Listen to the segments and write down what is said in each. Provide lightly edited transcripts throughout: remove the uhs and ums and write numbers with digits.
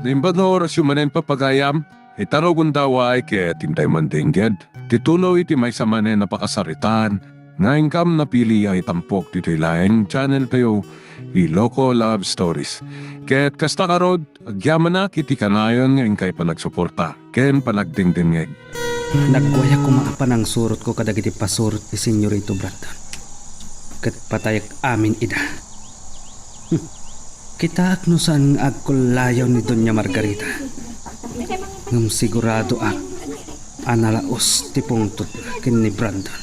Nimbano orasyon manen papagayam, itaro gundaway kaya tintay mandingged. Titulo iti may sa manen napakasaritan, nga ingkam na pili ay tampok dito'y laing channel kayo, Iloko Love Stories. Kaya't kasta karod, agyaman na kiti kanayon nga ingkay panagsuporta, ken panagdingdingeg. Nagwaya ko maapan ang surot ko kadagiti pasurot ni Senyorito Brandon. Kat patayak amin ida. Kita aknusan agkulayaw ni Doña Margarita. Ngam sigurado analaos ti pungtot kin ni Brandon.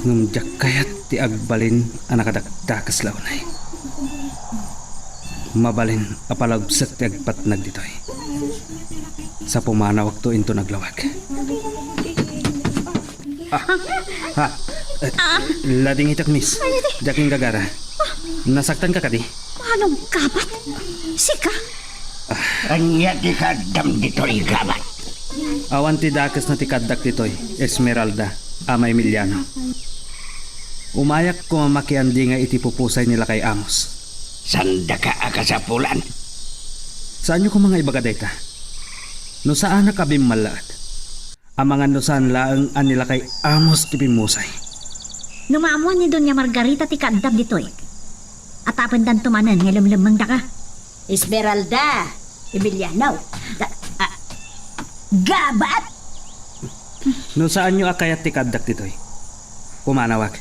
Ngam kayat ti agbalin anakadakdakas launay. Mabalin apalagsak ti agpatnag ditoy. Sa pumanawag to into naglawag. Lading itak miss. Daking gagara. Nasaktan ka kadi? Anong kabat? Sika? Anya di kadam dito igabat. Awan ti dakas na ti kaddak ditoy, Esmeralda, ama Emiliano. Umayak ko mamakiandi nga iti pupusay nila kay Amos. Sanda ka akasapulan. Saan nyo ko mga ibagaday ta? No saan nakabim malaad? Amangan no saan laang anila kay Amos ti pimusay. Numaamuan ni Doña Margarita ti kaadab ditoy. At apandan tumanan nga lumlumang da ka. Esmeralda, Emiliano, gabat! No saan nyo akayat ti kaddak ditoy? Pumanawag.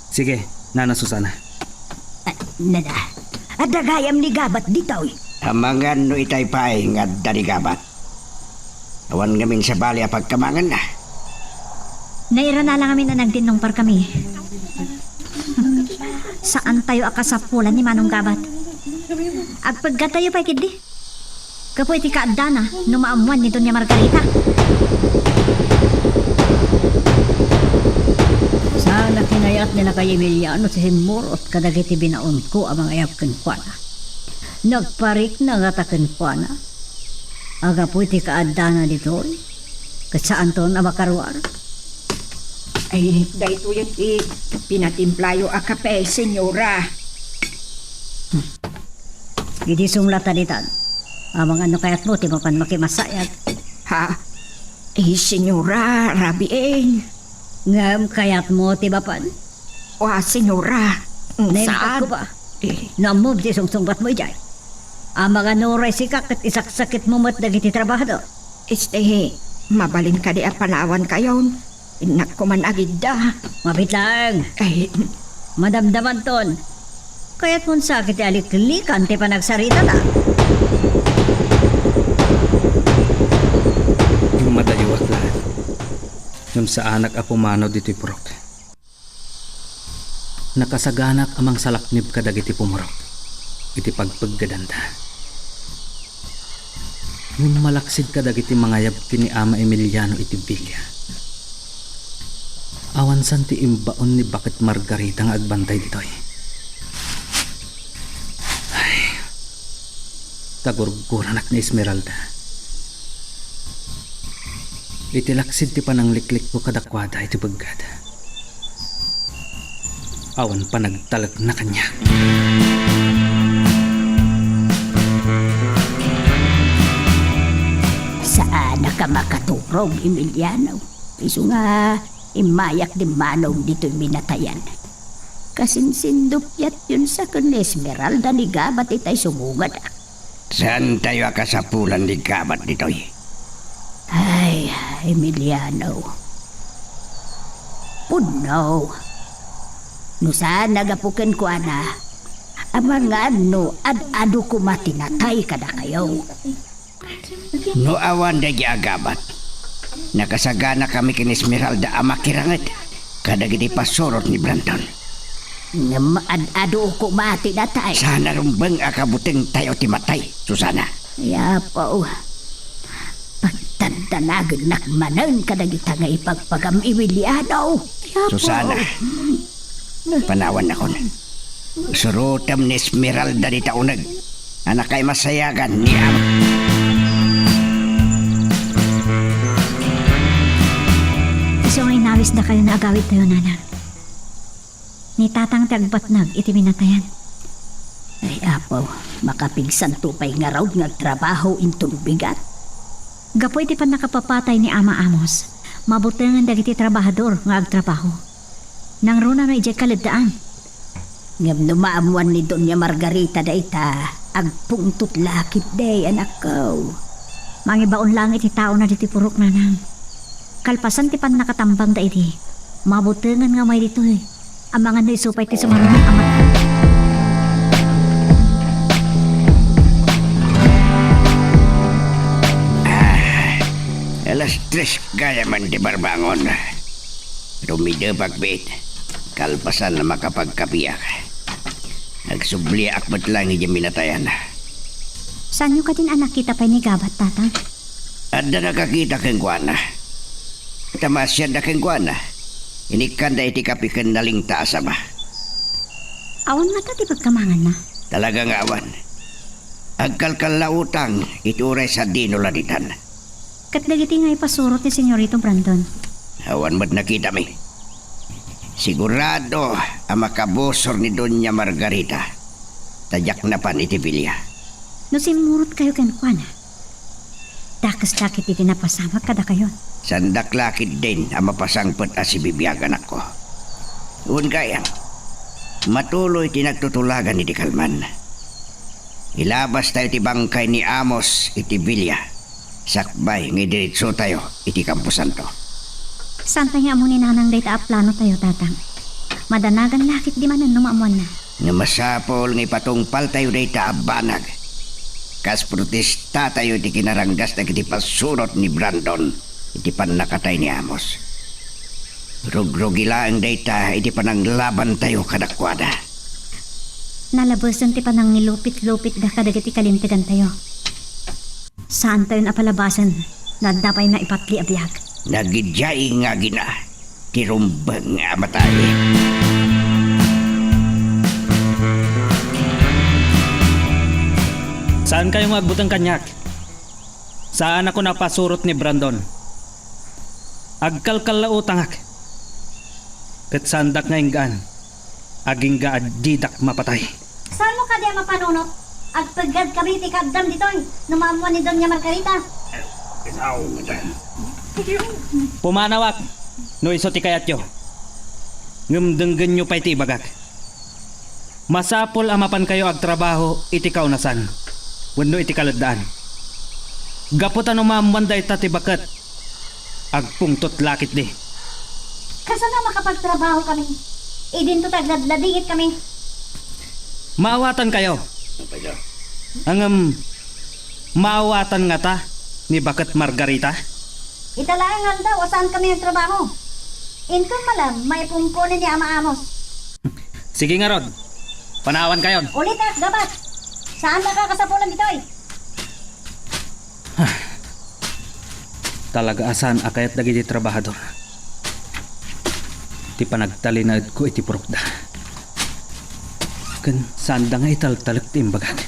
Sige, Nana Susana. Nana, adagayam ni gabat ditoy. Hamangan no itay pay nga darigabat. Awan ngamin sa bali pagkamangan na. Naira na lang kami na nagtinumpar kami. Saan tayo akasapulan ni Manong Gabat? Agpagka tayo pa ikidi. Kapoy ti kaadana, numaamuan ni Doña Margarita. Sana kinayat nila kay Emiliano si Himurot kadagiti binaon ko ang mga ayap kenkwana. Nagparik na gataken kwa na. Aga po ti kaadana dito. Kasaan to na makarwar? Ay, dahito yung pinatimplayo a kape, senyora. Hindi sumlata ditan. Amang ano kayat mo, timapan makimasayag. Ha? Senyora, rabiin. Ngam kayat mo, tibapan. Wa, senyora. Naimakat Saan? ko ba? Namove di sungsungbat mo ijay. Amang ano ray sikak at isaksakit mo mo't dagiti trabaho. Mabalin ka di a palawan kayon. Inak ko man agida. Mabit lang. Ay, Madamdaman ton. Kaya't mong sakit aliklikan ti panagsarita ta. Yung madayuak lahat. Yung sa anak a pumano dito'y purok. Nakasaganak amang salaknib kadagiti pumurok. Iti pagpaggadanda. Yung malaksid kadagiti mangayab kini ama Emiliano iti bilya. Awan san ti imbaon ni Bakit Margarita nga agbantay ditoy. Ay, tagurguranak ni Esmeralda. Itilaksid ti panangliklik ko kadakwada iti baggada. Awan pa nagtalag na kanya. Saan na ka makaturog, Emiliano? Iso nga, imayak di manong dito'y minatayan. Kasinsindop yat yun sa kun Esmeralda ni Gabat itay sumungad. Saan tayo akasapulan di gabat ditoy? Ay, Emiliano. Punaw. No saan nagapukin ko ana, amang ano ad-ado ko matinatay kada kayo. No awan da agabat. Nakasagana kami kin Esmeralda amakirangat. Kadagiti pasurot ni Brandon. Ngam ad-ado ko matinatay. Sana rumbang akabuting tayo timatay, Susana. Yapaw. Pagtandanagan nakmanan kadagita nga ipagpagam Emiliano. Susana. Panawan ako na. Surutam ni Esmeralda di taunag. Anak kay masayagan ni Ama. So ay nawis na kayo na agawit tayo, Nana. Ni tatang tagbatnag iti minatayan. Ay gapaw, makapigsan tupay nga raw nga trabaho intong bigat. Gapoy ti pan nakapapatay ni Ama Amos. Mabutangan dagiti trabahador nga agtrabaho. Nang runa na ijay kaladaan. Ngam numaamuan ni Doña Margarita da ita, agpungtot lakit day anak ko. Mangibaon lang iti tao na diti purok na nang. Kalpasan ti pan nakatambang da iti. Mabutangan nga may dito eh. Ang mga naisupay ti sumarunong amat. Alas 3 kaya man di barbangon. Rumida pagbit. Kalpasan na makapagkapiyak. Nagsubli akmat lang ni minatayan. Saan nyo ka din anak kita pa ni Gabat, tatang? At na nakakita kang kuwana. Tamasyan na kang kuwana. Inikan da iti kapikan naling taasa ba? Awan nga ta ti pagkamangan na. Talagang awan. Agkalkal na utang ituray sa dinuladitan. Kat dagiti nga ipasurot ni Senyorito Brandon. Awan mo't nakita mi. Sigurado ang makabusor ni Doña Margarita. Tadyak na pan iti Villa. No simurot kayo kenkwana. Dakas lakit iti napasama kada kayo. Sandak lakit din ang mapasangpot as si bibiyagan ako. Uwan kayang, matuloy tinagtutulagan iti Kalman. Ilabas tayo iti bangkay ni Amos iti Villa. Sakbay nga diretso tayo iti Camposanto. Saan tayo amo ni nanang dayta a plano tayo, tatang? Madanagan lakit di manan numaamuan na. Nga masapol nga ipatungpal tayo dayta abanag. Kas protesta tayo iti kinaranggas na iti pasurot ni Brandon iti panakatay ni Amos. Rugrugila ang dayta iti pananglaban tayo kadakwada. Nalabasan ti panang nilupit-lupit da kadagiti kalintigan tayo. Saan tayo napalabasan na dapay na ipatli abiyag? Nagidjay nga gina, tirumbang nga matay. Saan kayo magbutang kanyak? Saan ako napasurot ni Brandon? Agkalkal la utangak. Kat sandak nga inggaan. Aging gaadidak mapatay. Saan mo ka di mapanunot? Agpagad kami ti kabdam ditoy. Numamuan ni Doña Margarita. Pumanawak. No iso ti kayat yo. Ngumdenggen nyo pa iti ibagak. Masapol amapan kayo agtrabaho iti kaunasan. Wano iti kaladaan. Gaputan umamuan da ita ti bakat. Agpungtot lakit di. Kasana makapagtrabaho kami? Idin to tagladladingit kami. Maawatan kayo. Ang maawatan nga ta ni Bakat Margarita. Italangan daw saan kami nagtrabaho. Inton malam may pumpunin ni Ama Amos. Sige nga Rod. Panawan kayo. Ulit Gabat. Saan ba kakasapulan ditoy? Talaga asan akayat dagiti trabahador. Ti panagtalinad ko iti purokda. Kan sanda nga italtalak ti imbagag.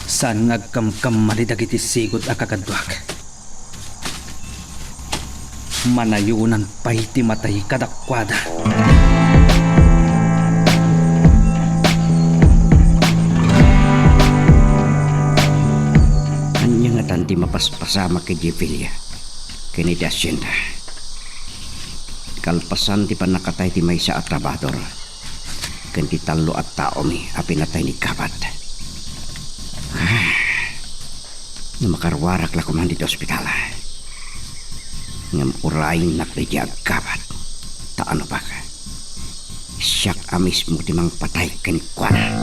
Saan ngagkamkam malidag iti sigod akakadwak. Manayunan pa iti matay kadakwada. Anya nga tanti mapaspasama kay Jepilia. Kini di asyenda. Kalpasan ti panakatay ti may sa atrabador. Kanti talo at tao mi apinatay ni Gabat. Na makarwarak la kuman dito ospital. Ngam urayin nak di Gabat. Ta ano ba ka? Siyak amis mo ti mang patay ken kuana.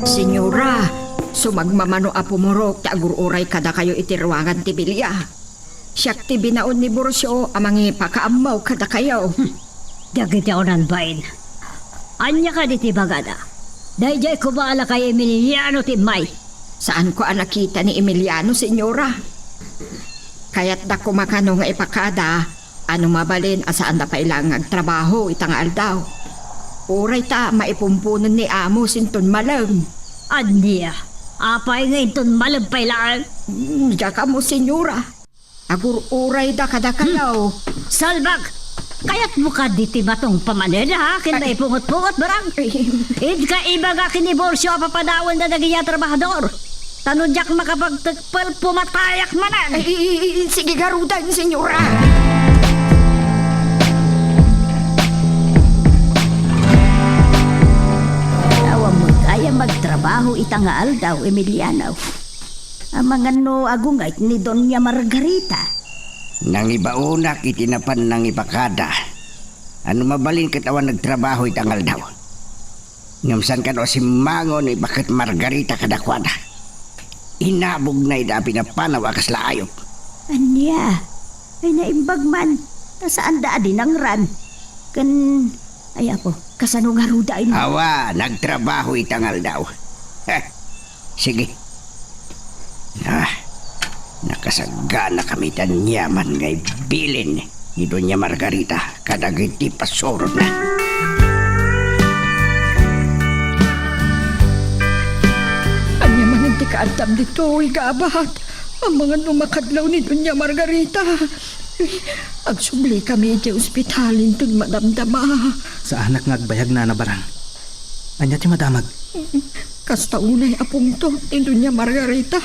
Senyora, sumagmamano a pumurok ti agururay kada kayo iti ruangan ti Villa. Siyak ti binaon ni Borosyo amangi pakaamaw kada kayo. Dagiti onan bain. Anya ka diti bagada. Dayjay ko baala kay Emiliano ti May. Saan ko nakita ni Emiliano, senyora? Kaya't da kumakano nga ipakada, ano mabalin asaan da pailang agtrabaho itang aldaw. Uray ta maipumpunan ni Amo sinton malam. Anya, apay nga iton malagpay lang. Diya ka mo, senyora. Agur uray da kada kayaw. Salbag! Kaya't mo ka diti batong pamanila ha? Kinda ipungot-pungot barang. Id ka iba ka kiniborsyo papadawan na nagiya trabahador. Tanudyak makapagtagpal pumatayak manan. Sige garudan, senyora. Awa mo kaya magtrabaho itangaal daw, Emiliano. Ang mga no agungay ni Doña Margarita. Nang ibaunak itinapan ng ipakada. Ano mabalin katawan nagtrabaho itangal daw. Ngamsan ka daw si Mangon ni bakit Margarita kadakwada. Inabog na idapi na panaw akas laayop. Anya, ay naimbag man. Nasaan din ang ran? Ay ako, kasano nga ruda ay Awa, nagtrabaho itangal daw. Sige. Nakasagana kami tanyaman ngay bilin ni Doña Margarita kadagiti pasoro na. Anya man hindi kaantam dito, igabat. Ang mga numakadlaw ni Doña Margarita. Agsubli kami di ospitalin tun madamdama. Sa anak nga agbayag na barang. Anya ti madamag. Kasta unay apong to ni Doña Margarita.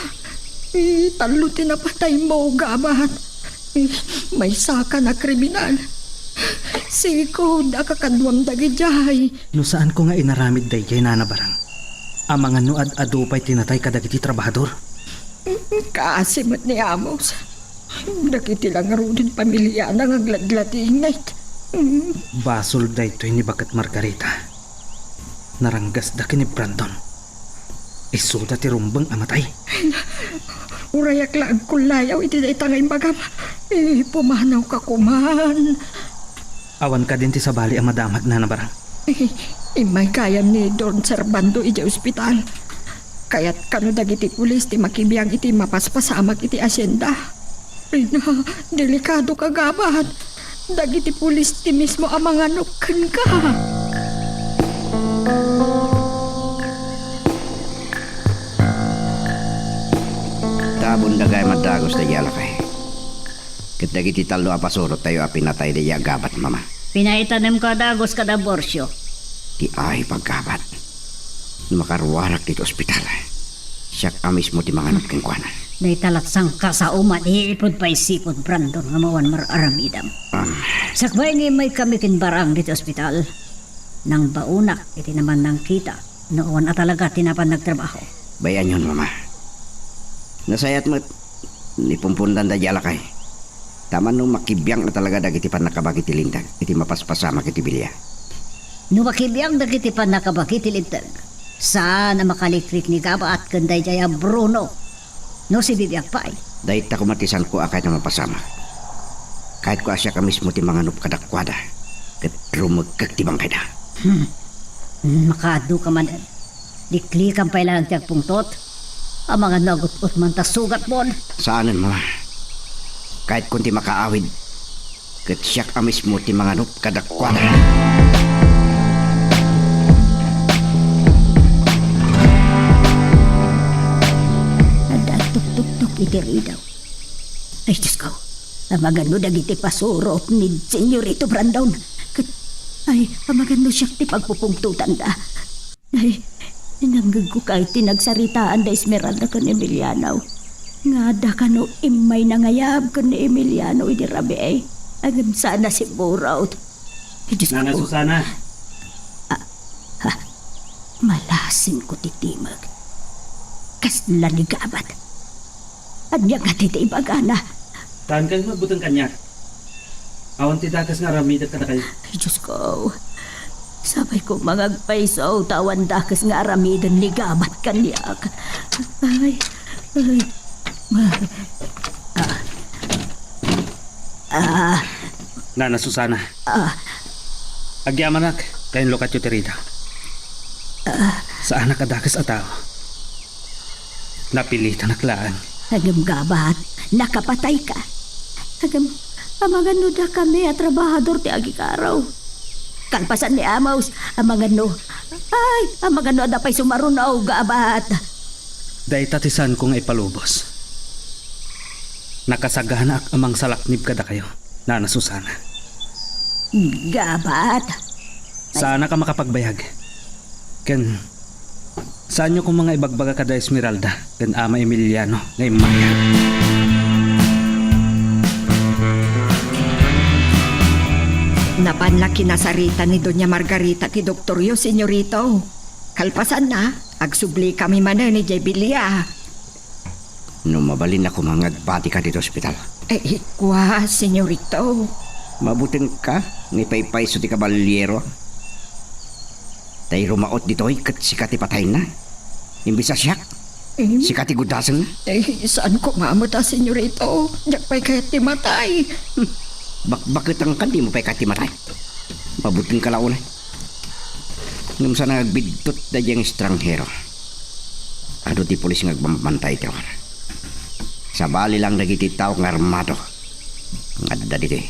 Talo tinapatay mo, gabat. May saka na kriminal. Siko, nakakadwang dagijay. No saan ko nga inaramid day kay nana barang. Ang mga nuad adupay tinatay kadagiti trabahador. Kaasimat ni Amos. Nakiti lang rin pamilya na ngagladladingay. Basol day to'y ni Bakat Margarita. Naranggas da ni Brandon. Isuda ti rumbang amatay. Urayak lang kulayaw iti da itangay magam. Pumanaw ka kuman. Awan ka din ti sabali ang madamag na nabarang. Imay kayam ni Don Servando iti ospital. Kaya't kano dagiti pulis ti makibiyang iti mapaspasamak iti asyenda. Ina, delikado ka gabat. Dagiti pulis ti mismo ang mga nukan ka. Tabon dagay madagos da yala kay. Ket dagiti talo apasurot tayo apinatay da yagabat mama. Pinaitanim ka dagos kada borsyo. Ti ay paggabat. Makaruwarak dito ospital. Siyak amis mo ti mga nupking kuana. Naitalatsang ka sa umat, iipod pa isipod Brandon nga mawan mararamidam. Sakbay nga may kami kinbarang dito ospital. Nang baunak, iti naman nang kita. Noon na talaga tinapan nagtrabaho. Bayan yun mama. Nasayat mo nipumpundan da yala kay. Taman nung makibiyang na talaga dagiti pan nakabagi ti lintag. Iti mapaspasama kiti bilya. Numakibiyang dagiti pan nakabaki tilintag. Saan na makaliklik ni Gaba at kanday jaya Bruno? No si Bibiak pa ay. Dahil takumatisan ko akay na mapasama. Kahit ko asya ka mismo ti mga nup kadakwada. Kat rumagkag ti bangkay na. Makado ka man. Diklikan pa ilang tiyag pungtot. Ang mga nagot-ot man ta sugat mon. Saanan mama? Kahit kunti makaawid. Kat siya ka mismo ti mga nup kadakwada. Tuk-tuk-tuk itiri daw. Ay, Diyos ko. Amagano dagiti pasurot ni Senyorito Brandon. Ay, amagano siya ti pagpupungtutan da. Ay, nanggag ko kahit tinagsaritaan da Esmeralda ka ni Emiliano. Nga da ka no imay nangayab ka ni Emiliano iti rabi ay. Agam sana si Buraut. Ay, Diyos ko. Nana Susana. Malasin ko titimag. Kasla ni Gabat. Anya nga titi ibagana. Taan ka magbutang kanyak. Awan ti dakas nga ramidat ka na kayo. Ay, Diyos ko. Sabay ko mangagpaisaw tawan dakas nga aramidan ni Gabat kanyak. Ay. Nana Susana. Agyaman nak, kayon lokat yu tirita. Sa anak adakas ataw. Napilitan naklaan. Agam Gabat, nakapatay ka. Agam, amagano da kami at trabahador ti agikaraw. Kalpasan ni Amos, amagano. Ay, amagano da pa'y sumarunaw, Gabat. Dahil tatisan ko nga ipalubos. Nakasagana ak amang salaknib kada kayo, Nana Susana. Gabat. Sana ka makapagbayag. Ken, saan nyo kung mga ibagbaga kada Esmeralda, ken ama Emiliano, na imaya. Napanlaki na sarita ni Doña Margarita ti Doktoryo, senyorito. Kalpasan na, agsubli kami man ni Jebilia. Nung mabalin ako mangagpati ka dito ospital. Kwa, senyorito. Mabuting ka, ni Paypay so ti kabalyero. Tay rumaot dito'y kat sikati patay na. Imbis sa siyak, sikati gudasan na. Saan ko mamuta, senyorito? Diyak pa'y kahit ti matay. Bakit ang kandi mo pa'y kati matay? Mabuting ka launay. Nung sa nagbidtot na diyang estranghero. Ano ti polis ngagbamantay ito. Sa bali lang nagiti tao ng armado. Nga da dito eh.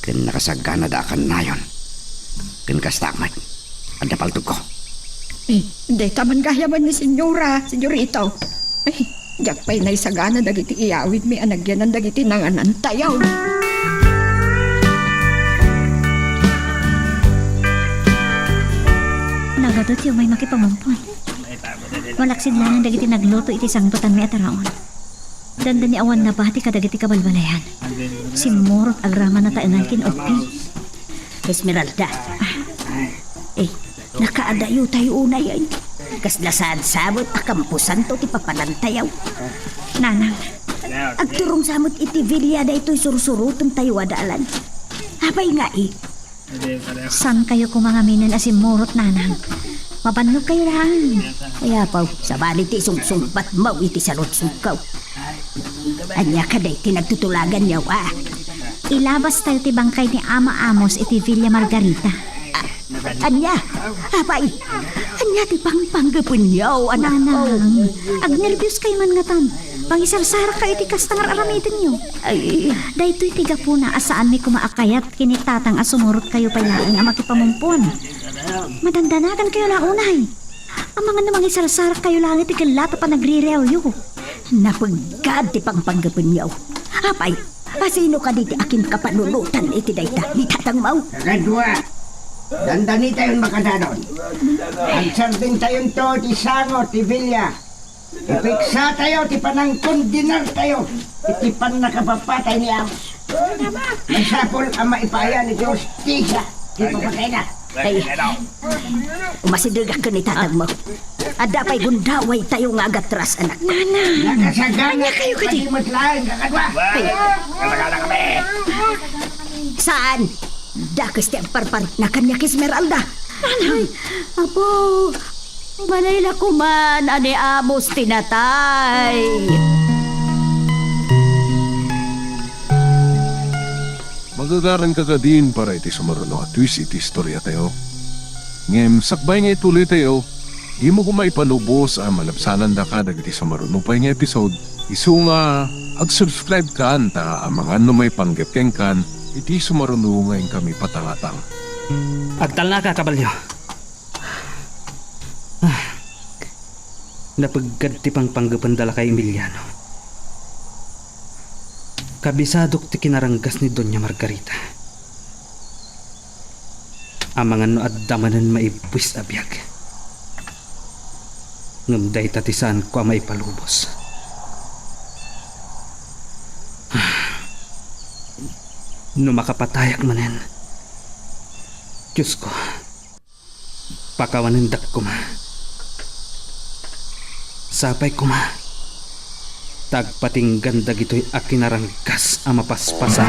Ken nakasagana da akan nayon. Ken kastakmat. Ada paltog ko. Hindi taman gayaman ni senyora, senyorito. Diyak pa'y naisagana dagiti iyawid mi anagyanan dagiti nanganantayaw. Nagadot yung may makipamumpon. Walaksid lang ang dagiti nagluto iti sangbutan may ataraon. Danda ni awan na bati kadagiti kabalbalayan. Simurot agrama na taengan kinoppi. Esmeralda. Nakaadayo tayo una yan. Kaslasad sabot akampusan to ti papalantayaw. Nanang, Agturong samot iti Villa da ito'y sursurutong tayo adaalan. Abay nga saan kayo kumangaminan asimurot, nanang? Mapanog kayo lang. Kaya pa, sa bali ti sungsumbat mo iti sarot sukaw. Anya ka day tinagtutulagan niyaw Ilabas tayo ti bangkay ni Ama Amos iti Villa Margarita. Anya, abay, anya ti pangpanggapon niyaw, anak ko. Nanang, agnervyos kayo man nga tan. Pangisarsara kayo ti kastangar aramitin nyo. Ay, Daytoy tiga po na asaan may kumaakayat kinitatang asumurot kayo pailaing ang makipamumpon. Madandanagan kayo na unay. Ang mga namang isarsara kayo lang iti kalata pa nagre-rew yu. napagkad ti pangpanggapon niyaw. Abay, pasino ka diti akin kapanulutan iti dayta, di tatang mau. Kadwa, dandani tayon makadanon. Ang sarding tayon to, ti sango, ti Villa. Ipiksa tayo, ti panangkondinar tayo. Iti pan nakapapatay ni Amos. Masapol ang maipayan ni Justisya. Di papatay na. Ay, umasidrag ka ni tatang mo. Ada pa'y gundaway tayo nga agatras, anak. Nakasagana kayo kadi matlain, kakadwa. Saan? Dakas ti ang parparit na kanya kay Esmeralda. Anang, apo, manayla kuman, ani Amos tinatay. Magagaran ka din para iti sumaruno at twist iti istorya tayo. Ngem, sakbay nga ituloy tayo, di mo kumay panubos ang malapsanan da ka dagiti sumaruno pa nga episode. Isu nga, ag-subscribe ka anta ang mga may panggapkeng kan, iti sumaruno ngayon kami patangatang. Agtal na ka, kabalyo. Napagkad ti pangpanggapan dala kay Emiliano. Kabisadok ti kinaranggas ni Doña Margarita. Amangan no addamanan maibwis abiyag. Ngam day tatisan ko may palubos. No makapatayak manen. Diyos ko, pakawanindak ko ma. Sapay ko ma. Tagpating ganda gito'y akinarangkas ang mapaspasan.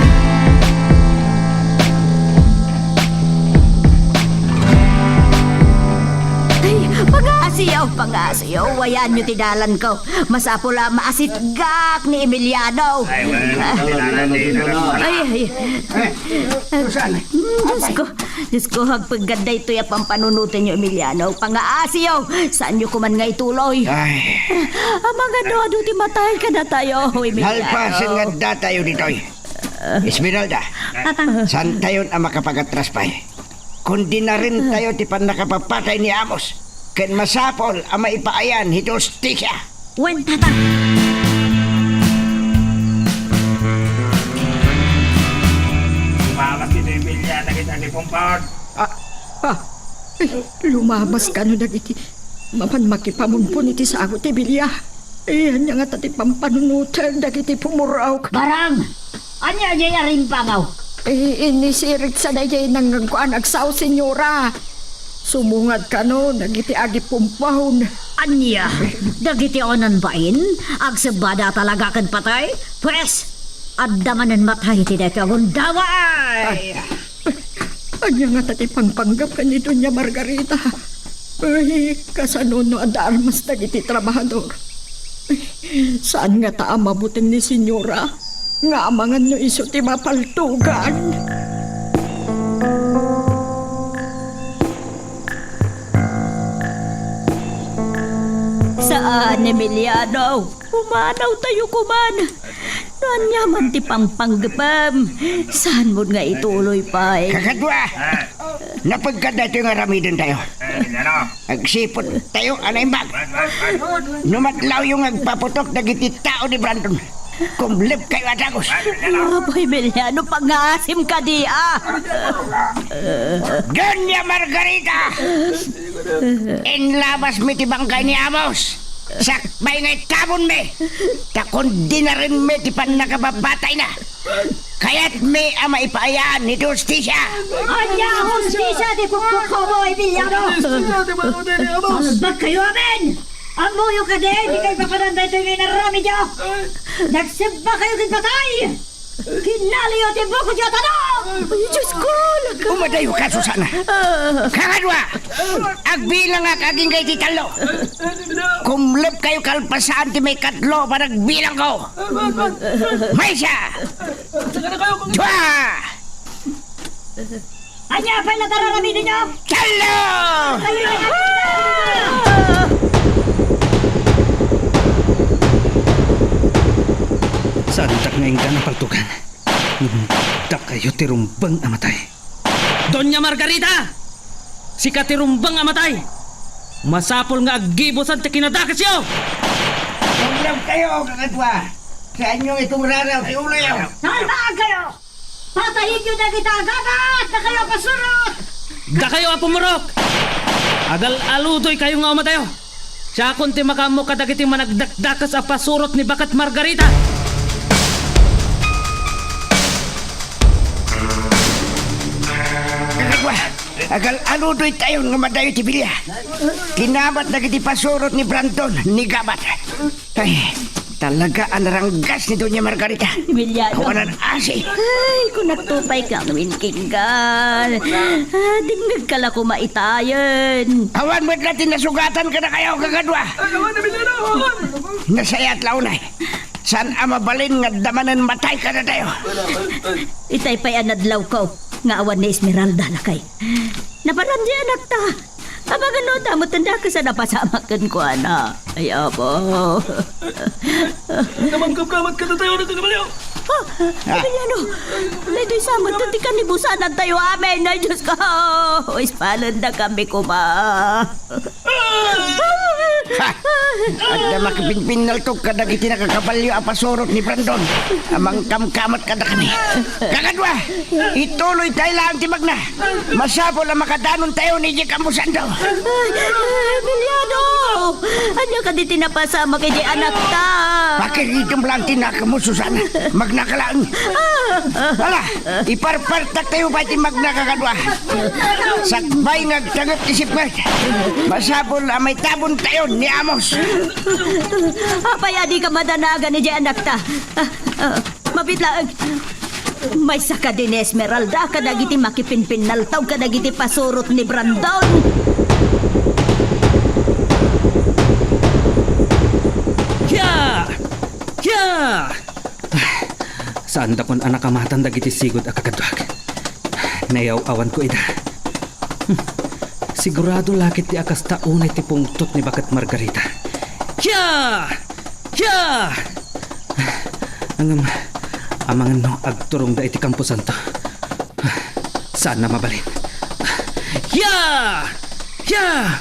Ay, pangasiyaw, wayan nyo tidalan ko. Masapula maasit gak ni Emiliano. Ay. Diyos ko, hagpaganda ito yung pampanunutin nyo, Emiliano. Pangaasiyaw, saan nyo kuman nga ituloy? Ay, Ang mga dodo ti matay ka na tayo, Emiliano. halpasin nga da tayo ditoy. Esmeralda, saan tayo ang makapagatras pa eh? Kundi na rin tayo ti pan nakapapatay ni Amos. Ken masapol ang maipaayan, Justisya. Wen, tatang! Lumabas ka no dagiti. Mapan makipamunpon iti sa ako ti Bilya. Iyan nga tati pampanunutan dagiti pumuraw. Barang! Anya niya rin pangaw. Inisirit sa dayay nang kuan agsaw senyora. Sumungad ka no, nagiti agi pumpahon. Anya? Dagiti onan bain? Agsabada talaga kan patay? Pwes! Adamanan matay ti dati akong daway! Anya nga tati pangpanggap ka ni Doña Margarita. Ay, kasano no adarmas dagiti trabahador. Ay, saan nga taa mabuting ni senyora? Nga amangan no iso ti mapaltugan. Saan, Emiliano? Umanaw tayo kuman. Noan niya man ti pangpanggapam. Saan mo nga ituloy pa eh? Kakadwa! Napagkada ito yung aramidin tayo. Agsipot tayo, anaimbag. Numatlaw yung agpaputok na giti tao ni Brandon. Kumlip kayo at agos. Abay, Emiliano, pangasim ka di ah. Doña Margarita! Inlabas mi ti bangkay ni Amos. Sakbay ngay tabon me. Takon di na rin me ti pan nakababatay na. Kaya't me ama ipaayaan ni Justisya. Anya hostisya di pupukho mo, Emiliano! Salbag kayo amin! Ang muyo ka din, di kayo papananday ito yung inarami niyo! Nagsibba kayo din patay! Kinaliyo ti buko niyo tanong! Ay, Diyos ko! Umadayo ka, Susana. Kakadwa! Agbilang nga kaging kay titalo. Kumlip kayo kalpasaan ti may katlo pa nagbilang ko. May siya! Dwa! Anya pa'y natararami ninyo! Talo! Saan tak ngayon ka ng paltugan? Ngundak kayo tirumbang amatay. Doña Margarita! Si katirumbang amatay! Masapol nga agibosan ti kinadakas yo! Kumlip kayo, kakadwa. Sa inyong itong raraw, si ulo yaw. Salbag kayo! Patayin niyo na kita agad! Na kayo pasurot! Da kayo apumurok! Agal aludoy kayo nga umatayo! Siya kunti makamo kadagiti managdakdakas a pasurot ni Bakat Margarita! Kakadwa, agal aludoy tayo nga madayo ti Bilya. Kinabat na kiti pasurot ni Brandon, ni Gabat. Ay, talaga ang ranggas ni Doña Margarita. Emiliano. Kawanan asi. Ay, kung nagtupay ka namin kinggan. Dingag ka lang kumaitayan. Awan mo't natin nasugatan ka na kayo, kakadwa. Nasayat launay. San amabalin nga damanan matay ka na tayo. Itay pa'y anadlaw ko. Nga awan ni Esmeralda na kay. Naparan di anak ta. Abagano tamo tanda ka sa napasamakan ko, ana. Ay, abo. Namangkap-kamat ka na tayo na tagabaliw! Emiliano, dito'y samot na di ka nibusanan tayo amin. Ay, Diyos ko. Ispalan na kami kuma. Ha! At na makipinpinal to kadag iti nakakabalyo apasorot ni Brandon. Amang kamkamat kada kami. Kakadwa, ituloy tayo lang timag na. Masapol ang makadanon tayo ni Jek Ambusando. Emiliano! Ano ka di tinapasama kay di anak ta? Pakiridom lang tinaka mo, Susana. Magnakalaan. Wala, iparpartak tayo ba iti magnakakadwa. Sakbay ngagtanggap isip nga. Masapol ang may tabon tayo ni Amos. Apay, adi ka madanagan ni di anak ta. Mabitlaag. May saka din Esmeralda, kadagiti makipinpinaltaw, kadagiti pasurot ni Brandon. Kya! Kya! Saan da kon anak amatan dagiti sigod a kakadwag? Nayaw-awan ko ida. Sigurado lakit ti akas taunay ti pungtot ni Bakat Margarita. Kya! Kya! Amangan no agturong da iti Kampo Santo. Saan na mabalin? Kya! Kya!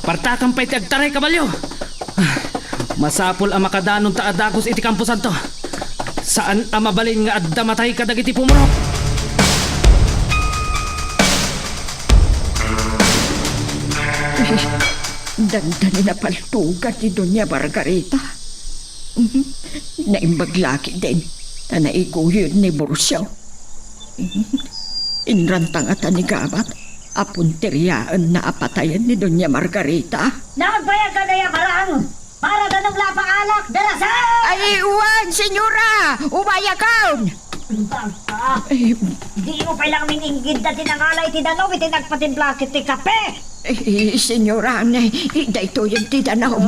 Partakang pa'y ti agtaray kabalyo! Masapol ang makadanon ta adagos iti Kampo Santo. Saan ang mabalin nga adda matay kadagiti pumurok? Dandan na paltugan ni Doña Margarita. Naimbaglaki din na naiguyod ni Borsyaw. Inrantang at ni Gabat, apuntiryaan na apatayan ni Doña Margarita. Nagbayag ka na yung marang! Para ganong lapang alak, darasan! Ay, iwan, senyora! Umayakaon! Di mo pailang miningid na tinangalay tinanaw, itinagpatimplakit ti kape! Senyora, dito yung tidanaw.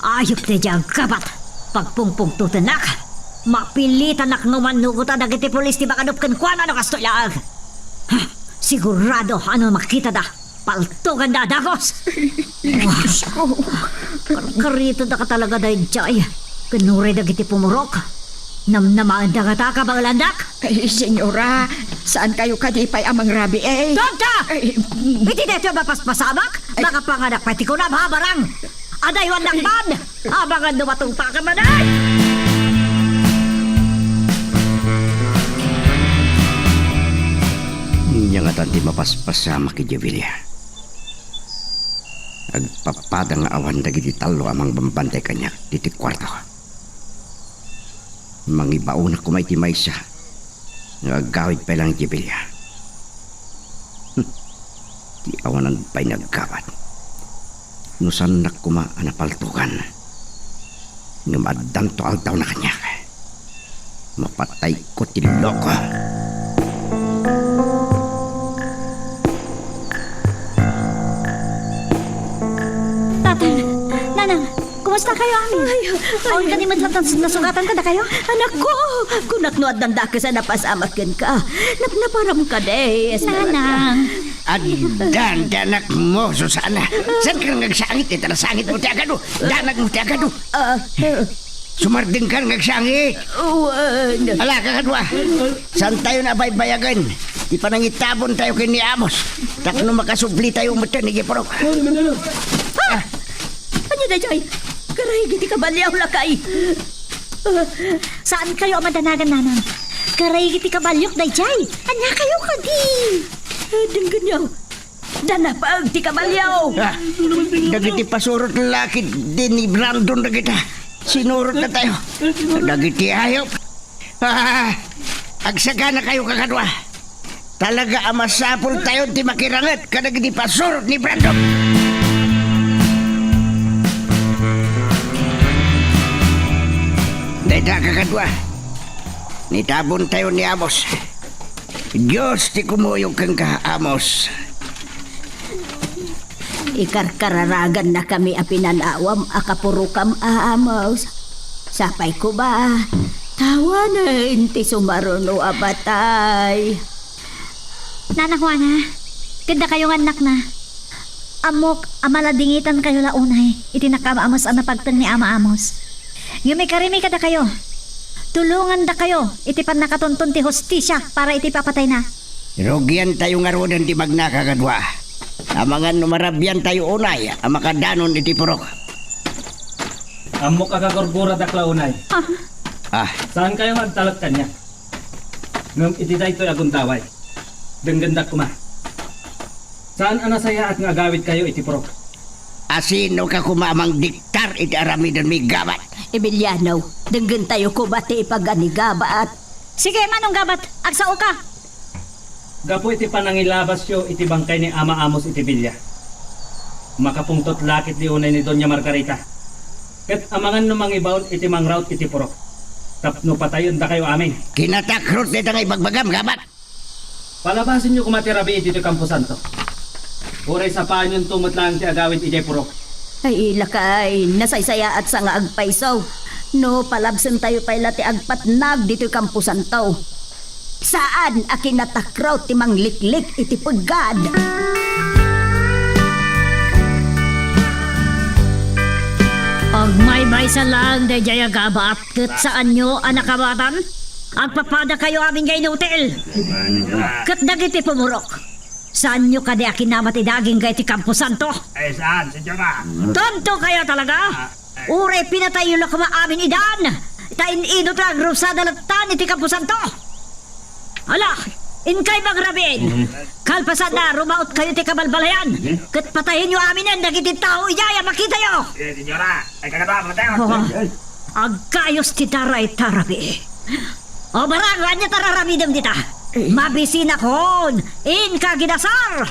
Ayop ti diyang kapat! Pagpungpung tutanak! Mapilitan nak numanugutan na giti polis ti bakanup kwa na kastolag! Sigurado ano makita da! Paltugan da dagos! Karito da ka talaga dahil jay! Kanuri da giti pumurok! Namnamaan da ka ka bang landak! Ay, senyora, saan kayo kadipay amang rabi eh? Tonta! Iti dito mapaspasamak! Baka panganak pati ko na mahabarang! Adaywan lang ban! Abangan dumatong pa ka manay! Niya nga tanti mapaspasama ki Javilia. Agpapada nga awan dagiti talo amang bambantay kanya diti kwarto. Mangibao na kumay ti maysa nga agawid pa lang Javilia. Ti awanan pa'y nagkawat. Nusan na kuma anapaltukan. Nga madanto altaw na kanya. Mapatay ko ti loko. Nanang, kumusta kayo amin? Aon ka ni matlatang nasugatan ka na kayo? Anak ko! Kunaknuad ng daka sa napasamakin ka. Naparam ka des. Nanang. Adan, danak mo, Susana. Saan ka nagsangit? Ito na sangit mo ti agado. Danak mo ti agado. Sumarding ka nagsangit. Ala, kakadwa. Saan tayo na baybayagan? Di pa nang itabon tayo kay ni Amos. Takno makasubli tayo mo ni Giporok. Ano na jay? Karay, giti ka balyaw lakay. Saan kayo madanagan, Nanang? Karay giti kabalyok day jay. Anya kayo ka di. Dinggan niyo. Danapag ti kabalyaw. Dagiti pasurot lalaki din ni Brandon na kita. Sinurot na tayo. Dagiti hayop. Agsaga na kayo kakadwa. Talaga amasapol tayo ti makirangat kadagiti pasurot ni Brandon. Dada kakadwa. Nitabon tayo ni Amos. Diyos ti kumuyog kang ka, Amos. Ikarkararagan na kami apinanawam akapurukam aamos. Sapay ko ba? Tawa na inti sumaruno abatay. Nanang Juana, ganda kayong anak na. Amok, amaladingitan kayo launay. Itinakamaamos ang napagtang ni Ama Amos. Ngumi kada kayo. Tulungan da kayo. Iti pan nakatuntun ti hostisya para iti papatay na. Rogyan tayo nga rodan ti magnakakadwa. Amangan numarabyan tayo unay, ang makadanon iti purok. Amo kagagorbura da klaunay. Saan kayo magtalot kanya? Ngam iti daytoy aguntaway. Dengganda kuma. Saan anasaya at nga agawid kayo iti purok? Asino ka kumamang diktar iti aramidan mi gabat. Emiliano, denggan tayo ko bati ipaganigabaat. Sige, manong gabat. Agsao ka. Gapo iti panangilabas yo iti bangkay ni Ama Amos iti bilya. Makapungtot lakit di unay ni Doña Margarita. Ket amangan no mangibaon iti mangraut iti purok. Tapno patayon da kayo amin. Kinatakrot nito nga ibagbagam gabat. Palabasin nyo kumatirabi iti Campo Santo. Uray sa panyon tumot lang ti agawid iti purok. Ay ilakay, nasaysaya at sa nga agpaisaw. No, palabsan tayo pala ti agpatnag dito Campo Santo. Saan akinatakraw ti mangliklik iti pagad? Og may sa lang de jaya gabat ket saan nyo anakabatan? Agpapada kayo amin ngay hotel. Ket dagiti pumurok. Saan nyo kadi akinamat idaging gay ti Campo Santo? Eh, saan, senyora? Tonto kayo talaga? Uray pinatay yung lakama amin idan. Tain inot lang rusada lagtan iti Campo Santo. Ala, Inkay bang rabin? Kalpasan na, rumaot kayo ti kabalbalayan. Kat patayin nyo amin yan, nagiti tao iyaya, makita nyo. Agkayos ti taray tarabi. O barangan niya tararamidam dita. Mabisin akon, inka ginasar.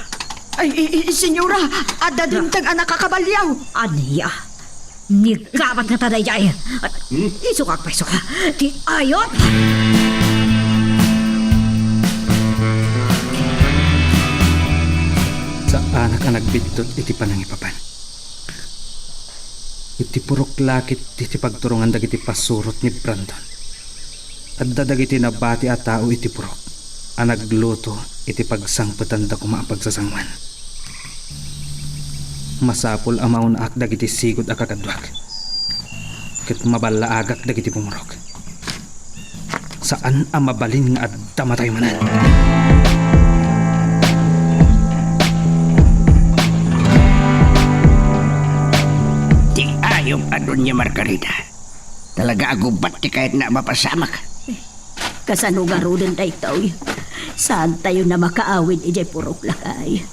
Senyora, ada din tag anak kakabalyaw. Aniya, nikabat na taday jay. Isukak pa isukak. Ti ayot. Sa anak ang nagbitot iti panangipapan. Iti purok lakit iti pagturungan dagiti pasurot ni Brandon. At dadagiti nabati at tao iti purok. Ang nagluto iti pagsangpatan da kumapagsasangwan. Masapol amaw na ak dagiti sigod akakadwag. Ket mabalaagak dagiti pumurok. Saan ang mabalin nga adda matay manan? Ti ayom adon niya Margarita. Talaga agubat ti kahit na mapasamak. Kasanugaro din tayo tayo. Saan tayo na makaawin ijay purok lakay?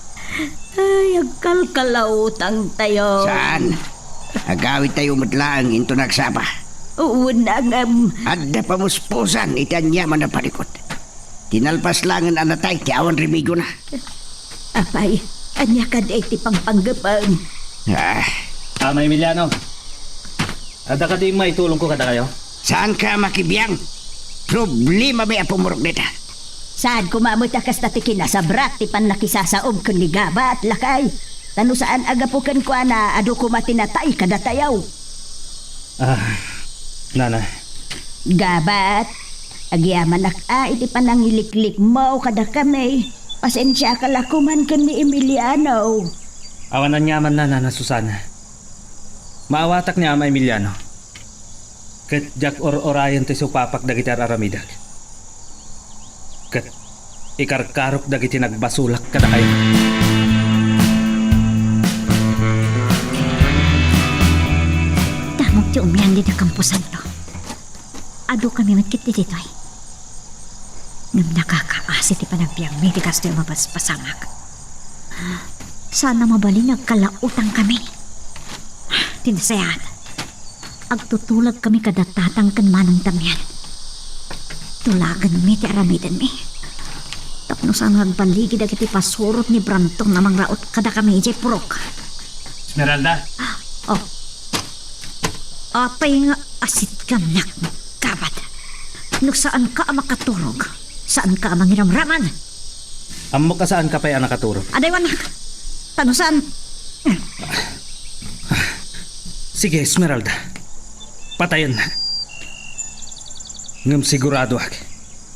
Ay, agkalkalautang tayo. Saan? Agawit tayo matlaang into nagsapa. Unang Adda pamuspusan itanyaman na palikot. Tinalpas langan anatay ti awan rimigo na. apay, anya ka di ti pangpanggapang. Tama, Emiliano. Ada ka di maitulong ko kada kayo? Saan ka makibiyang? Problema may apumurok nita. Saan kumamot akas tatikin na sa brat ti pan nakisasaob kun ni Gaba at lakay. Tano saan agapukan ko na adu ko matinatay kada tayaw. Nana. Gabat, agyaman iti panangiliklik mo kada kami. Pasensya ka lakuman kan ni Emiliano. Awanan niya man na Nana Susana. Maawatak niya ama Emiliano. Kat jak or-orayan ti supapak dagiti araramidag. Kat ikarkarok dagiti nagbasulak kada kayo. Damog ti umyan dito kampusan to. Ado kami matkit dito ay. Ngam nakakaasi ti panagbiang may tikas ti mabaspasamak. Sana mabalin nagkalautang kami. Tinasayat. Agtutulag kami kadatatang kan manong tamyan. Tulagan mi ti aramidan mi. Tapno saan nagbaligid agiti pasurot ni Brantong namang raot kada kami ijay purok. Esmeralda. Oh. Apay nga asit ka nak kabat. No saan ka makaturog? Saan ka mangiramraman? Amo ka saan ka pa'y nakaturo? Aday wanak. Tano saan? Sige, Esmeralda. Patayan na. Ngam sigurado ak.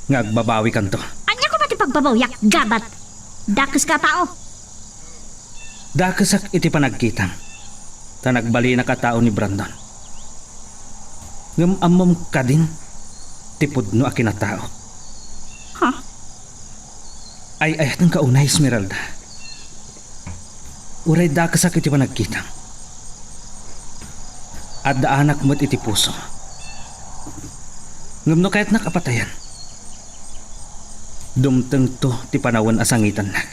Ngagbabawi kanto. Anya ko pati pagbabawyak, gabat. Dakas ka tao. Dakasak iti panagkitang. Ta nagbali na katao ni Brandon. Ngam amom ka din. Tipod no akin na tao. Ha? Ay ayat ng kaunay, Esmeralda. Uray dakasak iti panagkitang. At daanak mo't iti puso. Ngam no kahit nakapatayan. Dumteng to ti panawan asangitan na.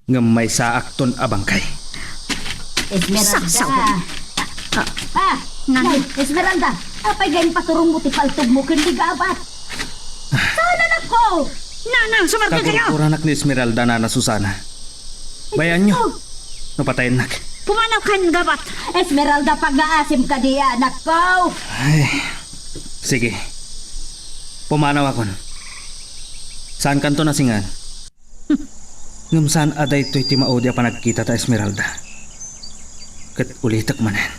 Ngam may saak ton abangkay. Sasawan. Nanay, Esmeralda, apay gayon paturong mo ti paltog mo kun ni Gabat. Sana na ko! Nanang, sumarga kayo! Kagurkuranak ni Esmeralda na Susana. Bayan nyo. Napatayan nak. Pumanaw ka ng gabat. Esmeralda, pag-aasim ka di anak ko. Ay, sige. Pumanaw ako. Saan kanto nasingan? Ngam saan aday to'y timaodya pa nagkita ta Esmeralda. Kat ulitak manan.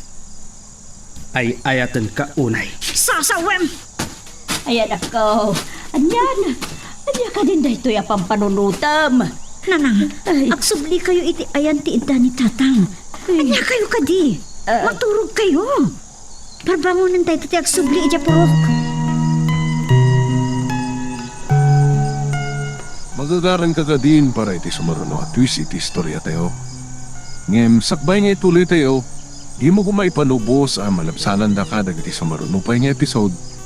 Ay ayatan ka unay. Sasawem! Ayan ako. Anyan. Anya ka din dahito ya pampanunutam. Nanang, agsubli kayo iti ayan ti ida ni tatang. Anya kayo kadi. Maturog kayo. Parbangunan tayo ti agsubli ija purok. Magagaran ka din para iti sumaruno at twist iti istorya tayo. Ngem, sakbay nga ituloy tayo. Di mo kumaipanubos ang malapsanan da ka dagiti sumaruno pa nga episode.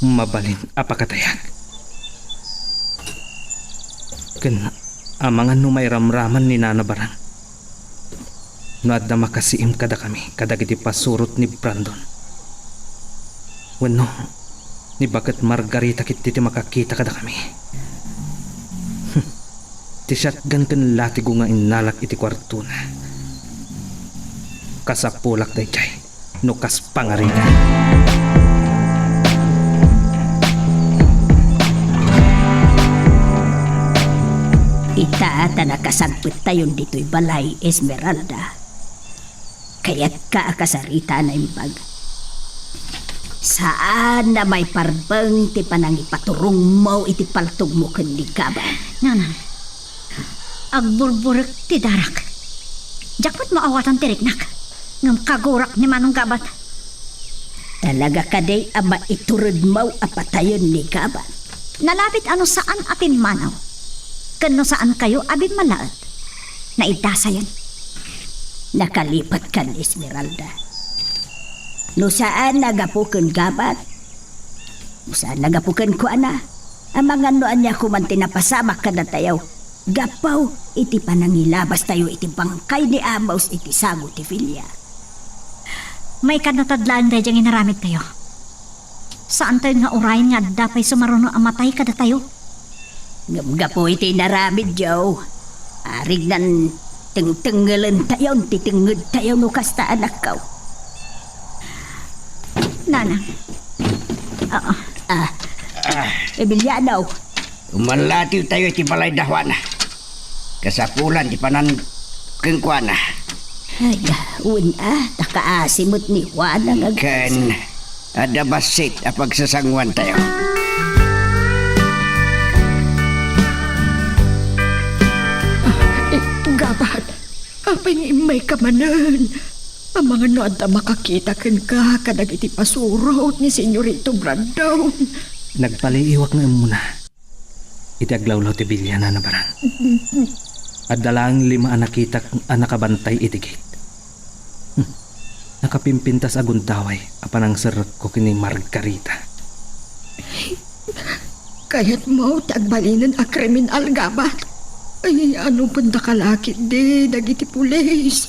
mabalin apakatayan. Ken amangan no may ramraman ni Nana Barang. No adda makasiim kada kami kadagiti pasurot ni Brandon. Wenno ni bakit Margarita kit ti makakita kada kami. Ti shotgun ken latigo nga inalak iti kwarto na. Kasapulak day chay no kas pangarina. Ita na nakasagpit tayon dito'y balay, Esmeralda. Kaya't kaakasarita na imbag. Saan na may parbang ti panang ipaturong mo iti paltog mo kundi kaban? Nanan, agburburek ti darak. Jakot maawatan ti riknak. Ngam kagurak ni Manong Gabat. Talaga kaday ama iturod mo apatayon ni kaban. Nalapit ano saan atin manaw. Kano saan kayo abin malaat. Naidasayan. Nakalipat kan, Esmeralda. No saan nagapukan gabat? No saan nagapukan ko ana? Ang mga noan niya kuman tinapasamak ka na tayo. Gapaw, iti panangilabas tayo iti bangkay ni Amaus iti sago ti Filia. May kanatadlaan da diyang inaramid tayo. Saan tayo nga urayin nga dapay sumaruno amatay kada tayo? Gapo iti naramid, Joe. Arig nan tengtengelan tayo, titingod tayo no kasta anak ka. Nanang. Emiliano. Umalatiw tayo iti balay dahwana. Kasapulan di panan kengkwana. Ay, takaasimot ni Juan ang Ken, ada basit a pagsasangwan tayo. Gabat, apay may kamanan. Ang mga noada makakita kan ka kadag iti pasurot ni Senyorito Brandon. Nagpaliiwak na muna. Iti aglawlaw ti Bilyana na Barang. At dalang 5 anakitak anakabantay iti gate. Nakapimpintas agundaway apan ang serot ko kini Margarita. Kaya't mo tagbalinan a kriminal, Gabat. Ay, ano panda kalakit di, dagiti pulis.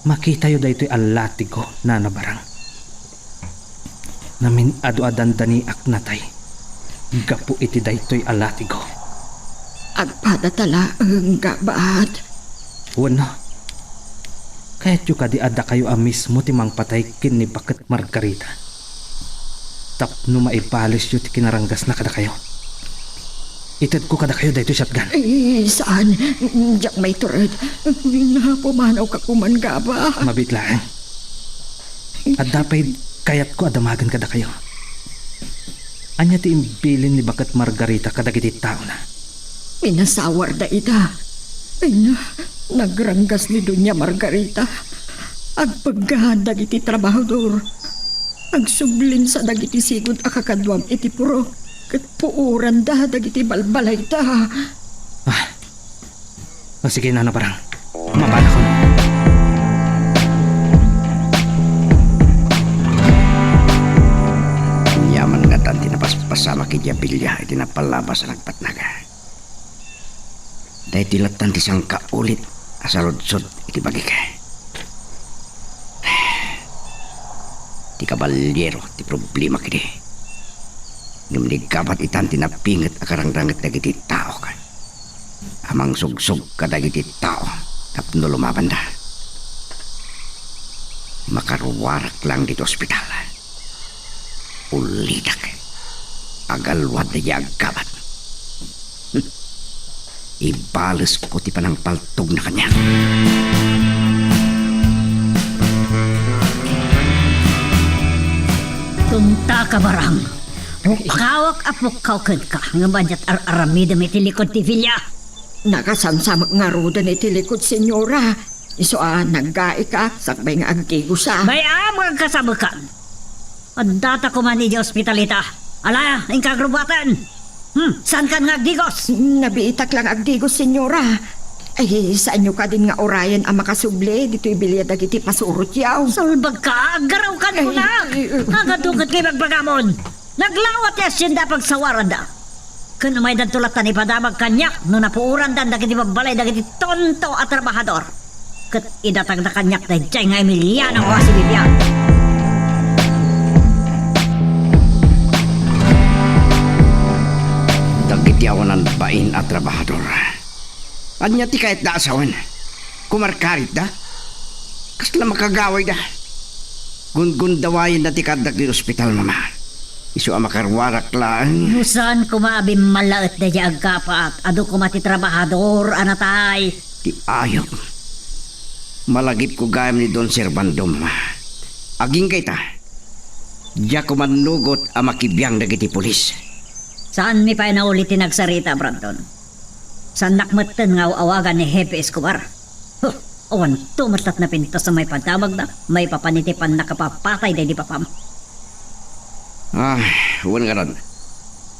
Makita yo daytoy alatigo na Barang. Namin adu-adan dani aknatay. Gapu iti daytoy alatigo. Agpadatala ang Gabat. Wano. Kaya't yu kadi ada kayo mismo timang patay kin ni bakit Margarita. Tapno maipalis yu ti kinaranggas na kada kayo. Itad ko kada kayo daytoy shotgun. Ay, saan? Diyak may turad. Napumanaw ka kuman, Gaba. Mabitlaan. At dapat kaya't ko adamagan kada kayo. Anya ti imbilin ni bakit Margarita kadagiti tao na. Pinasawar da ita. Ay na, nagranggas ni Dunya Margarita. Agpaggahan dagiti trabahador. Agsublin sa dagiti sigod akakadwam iti puro. Kat puuran da dagiti balbalay ta. Sige na Barang. Mabala ko. Yaman nga tan tinapaspasama kay Jabilya iti napalabas ang nagpatnaga. Dahil tilatan ti siyang kaulit asaludsod iti bagika. Ti kabalyero ti problema kini. Ngumlig kapat itan tinapingat akarangrangat dagiti tao ka. Amang sugsug ka dagiti tao tapno lumaban da. Makaruwarak lang dito ospital. Ulidak. Agalwad na yung kapat. Ibalas ko ti panang paltog na kanya. Tunta ka, Barang. Hukawak apukaw ka nga banjat aramida may tilikod ti Filia. Nakasamsamak nga ruda ni tilikod, Senyora. Iso naggai ka, sakbay nga agtigo sa. May amang kasabukan. At data ko man di ospitalita. Ala, ang kagrubatan. Saan ka nga agdigos? Nabiitak lang agdigos, Senyora. Ay, saan nyo ka din nga orayan ang makasuble? Dito'y bilyad agiti pasurot yaw. Salbag ka, agaraw ka na. Agadungkat kay magbagamon. Naglawat ya sinda pagsawaran da. Kung may dadtulatan ipadamag kanyak, no napuuran dan dagiti babalay dagiti tonto at trabahador. Kat idatag na kanyak na dyan nga Emiliano o si Bibian. Dagiti awanan bain at trabahador. Anya ti kahit da asawan. Kumarkarit da. Kasla makagaway da. Gundawayan na ti kadag di ospital mama. Isu ang makarwarak lang. Nusan kumabim malaot na dyan kapat. Ado kumati trabahador, anatay. Ti ayok. Malagip ko gayam ni Don Servando mama. Aging kita. Diya ko manugot ang makibiyang dagiti pulis. Saan mi pa naulit nagsarita, Brandon? Saan nakmatan nga awagan ni Hepe Escobar? Huh, awan tumatat na pinto sa may padamag na, may papanitipan na kapapatay na di papam. Huwag nga ron.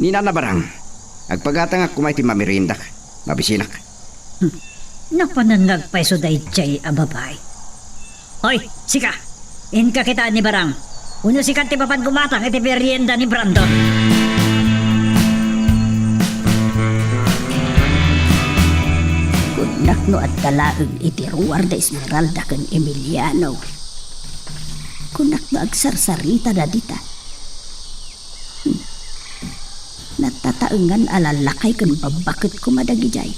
Nina na barang. Agpagata nga kumay ti mamirindak. Mabisinak. Napanangag pa iso day jay ababay. Hoy, sika! Inka kita ni Barang. Uno sikat ti papan gumatang iti merienda ni Brandon. Kunak no at talaang iti ruwar da Esmeralda kan Emiliano. Kunak no agsarsarita na dita. Natataengan alalakay kan babakit ko madagijay.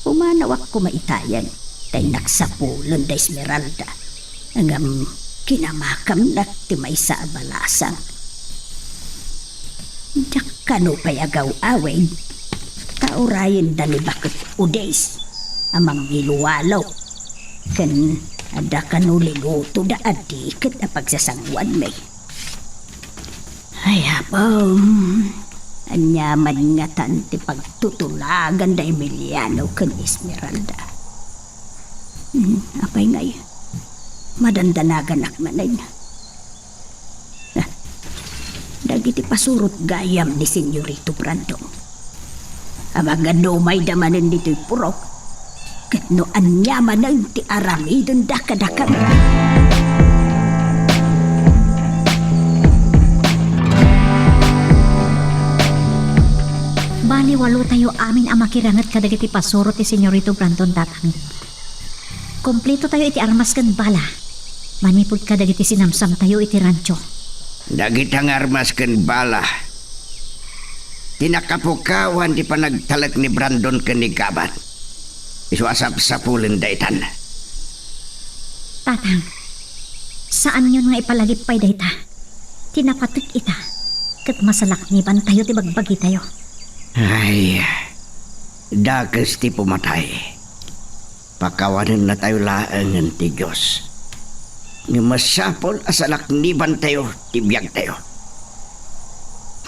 Umanawak ko maitayan. Tay naksapulan da Esmeralda. Hanggang kinamakam na ti may sa abalasang. Diyak kano payagaw away. Taurayin da ni bakit udays. Amang iluwalaw. Kan ada kano liluto da adikit na pagsasangwan may. Ay abang. Anyaman nga tanti pagtutulagan da Emiliano kan Esmeralda. Apay ngay. Madandanagan akmanan. Dagiti pasurot gayam ni Senyorito Brandon. Amang may damanan dito'y purok. Kat no anyaman na ti arami dun dakadakan. Bali, walo tayo amin ang makirangat kadagiti pasurot ni Senyorito Brandon datang. Kompleto tayo iti armas kan bala. Manipod kadagiti sinamsam tayo iti rancho. Dagitang armas ken bala. Tinakapukawan di panagtalak ni Brandon ken ni Gabat. Isu asap-sapulin daytan. Tatang, saan yun nga ipalagipay dayta? Tinapatik ita. Kat masalakniban tayo ti bagbagi tayo. Ay, dakas ti pumatay. Pakawanan na tayo laangan ti Diyos. Nga masapol asalakniban tayo, tibiyag tayo.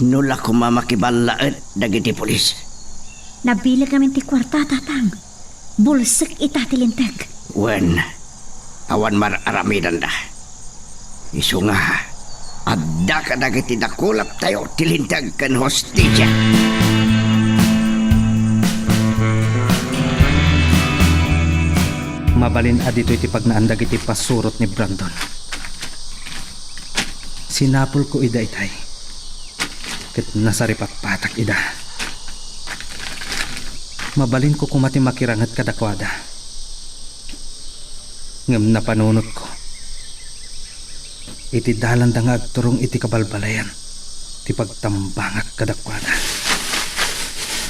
Nula ko mamakibalaat dagiti pulis. Nabilag namin ti kwarta, tatang. Bulsik ita tilintag. Wen, awan mararamidan da. Isu nga, adda ka dagiti dakulap tayo, tilintag kan hostisya. Mabalin adito iti pagnaandag iti pasurot ni Brandon. Sinapol ko ida itay. Ket nasaripat-patak ida. Mabalin ko kumati makirangat kadakwada. Ngem napanunot ko. Iti dalan da nga agturong iti kabalbalayan. Ti pagtambangak kadakwada.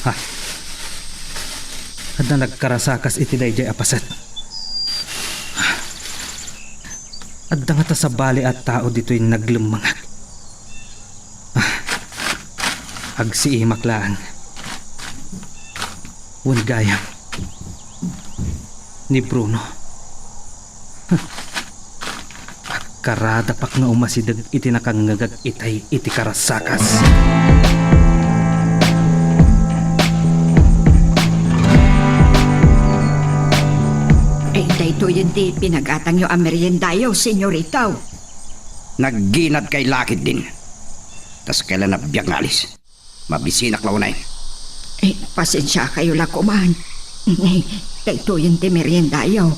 Ha? At na nagkarasakas iti dayjay apaset. At nga ta sa bali at tao dito'y naglumangak. Agsiimak laan. Gayam. Ni Bruno. Karada pak nga umasidag iti nakangagag itay iti karasakas. Dayto yun di pinagatang yung ameriendayo, senyoritaw. Nagginad kay lakid din. Tas kailan na biyang alis. Mabisinak launay. Pasensya kayo lakuman. Dayto yun di meriendayo.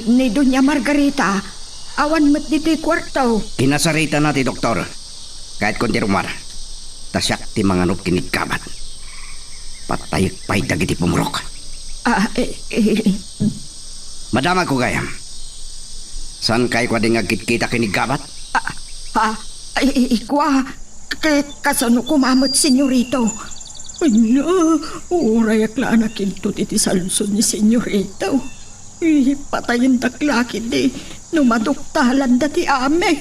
Ni Doña Margarita, Awan mo't dito'y kwartaw. Kinasarita na ti doktor. Kahit konti rumar. Tasyak ti manganop kinit kabat. Patayik pa'y dagiti pumurok. Madama ko gayam. San kay kwa di nga kitkita kinigabat? Ikwa, kasano kumamot, senyorito? Ano, uray akla na kintot iti salson ni senyorito. Patayin taklakid di, numaduktalan dati ame.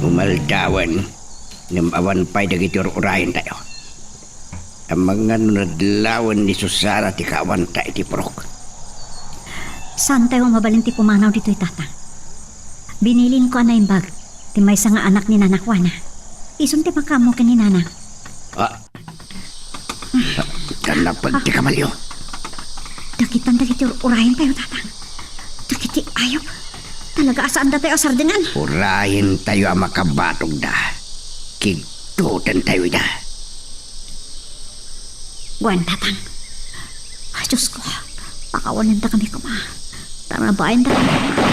Umaldawan, namawan pa'y dagiti urayan tayo. Ang mga nunadlawan ni Susara ti kawan tayo ti Purok. Saan tayo mabalinti pumanaw dito'y tatang? Binilin ko na yung bag. Ti may nga anak ni Nanak Juana. Isun ti makamo ka ni Nanak. Kanapag ti kamalyo. Dakitan dagiti urayan tayo tatang. Dagiti ayop. Talaga asaan da tayo sardengan? Urayan tayo ang makabatog da. Kigtutan tayo da. Gwen tatang. Diyos ko. Pakawalan ta kami kuma. Tarabayan ta kami kuma.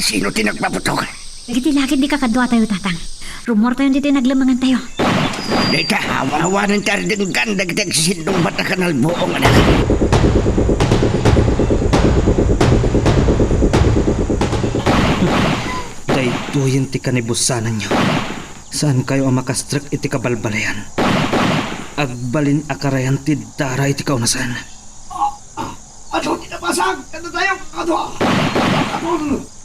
Sino tinagpaputok? Lagi di kakadwa tayo tatang. Rumor tayo dito naglamangan tayo. Dita, hawa-hawanan tayo ng ganda kitang sisindong bata kanal buong anak. Daytoyin ti kanibusanan nyo. Saan kayo ang makastrak iti kabalbalayan? Agbalin akarayan ti dara iti kaunasan. Ato, tinapasag! Kanda tayo, kakadwa!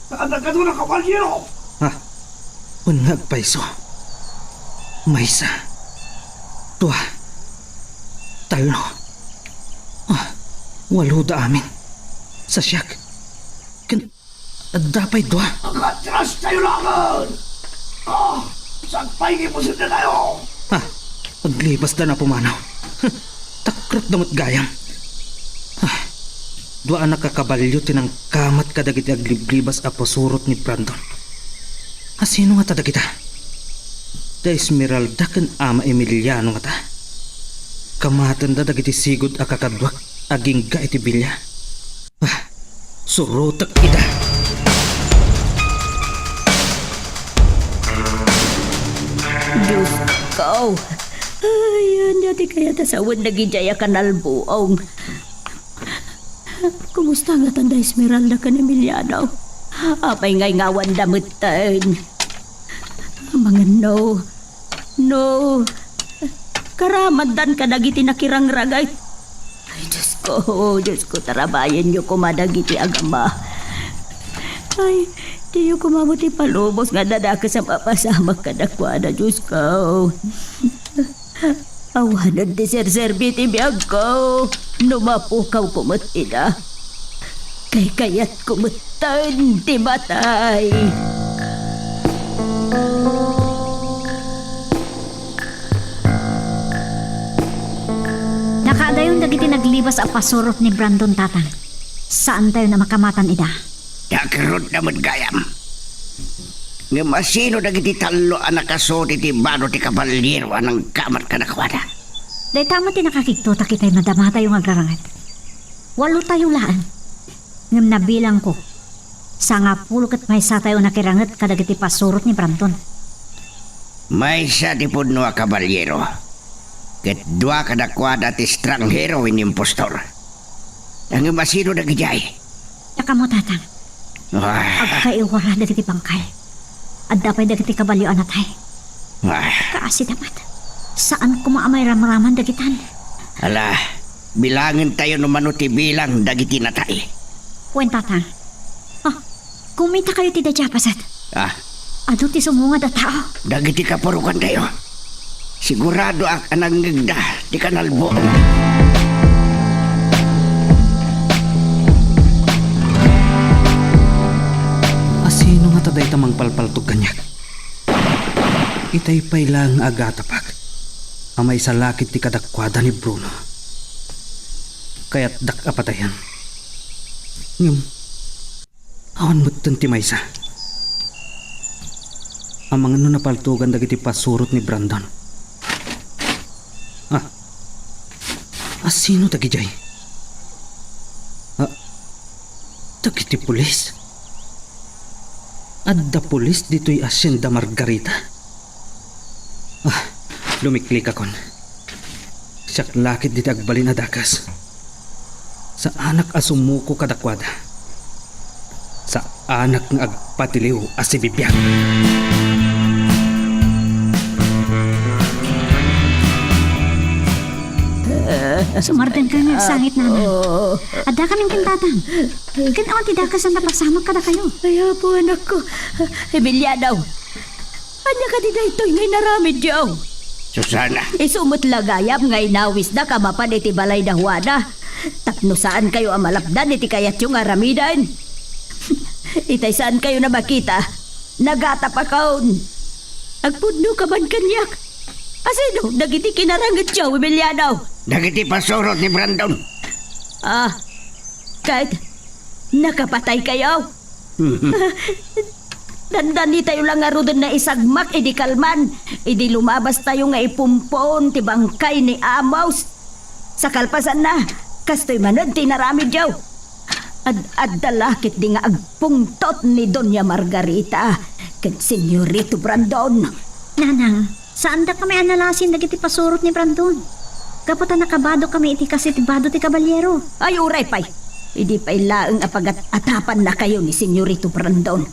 Kakadwa na kawalyero! Ha? Unag paiso. Maysa. Tua. Talo. Walo da amin. Sa siyak. Dapay dua. Nakatras tayo lakan! Sagpay mo sila tayo! Ha? Paglibas na pumanaw. Takrot damot gayam. Dua anak kakabalyo tinang kamat kadagiti agliblibas a pasurot ni Brandon. Sino nga tada kita? Da Esmeralda ken ama Emiliano nga ta. Kamatan da dagiti sigod a kakadwak aging ga iti bilya. Surotak ida. Diyos ko. Ayan, dati kaya tasawad nagijaya kanalbuong. Kumusta nga tanda Esmeralda ka ni Emiliano? Apay ngay ngawan damutan. Mga no. Karamadan ka nagiti nakirangragay. Ay, Diyos ko, tarabayan niyo kumadagiti agama. Ay, di yung kumamuti palubos nga dadaka sa papasama ka na kuwana, Diyos ko. Awanan di serserbiti biyag ko. Numapukaw kumatida. Kayat kumatan di matay. Nakaadayon dagiti naglibas a pasurot ni Brandon tatang. Saan tayo na makamatan ida? Dakarot naman gayam. Nga masino dagiti talo anak kaso ti bano ti kabalyero anang kamat ka nakwada. Dahil tama ti nakakiktuta kita'y madama tayo agrarangat. 8 tayo laan. Ngam nabilang ko. Sa nga pulot may sa tayo nakirangat kadagiti pasurot ni Brandon. May sa ti pudno a kabalyero. Ket dua kadakwada ti stranghero in impostor. Ang masino dagijay. Taka mo tatang. Agkaiwara dagiti bangkay. At dapay dagiti kabalyo anatay. Kaasi dapat. Saan kumaamay ramraman dagitan? Ala, bilangin tayo numano ti bilang dagiti natay. Wen tatang. Kumita kayo ti dadyapasat. Ado ti sumunga da tao. Dagiti kapurukan tayo. Sigurado ak ananggagda ti kanalbo. Asino nga taday tamang palpaltog kanyak? Itay pay lang agatapak. Amay sa lakit ti kadakwada ni Bruno. Kaya't dak apatayan. Ngam, awan mo't ti maysa. Ang mga napaltugan dagiti pasurot ni Brandon. Sino tagi jay? Tagiti pulis? Adda pulis dito'y Hacienda Margarita? Lumiklik akon. Siyak lakit diti agbalin adakas. Sa anak asumuko kadakwada. Sa anak ng agpatiliw asibibiyag. Sumardan ka nga sangit na na. Ada kaming kintatang. Kanaon ti dakas ang napagsamag kada kayo. Kaya po anak ko, Emilia daw. Anya ka di daytoy ngay naramid daw. Susana, Isumot lagayap ngay nawis na kamapan iti balay dahuana. Tapno saan kayo amalapdan iti kayat yung aramidan. Itay saan kayo na makita? Nagata pa kaon. Agpudno ka man kanyak. Asino, nagiti kinarangat siya, Emilia daw. dagiti pasurot ni Brandon. Kahit nakapatay kayo. Dandani tayo lang nga rodon na isagmak, idi kalman. Idi lumabas tayo nga ipumpon, ti bangkay ni Amos. Sa kalpasan na, kastoy manod, tinaramid yaw. At dalakit di nga agpungtot ni Doña Margarita. Kag Senyorito Brandon. Nanang, saan da kami analasin dagiti pasurot ni Brandon? Kaputa nakabado kami iti kasi tibado ti kabalyero. Ay, uray pay. Idi pa'y laeng apagat-atapan na kayo ni Senyorito Brandon.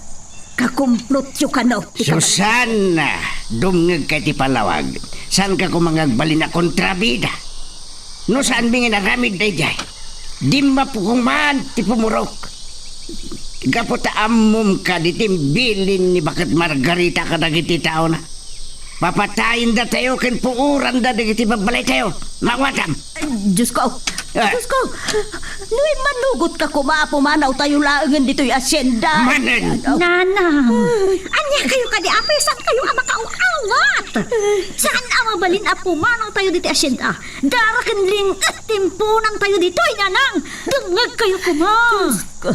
Kakumplot yung kano. Susana, dumngag ka ti palawag. Saan ka kumangagbalin na kontrabida? No saan bingin naramid day jay? Di mapukong man ti pumurok. Gaputa amom ka di timbilin ni Bakit Margarita ka dagiti tao na. Papatayin da tayo ken puuran da dagiti babalay tayo. Mawatam. Diyos ko. Diyos ko. Nuy manugot ka kumapumanaw tayo laangan dito'y asyenda. Manen! Nanang, anya kayo kadi apay, saan kayo ang makaawat? Saan ang mabalin apumanaw tayo dito asyenda? Darakan ling timpunan tayo dito, nanang. Dungag kayo kuma.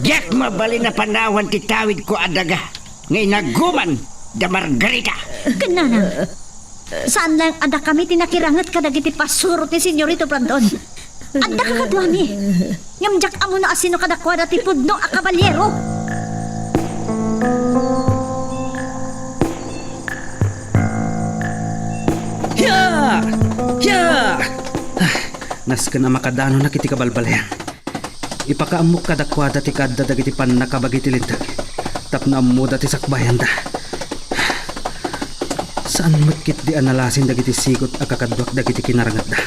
Yak mabali na panawan ti tawid ko adaga. Ngay naguman da Margarita. Nanang, saan lang ada kami tinakirangat kadagiti pasurot ni Senyorito Brandon? Anda ka kadwami. Ngamjak amo na asino kadakwada ti pudno a kabalyero. Ya! Nasken na makadano na kiti kabalbalayan. Ipakaamok kadakwada ti kadda dagiti pan nakabagiti lintag. Tapno ammo dati sakbayan da. Saan matkit di analasin dagiti sigot a kakadwak dagiti kinarangat da.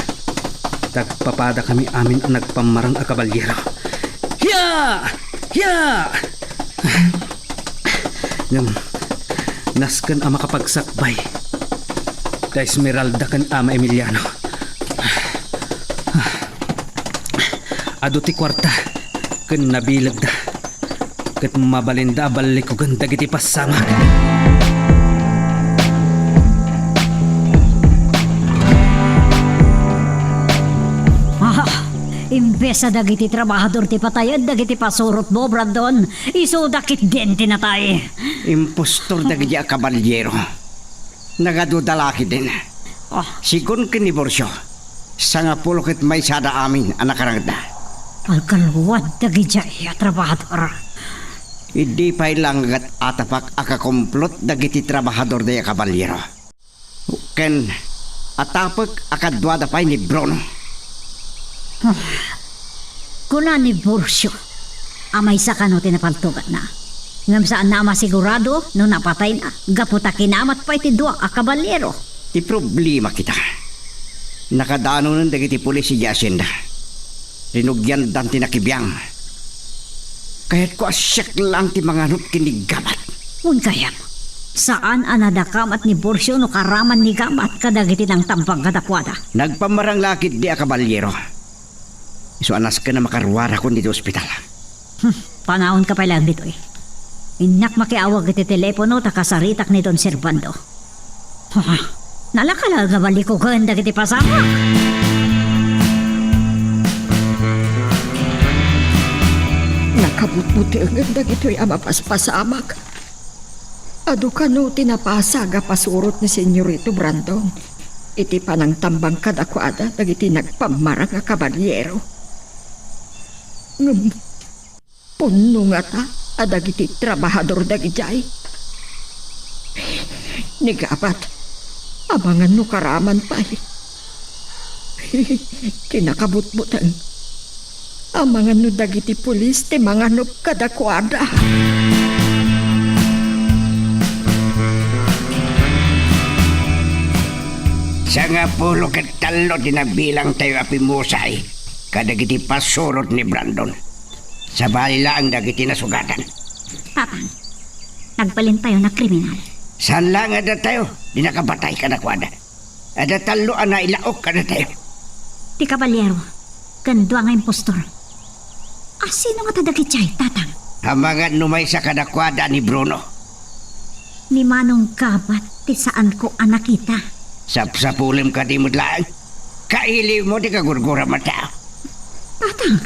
Tagpapada kami amin ang nagpamarang a kabalyero. Ya! Ngam, nasken a makapagsakbay. Da Esmeralda kan ama Emiliano. Ado ti kwarta ken nabilag da. Ket mabalinda balik ko ganda giti pasama. Imbes sa dagiti trabahador ti patayad, dagiti pasurot mo, Brandon. Iso dakit din tinatay. Impostor dagiti a kabalyero. Nagadudalaki din. Sigun kiniborsyo. Sangapulo ket may sada amin anak karangda. Alkalwad dagiti a trabahador. Hindi pa ilang atapak akakomplot dagiti trabahador daya kabalyero. Ken atapak akadwada pa ni Bruno. Kuna ni Borsyo, amay sa kano tinapaltugan na. Ngam saan na masigurado, no napatay na, gaputa kinamat pa iti dua a kabalyero. Ti problema kita. Nakadano ng dagiti pulis si Jacinda. Rinugyan dan tinakibiyang. Kaya't ko asyak lang ti mga nup kinigamat. Unkayam, saan anadakamat ni Borsyo no karaman ni gamat kadagiti ng tampang kadakwada? Nagpamarang lakit di a kabalyero. So anas ka na makarwara ko dito ospital. Panahon ka pa lang dito eh. Inak makiawag iti telepono takasaritak ni Don Servando. Nalakala balik ko ganda kiti pasama. Nakabutbuti ang ganda gito'y amapaspasamak. Ado ka no tinapasaga pasurot ni Senyorito Brandon. iti panang tambang kadakwada dagiti nagpamarang nga kabalyero. Ngem, punno nga ta, adagiti trabahador dagijay. Nigabat, amangan no karaman pa. Kinakabutbutan, amangan no dagiti pulis ti manganop kadakwada. Sa nga pulo ket talo dinabilang tayo apimusay kadagiti pasurot ni Brandon. Sa balila ang dagiti nasugatan. Tatang, nagbalin tayo na kriminal. Saan lang ada tayo? Di nakabatay ka na kwada. Ada talo na ilaok ka na tayo. Ti kabalyero, gandwa nga impostor. Sino nga tadagit siya'y, tatang? Hamangan numay sa kadakwada ni Bruno. Ni Manong Gabat, ti saan ko anakita. Sapsapulim ka di mo lang. Kaili mo di kagurgura mata. Tatang,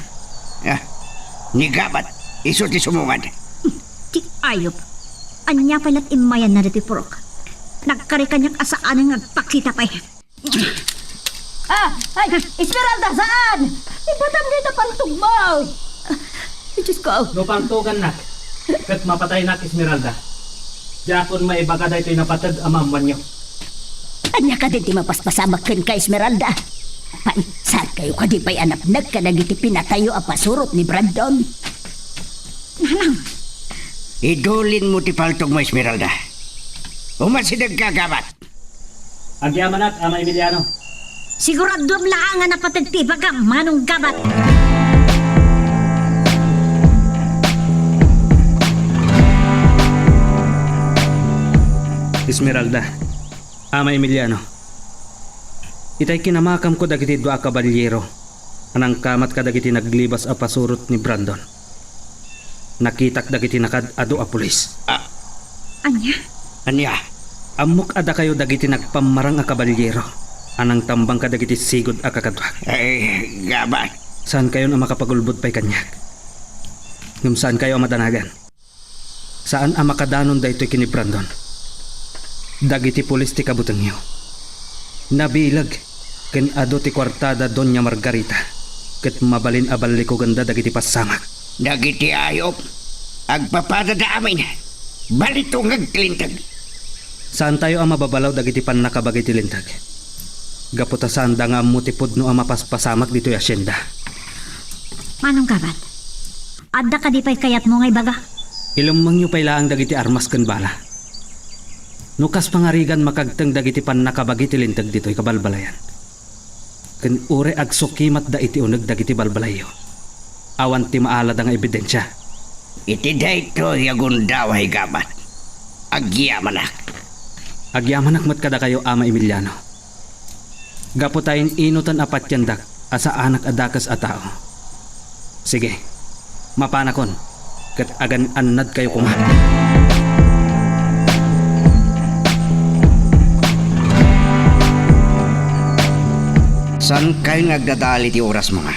Ni Gabat, iso ti sumungad. ti ayop. Anya palat imayan na diti purok. Nagkarikanyak asaan ang nagpakita pa. Ay, Esmeralda, saan? Ibatam dito pang tugmaw. Diyos ko. No pangtugan nak. Kat mapatay nak Esmeralda. Diakon maibaga da ito'y napatad amaman niyo. Anya ka din ti mapaspasamak ken ka, Esmeralda. Pan, saan kayo ka di pa'y anapnag ka nagiti pinatayo a pasurot ni Brandon? Idulin mo ti paltog mo, Esmeralda. Umasidag ka, Gabat. Agyaman nak, Ama Emiliano. Sigurado lang nga napatagtibag ang Manong Gabat. Esmeralda, Ama Emiliano. Itay kinamakam ko dagiti dua kabalyero. Anang kamat ka dagiti naglibas a pasurot ni Brandon. Nakitak dagiti nakad ado a pulis. Anya? Anya? Amok ada kayo dagiti nagpamarang a kabalyero. Anang tambang ka dagiti sigod a kakadwag. Ay, Gabat. Saan kayo na makapagulbod pa'y kanyak? Ngum saan kayo madanagan? Saan ang makadanon da ito'y kini Brandon? Dagiti pulis ti kabutang niyo. Nabilag, ken ado ti kwartada Doña Margarita. Ket mabalin abali ko ganda dagiti pasamak. Dagiti ayop. Agpapada da amin. Balito ngagklintag. Saan tayo ang mababalaw dagiti panakabagay ti lintag? Gaputa saan da nga mo ti pudno ang mapaspasamak dito'y asyenda. Manong Gabat, adda ka di pa'y kayat mo ngay baga? Ilumang nyo pa'y laang dagiti armas ken bala. Nukas pangarigan makagteng dagiti panakabagay ti lintag dito'y kabalbalayan. Ken ure agsukimat da iti uneg dagiti balbalayo. Awan ti maalad ang ebidensya. Iti dayto yagundaway, Gabat. Agyamanak. Agyamanak mat kada kayo, Ama Emiliano. Gaputayin inutan apat yandak asa anak adakas a tao. Sige, mapanakon. Kat agan annad kayo kuma. San kayo nagdadali ti oras mga?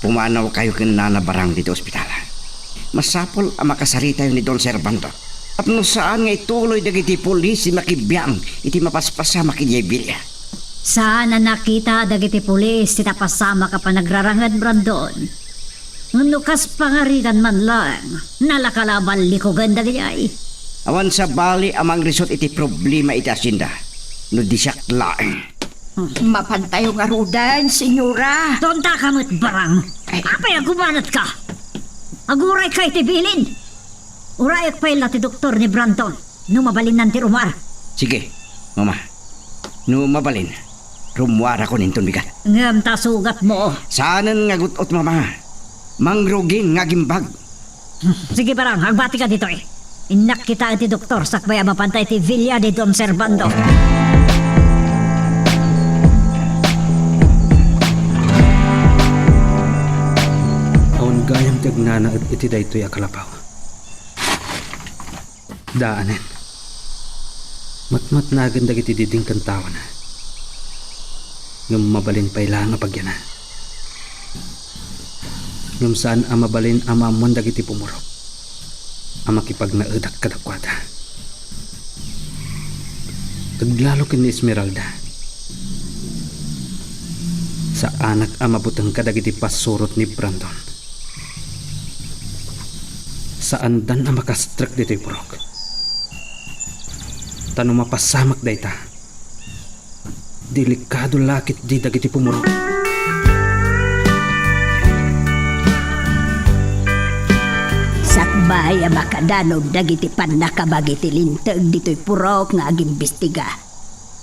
Pumanaw kayo kinanabarang dito ospital. Masapol ang makasarita yun ni Don Servando. At no saan nga ituloy dagiti polisi makibiyang iti mapaspasa makidyebilya. Saan na nakita dagiti pulis ti tapasama ka pa nagrarangad, Brandon? Nukas pangarigan man lang, nalakalaban likogan dagiti. Awan sa bali amang resort iti problema iti asinda. No di siya laeng. Mapantayo nga rudan, senyora. Tonta ka mo't barang. Apay agumanat ka. Aguray kay ti bilin. Urayak pa'y ti doktor ni Brandon. Numabalin nan ti rumar. Sige, mama. No mabalin. Rumwara ko ninton bigat. Ngam ta sugat mo. Saanan nga gutot, mama. Mangrugin nga gimbag. Sige barang, hagbati ka dito eh. Inak kita ti doktor sakbay mapantay ti Villa de Don Servando. Awan gayam tagnana at iti daytoy akalapaw. Daanen. Matmat na agad dagiti diding kantawan na. Ngam mabalin pa'y lang apagyan na. Ngam saan ang mabalin amamon dagiti pumurok. Ang makipag naedak kadakwada. Taglalo kin ni Esmeralda. sa anak amabutang kadagiti pasurot ni Brandon. Saan dan ang makastrak dito'y purok? Tanong mapasamak dayta. Delikado lakit di dagiti pumurok. Sakbay makadanog dagiti pan nakabagiti lintag dito'y purok nga agimbestiga.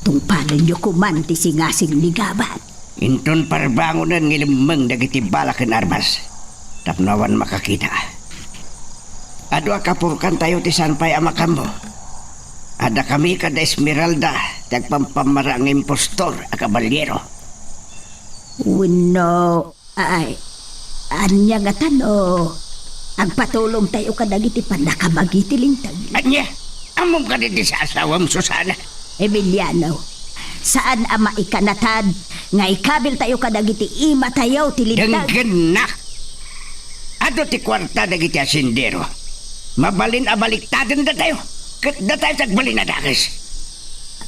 Tungpalan nyo kumanti singasing ligabat. Inton parbangunan ngilimang dagiti balakan armas. Tapnawan makakita. Ado akapurkan tayo ti sanpay amakambo. Ada kami kada Esmeralda, tagpampamara ang impostor a kabalyero. Wino, ay, anya nga tano. Agpatulong tayo kadagiti pan nakabagiti lintag. Anya, among ka din sa asawam Susana. Emiliano, saan ama ikanatad nga ikabil tayo kadagiti ima tayo ti lintag. Denggenak. Ado ti kwarta dagiti asindero. Mabalin a baliktaden da tayo. Kat da tayo tagbalin na dakas.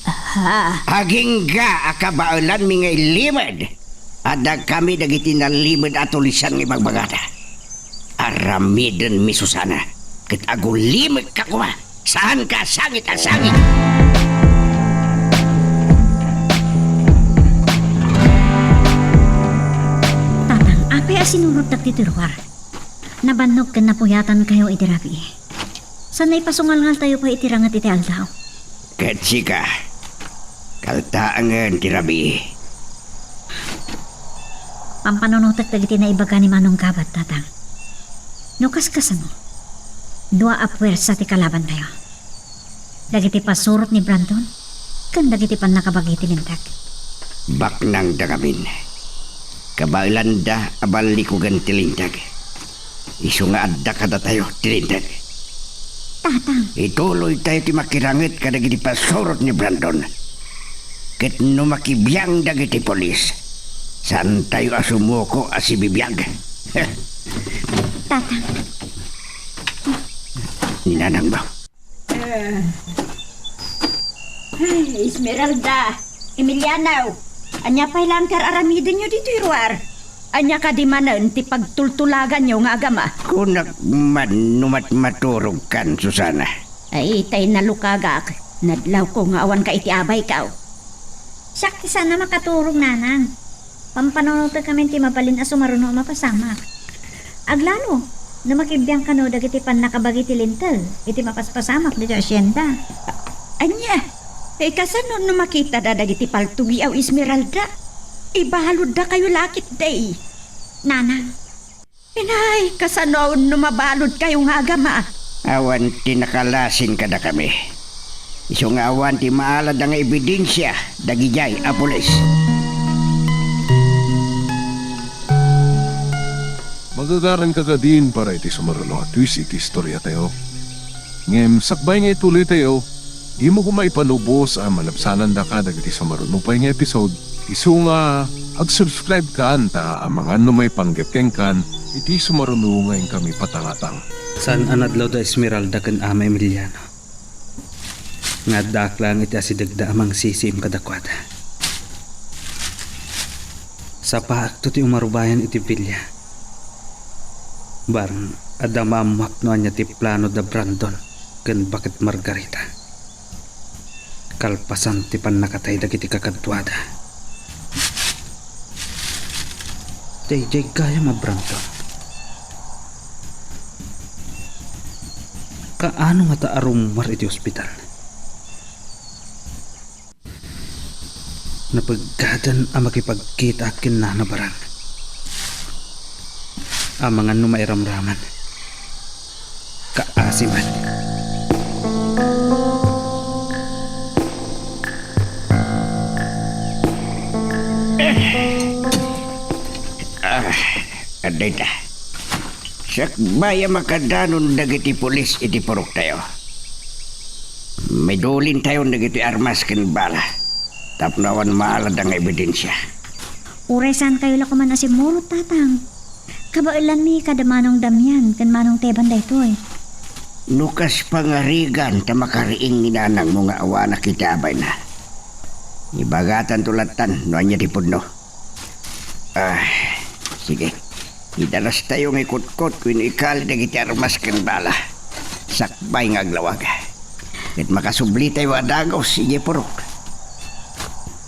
Ha, Aging ga akabaulan mi ngay limad. Ada kami dagiti na limad at tulisan ng ibagbagata. Aramiden mi Susana. Kat ago limad ka kuma. Saan ka sangit ang sangit? Tatang, apay asinurot na titiruar. Nabannog ka na puyatan kayo itirabi. Sanay pasungal-ngal tayo pa itirangat iti aldaw. Kat sika. Kaltaangan tirabi. Pampanonotak dagiti na ibaga ni Manong Kabat, tatang. Nukas mo. Dua apwersa ti kalaban tayo. Dagiti pasurot ni Brandon, kan dagiti pan nakabagiti lintag. Baknang dagamin. Kabailan da abali ko gan tilintag. Isu nga adda kada tayo tilintag. Tatang, Ituloy tayo ti makirangit kadagiti pasurot ni Brandon. Ket no makibiyang dagiti polis. Saan tayo asumuko asibibiyag? tatang, Ninanang ba? Esmeralda, Emiliano, anya pa ilang aramidin nyo dito, Iruar. Anya ka di manan ti pagtultulagan nyo nga agama. Kunak man numat maturog kan, Susana. Ay, tay nalukagak. Nadlaw ko nga awan ka iti abay ka. sakti sana makaturong nanang. Pampanonotak kami ti mapalin a sumaruno mapasamak. Aglano, na makibiyang kano dagiti pan nakabagiti lintel, iti mapaspasamak dito asyenda. Anya, kasano no makita da dagiti paltugi aw Esmeralda? Ibahalod da kayo lakit day. Nanang, Inay, kasano no mabalod kayo nga agama? Awan tinakalasin kada kami. Isu nga awan ti maalad ang ebidensya dagijay a pulis. Magagaran ka ka din para iti sumaruno at twist iti istorya tayo. Ngem, sakbay nga ituloy tayo, di mo kumaipanubos ang malapsanan da ka dagiti sumaruno pa yung episode. Isu nga, ag-subscribe ka anta ang mga may panggapkeng kan, iti sumaruno ngayon kami patangatang. Saan anadlaw da Esmeralda kan ama Emiliano? Nga daklang iti asidagda amang sisim kadakwada. Sa paakto ti umarubayan iti pilya. Barang adamamak no anya ti plano da Brandon ken bakit Margarita. Kalpasan ti panakatay dagiti kakadwada. Jay kaya ma Brandon. Kaano nga taarumar iti ospital? Napagkadan ang makipagkita akin na nabarang. Ang mga numairamraman. Kaasiman. Aday ta. Sakbaya makadanon dagiti pulis iti purok tayo. May dolin tayo dagiti armas ken bala. Tapnawan maalad ang ebidensya. uresan kayo lakuman na si Murot, tatang. Kabailan mi kadamanong damyan, kan manong teban da ito eh. Nukas pangarigan ta makariing ninanang mo nga awa na kita abay na. Ibagatan tulatan no anya tipod no. Sige. Idalas tayo ng ikot-kot kung ikal dagiti armas kan bala. Sakbay nga aglawag. At makasubli tayo adagos, sige purok.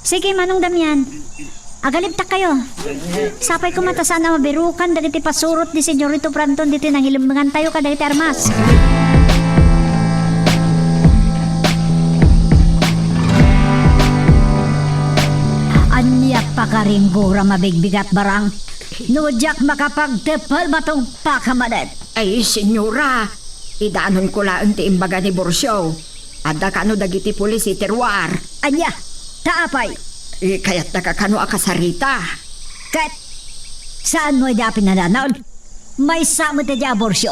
Sige, Manong Damian. Agalibtak kayo. Sapay ko matasaan na mabirukan dagiti pasurot ni Senyorito Brandon diti nang ilimbangan tayo ka dagiti armas. Anyak pa ka rin gura mabigbigat barang. Nudyak makapagtepal matong pakamadet. Ay, senyora, idaanon ko lang ti imbaga ni Borsyo. Adda kano dagiti pulis iterwar. Anya, taapay. Kaya't nakakano akasarita. Kat, saan mo dapin na nanawal? May samo ta di aborsyo.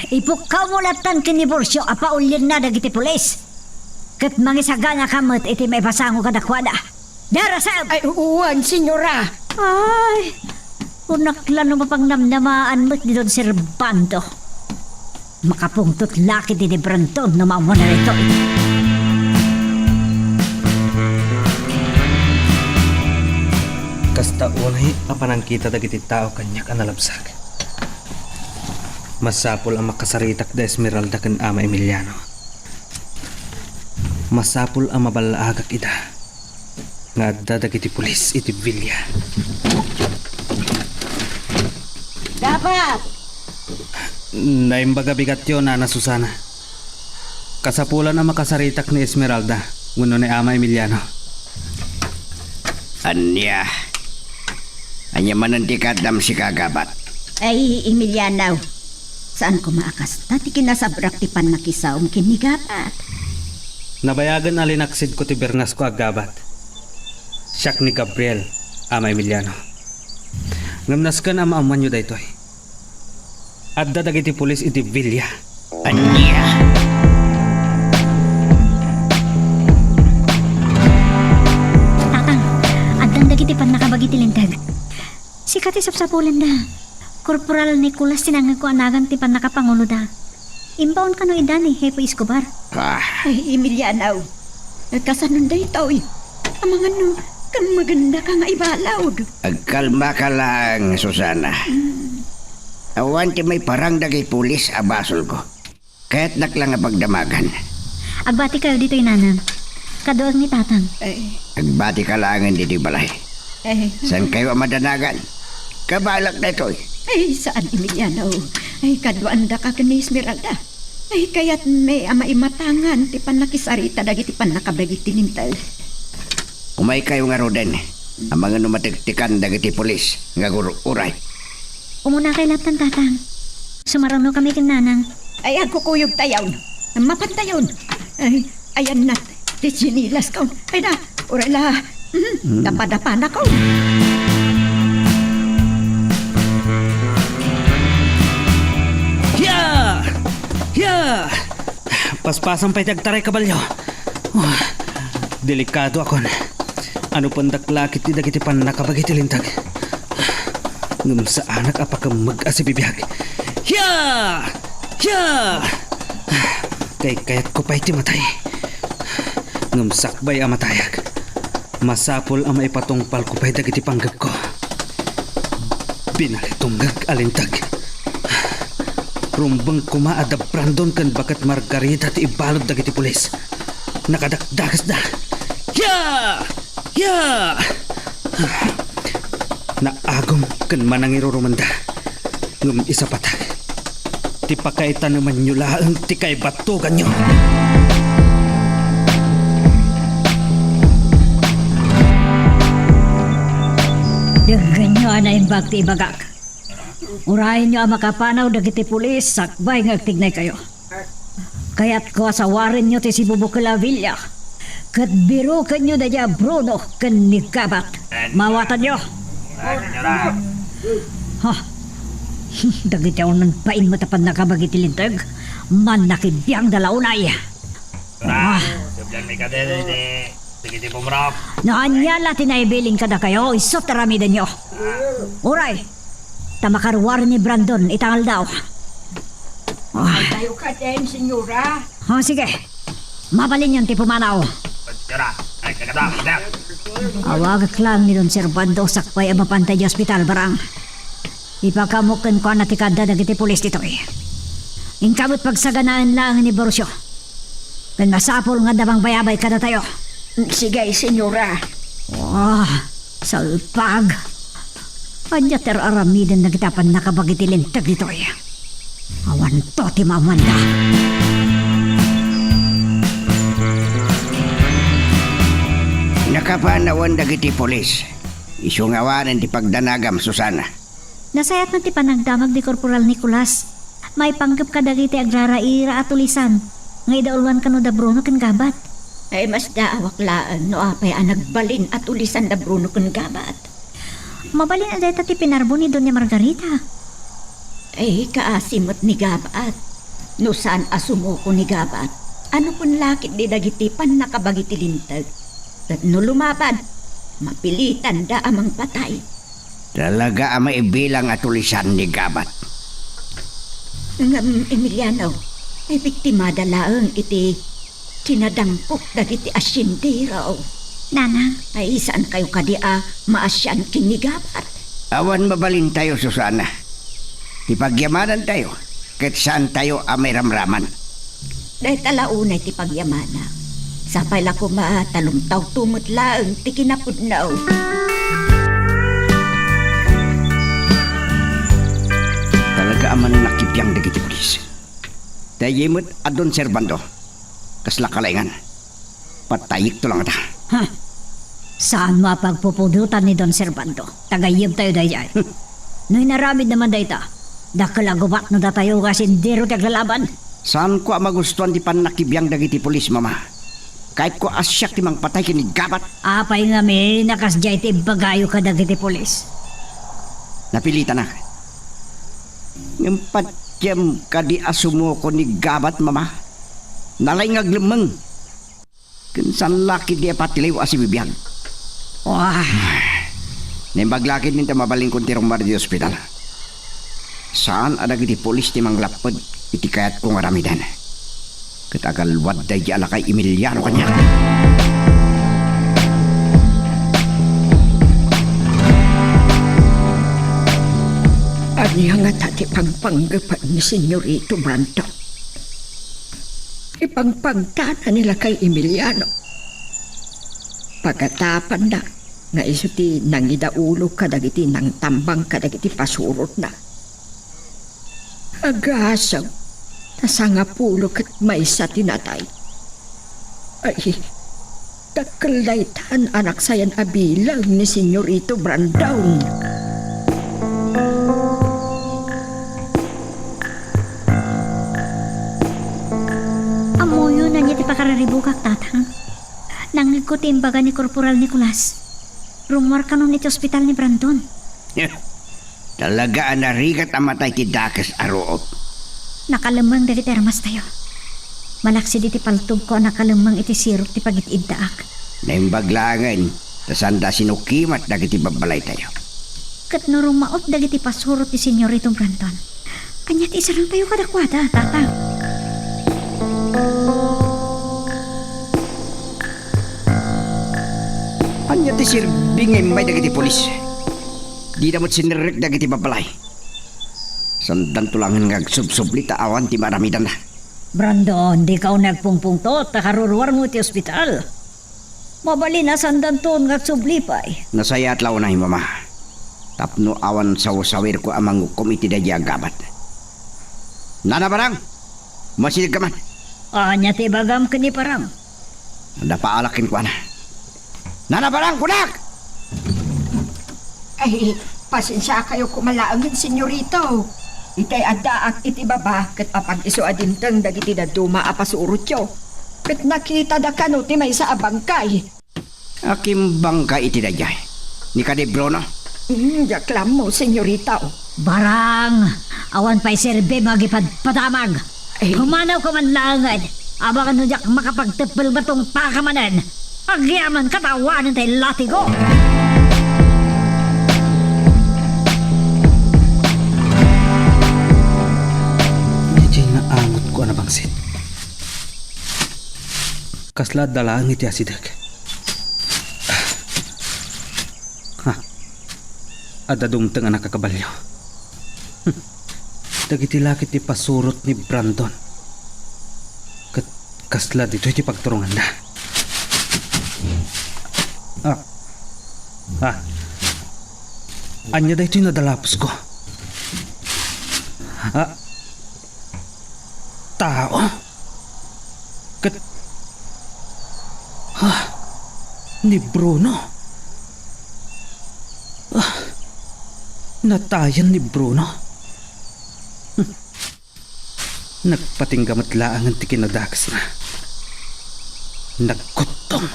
Ipukamulatan ka ni Borsyo apaulir na dagiti pulis. Kat mangisagana kamot iti may pasango kadakwada. Darasab! Ay, uwan, senyora. Ay, unaklan mo pang namnamaan mo't ni Don Servando. Makapungtot laki di Branton na mamuna rito. Kasta unay apanang kita dagiti tao kanya kanalabsag. Masapol ang makasaritak da Esmeralda kan Ama Emiliano. Masapol ang mabalaagak ida. Nga adda dagiti pulis iti Villa. Dapat! Naimbaga bigat yun, Nana Susana. Kasapulan ang makasaritak ni Esmeralda, nguno ni Ama Emiliano. Anya manantikat dam si kagabat. Ay, Emiliano. Saan ko maakas? Dati kinasabrak ti pan nakisaw kinigapat. Nabayagan alinaksid ko ti Bernas ko agabat. Siyak ni Gabriel, Ama Emiliano. Ngamnas ka na maaman nyo daytoy. Adda dagiti pulis iti Villa. Anya. Tatang, adang dagiti pan nakabagiti lintag. Sikat isapsapulan da. Corporal Nicolas tinangan ko anagan ti pan nakapangulo da. Imbaon ka no idan ni Hepo Escobar. Ay, Emiliano. Kasanon day ito eh. Amangan no, kan maganda ka nga ibalaw. Agkalma ka lang, Susana. Awan ti may parang dagay pulis abasol ko. Kaya't naklang nga pagdamagan. Agbati kayo dito inanang. Kadoag ni Tatang. Agbati ka lang hindi balay. Saan kayo ang madanagan? Kabalak na ito eh. Ay, saan, Emiliano? Ay, kadwanda ka kani Esmeralda. Ay, kaya't may maimatangan ti pan nakisarita dagiti pan nakabagiti nintal. Umay kayo nga roden. Ang mga numatiktikan dagiti pulis nga uray. Umuna kay Laptan, Tatang. Sumarano kami kin nanang. Ay, ako kuyog tayawn. Mapantayon. Ay, ayan na. Ti sinilas ka. Ay na, urala. Dapadapa na ka. Yeah! Yeah! Paspasan pa'y tagtaray kabalyo. Delikado akon. Ano pang daklakit ti dagiti pan nakabagiti lintag. Ngum sa anak apakang mag-asibibiyag. Yeah! Yeah! Kayat ko pa'y timatay. Ngum sakbay amatayag. Masapol ang maipatungpal ko pa'y dagiti panggag ko. Binalitunggag alintag. Rumbang kumaada Brandon kan bakat Margarita ti ibalod dagiti pulis. Nakadakdakas da. Yeah! Yeah! Naagom kan manangirurumanda. Ngum isa patag. Ti pakaitan naman nyo laang ti kay batugan nyo. Dagan nyo na yung bakti ibagak. Urahin nyo ang makapanaw dagiti pulis, sakbay ngagtignay kayo. Kaya't ko asawarin nyo ti si Bubukala Villa. Kat biro kanyo da dya Bruno kan nikabat. Mawatan nyo. Ha? Dagiti ako nang pain mo tapan nakabagiti lintag. Man nakibiyang dalaunay. Sebelum may kadede de sige pumrap. Naanyala tinaibiling kada kayo, isot taramidan nyo. Uray, tamakarwar ni Brandon, itangal daw. Tayo ka din, senyora. Sige, mabalin yung tipumanaw. Tara, Ay, kagadam. Awag lang ni Don Servando sakpay ang mapantay di ospital barang. Ipakamukin ko na tikada dagiti pulis dito eh. Ingkamot pagsaganaan lang ni Borusyo. Kan masapol nga damang bayabay kada tayo. Sige, senyora. Salpag. Anya teraramiden na kitapan nakabagitilintag dito eh. Awan to ti mamanda. Nakapanawan dagiti polis. Isungawanan ti pagdanagam, Susana. Nasayat na ti panagdamag ni Corporal Nicolas. May panggap ka dagiti agraraira at tulisan. Nga idaulwan ka no da Bruno ken gabat. Ay mas daawak laan no apay ang nagbalin at ulisan da Bruno kun gabat. Mabalin na dahita ti pinarbo ni Doña Margarita. Ay kaasimot ni gabat. No saan asumo ko ni gabat. Ano kun lakit di dagiti pan nakabagiti lintag. At no lumapad, mapilitan da amang patay. Talaga ang maibilang at tulisan ni Gabat. Ngam Emiliano, ay biktimada laeng iti tinadampok dagiti asyendero. Nanang, Ay saan kayo kadia maasyan kinigabat? Awan mabalin tayo, Susana. Ipagyamanan tayo. Kahit saan tayo may ramraman. Dahil talaunay ti pagyamana. Sapay la ko matalumtaw tumot laeng ti kinapudnaw. Talaga aman nakipyang dagiti pulis. Dayimot adon Servando. Kasla kalaingan. Patayik to lang ata. Saan mapagpupudutan ni Don Servando? Tagayib tayo dahi. No'y naramid naman dahi ta. Dakalagubat na da tayo kasi diro taglalaban. Saan ko magustuhan di panakibiyang dagiti pulis, Mama? Kahit ko asyak ti mang patay kini Gabat. Apay nga may nakasjay ti bagayo ka dagiti pulis. Napilitan na. Ng patyam ka di asumo ko ni Gabat, Mama. Nalay nga glemeng. Kinsan laki di patiliw asibibiyag. Nimbaglakid ninta mabaling kong tirong di ospital. Saan adag iti polis ti mang lapad iti kayat kong aramidan. Katagal waday di alakay Emiliano kanya. Aniya nga tati pangpanggapan ni Senyorito Branto. Ipangpagtana nila kay Emiliano. Pagkatapan na, nga iso ti nangidaulo kadagiti nang tambang kadagiti pasurot na. Agasag, tasangapulo kat may sa tinatay. Ay, takalaitan anak sayan abilang ni Senyorito Brandon. amuyo na niya ti pakararibukak tatang. Nangigko ti imbaga ni Corporal Nicolas. Rumor ka nun iti ospital ni Brandon. Talaga narigat ang matay ti Dakas Aroop. Nakalamang dagiti armas tayo. Malaksi di ti paltog ko nakalamang iti sirok ti pagitiddaak. Naimbaglangan, tasanda sinukimat dagiti babalay tayo. Kat no rumaot dagiti pasurot ti Senyorito Brandon. Anyat isa lang tayo kadakwada, tatang. Anya ti sirbingay may dagiti polis. Di damot sinirek dagiti babalay. Sandan tulangan ngagsubsubli awan ti maramidan na. Brandon, di ka nagpungpungtot, takaruruar mo ti ospital. Mabali na sandan to nga sublipay. Nasaya at launay, Mama. Tapno awan sawir ko amang komite da Gabat. Nana barang, masilig ka man. Anya ti bagam kani parang. Napaalakin ko na. Nana barang, kunak! Ay, pasensya kayo kumalaangin, Senyorito. Itay adaak iti baba ket apag iso adinteng dagiti daduma apasurot yo. Ket nakita da kano ti may sa abangkay. Akim bangka iti da jay. Ni ka de Bruno? Yaklam mo, Senyorita. Barang, awan pa'y serbe magipadamag. Humanaw ka man langad. Aba ka nudyak makapagtepel batong pakamanan. Agyaman katawanan tayo latigo. Medyo naangot ko na bangsit. Kasla dalaan iti asidag. adadumtang anak kakabalyo. Dagiti lakit ti pasurot ni Brandon. Kat kasla dito iti pagturungan na. Anya da ito yung nadalapos ko. Tao? Kat... Ni Bruno? Natayan ni Bruno? Nagpatinggamat laang ang tikinadakas na. Nagkutong.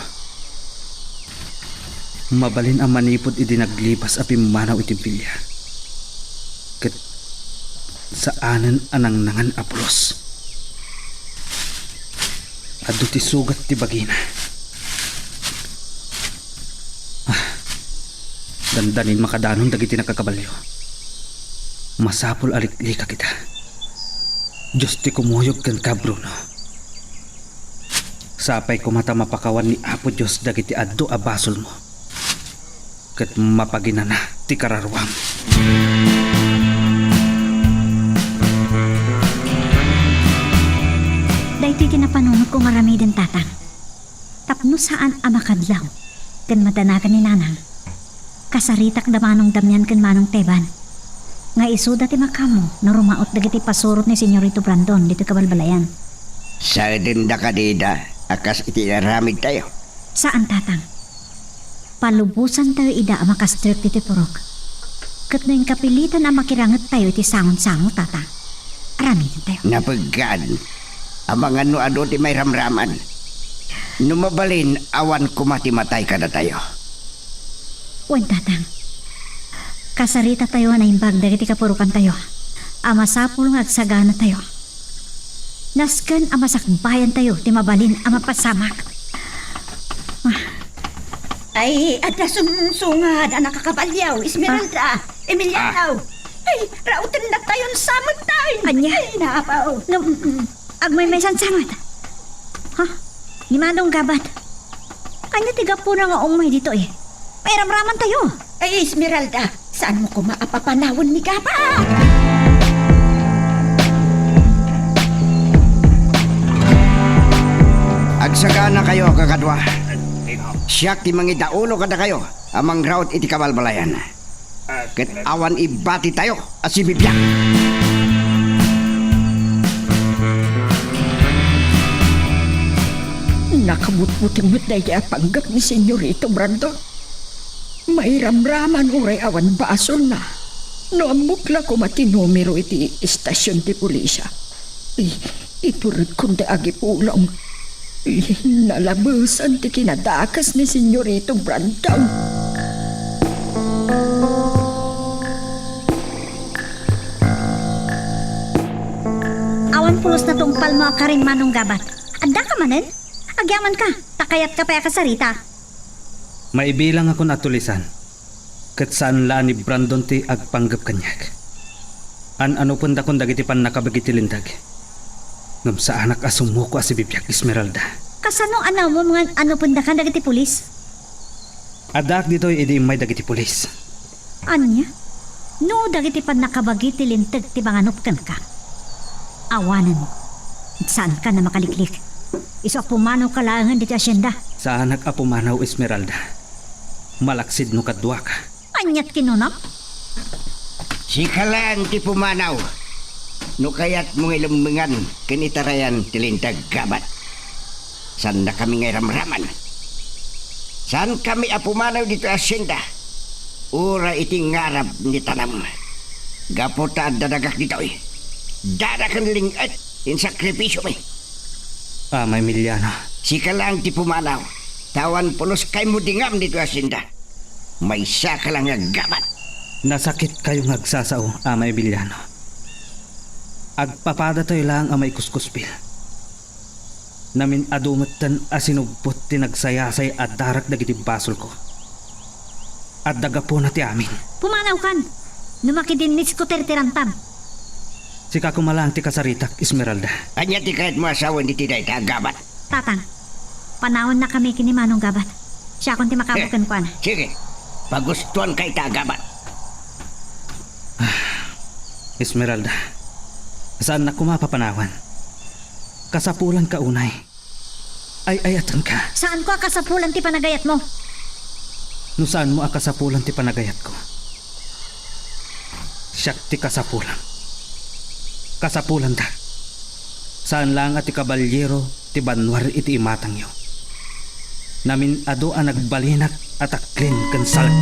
Mabalin ang manipod iti naglipas a pimanaw iti bilya. Ket saanen anang nangan apulos. Adu ti sugat ti bagina. Dandanin makadanon dagiti nakakabalyo. Masapol aliklika kita. Diyos ti kumuyog kan ka, Bruno. Sapay kumata mapakawan ni Apo Diyos dagiti addo a basol mo. Ket mapaginana ti kararwam. Dahito kinapanunod ko marami din tatang. Tapno saan amakadlaw. Kan matanakan ni nanang. Kasaritak da manong damyan kan manong teban. Nga isuda ti makamo na rumaot dagiti pasurot ni Senyorito Brandon dito kabalbalayan. Sa dinda ka dida, akas itinaramid tayo. Saan tatang? Palubusan tayo ida ang makastrip ti purok. Kat na yung kapilitan ang makirangat tayo iti sangon-sango tatang. Aramitin tayo. Napagkan, ang mga ano ti may ramraman. Numabalin, awan kumati-matay ka na tayo. Wan tatang. Kasarita tayo na imbag dagiti kapurukan tayo. Amasapul nga agsagana tayo. Nasken amasakbayan tayo ti mabalin ang mapasamak. Ay, ada sungsungad, anak kakabalyaw, Esmeralda, Emiliano. Ay, rautin na tayon samot tayo. Anya? Ay, naapaw. No, agmay may sansangat. Ha? Ni manong gabat. Kanya tiga po na nga umay dito eh. May ramraman tayo. Ay, Esmeralda, saan mo ko maapapanawon ni Gaba? Agsagana kayo, kakadwa. Siyak ti mangidaulo kada kayo, amang raut iti kabalbalayan. Ket awan ibati tayo, asibibyak. Nakamut-mutimut na iya panggap ni Senyorito Brandon. May ramraman uray awan basol na. No amukla ko matinumero iti istasyon ti pulisya. Iturad kong daagi pulong. Nalabusan ti kinadakas ni Senyorito Brandon. Awan pulos na tungpal mo karin manong gabat. Anda ka manen? Agyaman ka. Takayat ka pa kasarita. Maibilang ako natulisan. Ket saan laan ni Brandon ti agpanggap kanyag. Ano pun dakon dagiti pan nakabagiti lindag. Ngam sa anak asumuko si bibyak Esmeralda. Kasanong anaw mo mga ano pundakan dagiti pulis? Adak dito idi may dagiti pulis. Anya? No dagiti pan nakabagiti lintag ti banganupkan ka. Awanan. Saan ka na makaliklik? Iso pumanaw kalangan dito asyenda. Sa anak apumanaw Esmeralda. Malaksid no kadwa ka. Anyat kinunap? Sikalan ti pumanaw. No kayat mong ilumbingan kinitarayan tilintag gabat. San na kami ngay ramraman? San kami apumanaw dito asyenda? Ura iti ngarab ni tanam. Gapota dadagak dito eh. Dadakan lingat in sakripisyo eh. May Emiliano. Sikalang ti pumanaw. Tawan pulos kay mo dingam dito asyenda. May saka lang nga gabat. Nasakit kayong agsasao, Ama Emiliano. Agpapada tayo lang amay kuskuspil. Namin adumatan asinubot tinagsayasay at darak dagiti basol ko. At dagapo na ti amin. Pumanaw kan. Numakidinis ko tertirantam. Sika kumalang ti kasaritak, Esmeralda. Anya ti kahit mo asawan di tiday ta gabat. Tatang, panahon na kami kini manong gabat. Siya kung ti makabukan kuan. Sige, pagustuhan kay ta gabat. Esmeralda, saan na kumapapanawan? Kasapulan ka unay. Ay ayatan ka. Saan ko kasapulan ti panagayat mo? No saan mo akasapulan ti panagayat ko? Siyak ti kasapulan. Kasapulan ta. Saan lang at ti kabalyero ti banwar iti imatang yo. Namin ado ang nagbalinak at aklin kansalag.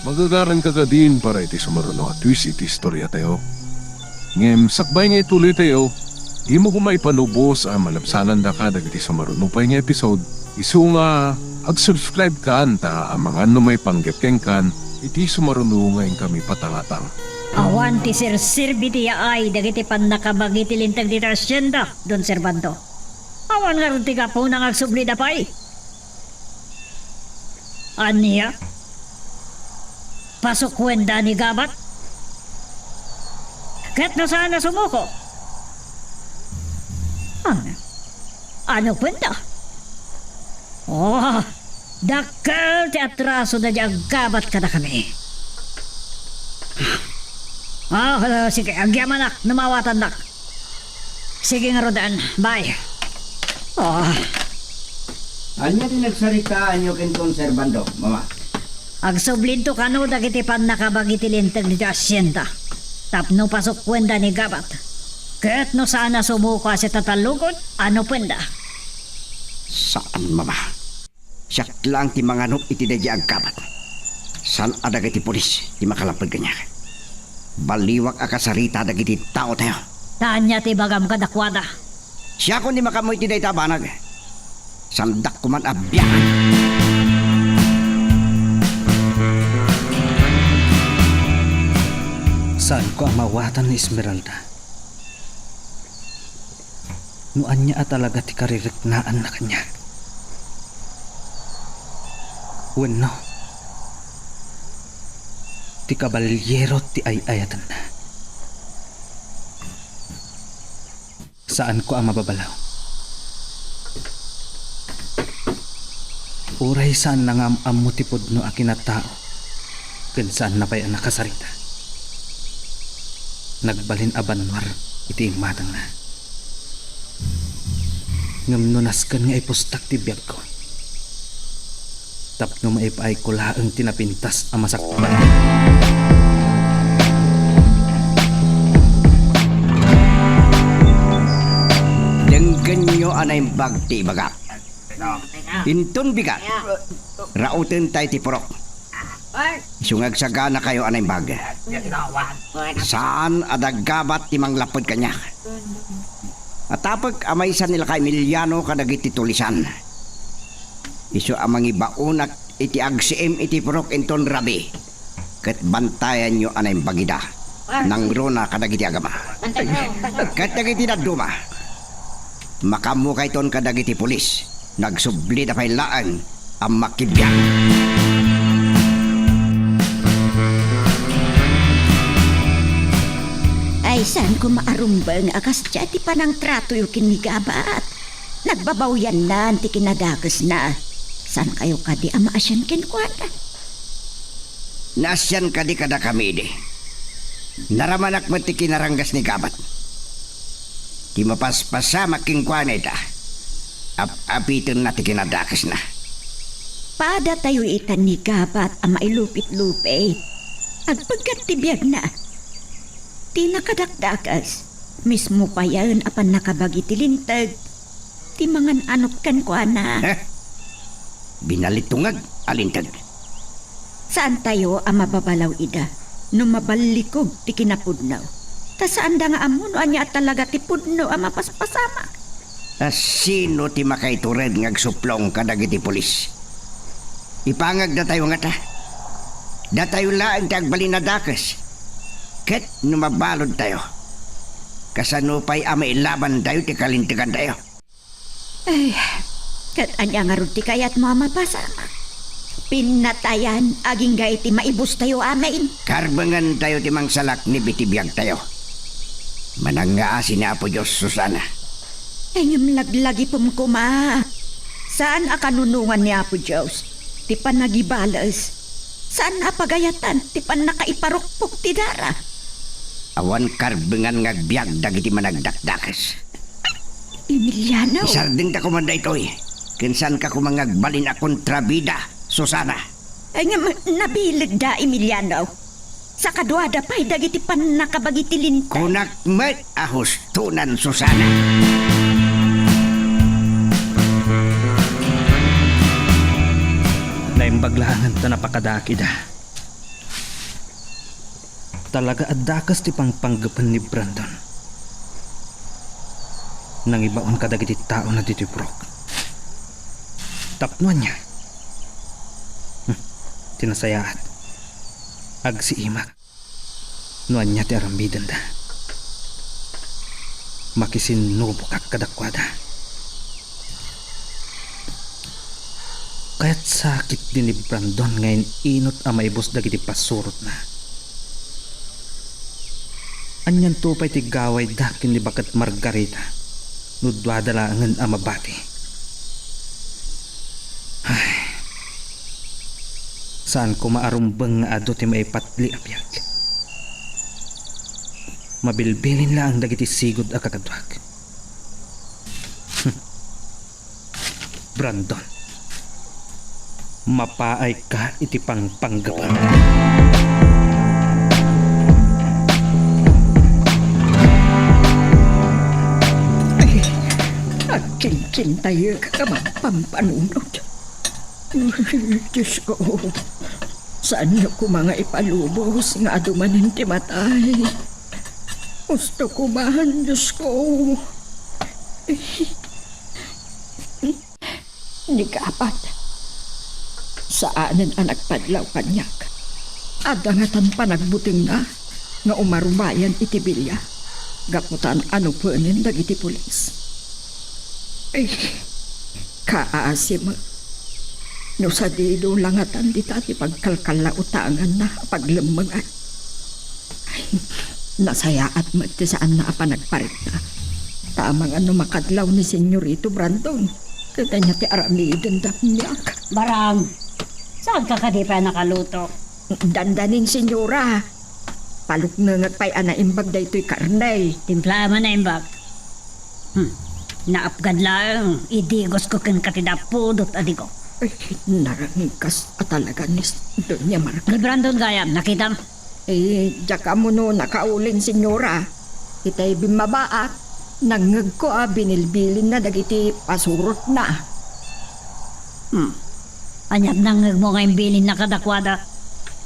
Magagaran ka din para iti sumaruno at twist iti istorya tayo. Ngem, sakbay nga ituloy tayo, di mo kumaipanubos ang malapsanan da ka dagiti sumaruno pa nga episode. Isu nga, ag-subscribe ka anta ang mga may panggapkeng kan, iti sumaruno ngayon kami patangatang. Awan ti Sir Sirbi ay dagiti pan nakabagi ti lintag di asyenda don Servando. Awan nga rin ti kapo nang agsubli da pa'y. Aniya? Pasok kwenda ni Gabat? Ket na sana sumuko? Ano kwenta? Oh, dakkel ti atraso na di Gabat ka na kami. Sige, agyaman nak, namawatan nak. Sige nga rodaan, bye. Anya din nagsarita anyo kenton Servando, mama. Agsublin to kano dagiti pan nakabagiti lintag ni asyenda. Tapno pasok kwenda ni Gabat. Ket no sana sumuko sa tatalugod, ano pwenda? Saan, mama? Siyak lang ti manganop iti dadya agkabat. Saan adagiti pulis ti makalapad kanya? Baliwak akasarita dagiti tao tayo. Tanya ti bagam kadakwada. Siya kung di makamoy ti day tabanag. Sandak kuman abyakan. Saan ko ang mawatan ni Esmeralda? Nuan niya at talaga ti kaririknaan na kanya. Wano, ti kabalyero ti ay-ayatan na. Saan ko ang mababalaw? Uray saan nangamam mo ti pudno akin na tao, kun saan na pa'y nakasarita. Nagbalin abanwar iti matang na. Ngam nunaskan nga ipustak ti biyag ko. Tapno maipaay ko laang tinapintas ang masakpan. Denggan nyo anay bagti baga. Intun bigat. Rautin tayo ti purok. Sungag sagana kayo anay bag. Saan adagabat ti manglapod kanya? At tapag amay sa nila kay Emiliano kadagiti tulisan. Isu amang ibaunak iti agsiim iti purok inton rabi. Ket bantayan nyo anay bagida. Nang rona kadagiti agama. Ket dagiti naduma. Makamu kay ton kadagiti pulis. Nagsubli na pay laan ang makibyan. Ay, saan ko maarumbang akas ti panang trato yung kinigabat. Nagbabawyan na, anti kinadakas na. Saan kayo kadi ama asyan kinkwada? Nasyan kadi kada kami di. Naramanak mo ti kinaranggas ni Gabat. Ti mapaspasa makingkwanay ta. Apitin na ti kinadakas na. Pada tayo itan ni Gabat ang mailupit-lupit. Agpagkat tibiyag na. Ti nakadakdakas. Mismo pa yan apan nakabagi tilintag. Ti mangan anok kan ko na. Binalitungag alintag. Saan tayo ang mababalaw ida? No mabalikog ti kinapudnaw. Ta saan da nga amuno anya talaga ti pudno ang mapaspasama. Sino ti makaitured ngagsuplong kadagiti pulis? Ipangag na tayo nga ta. Da tayo laang tagbalinadakas. Ket numabalod tayo. Kasanupay ama ilaban tayo ti kalintigan tayo. Ay, kat anya nga rin ti kayat mo ang mapasama. Pinatayan, aging gay ti maibus tayo amin. Karbangan tayo ti mangsalak ni bitibiyag tayo. Mananga si na Apo Diyos Susana. Ay ngam laglagi pumkuma. Saan akanunungan ni Apo Diyos? ti pan nagibalas. Saan napagayatan ti pan nakaiparukpok ti dara? Awan karbengan ngagbiag dagiti managdakdakas. Emiliano? Isarding ta kumanda ito'y. Kinsan ka kumangagbalin a kontrabida, Susana. Ay nga nabilig da, Emiliano. Sa kadwada pa'y dagiti pan nakabagitilin. Kunak met ahustunan, Susana. Naimbaglangan ta napakadakida. Talaga addakas ti pangpanggapan ni Brandon. Nang ibaon kadagiti tao na ditiprok. Tapnuan niya. Tinasayaat. Agsiimak. Nuan niya ti arambidan da. Makisinubok ak kadakwada. Kaya't sakit din ni Brandon ngayon inot ang maibos dagiti pasurot na. Anyan tupay ti gaway dakin ni Bakat Margarita. Nudwadalangan ang mabati. Ay, saan ko maarumbang nga ado ti maipatli apyag. Mabilbilin lang ang dagiti sigod a kakadwag. Brandon, mapaay ka iti pangpanggapan. Agkin tayo kakamapampanunod. Diyos ko, saan niyo ko mga ipalubos nga adumanin ti matay? Gusto ko man, Diyos ko. Ni kapat. Saanan ang nagpadlaw kanyak. Adangatan pa nagbuting na nga umarubayan iti bilya. Gaputan ano punin dagiti pulis. Ay, kaasim. No sa dilo langatan di tati pagkalkalautangan na paglamangan. Ay, nasayaat mo ti saan na apanagparit na. Tamang ano makadlaw ni Senyorito Brandon. Kita niya ti aramidin niyak. Barang, saan ka kadi pa nakaluto? Dandanin, Senyora. Paluknangag pa'y anaimbag da ito'y karnay. Timpla man na imbag. Naapgad lang, idigos ko kin katidapudot adigo. Ay, narangkas at talaga ni Doña Marga. Ni Brandon Gayam, nakita mo? Diyak mo no, nakaulin, Senyora. Ita'y bimabaak. Nangag ko binilbilin na dagiti pasurot na. Anyap nangag mo ngayong bilin na kadakwada.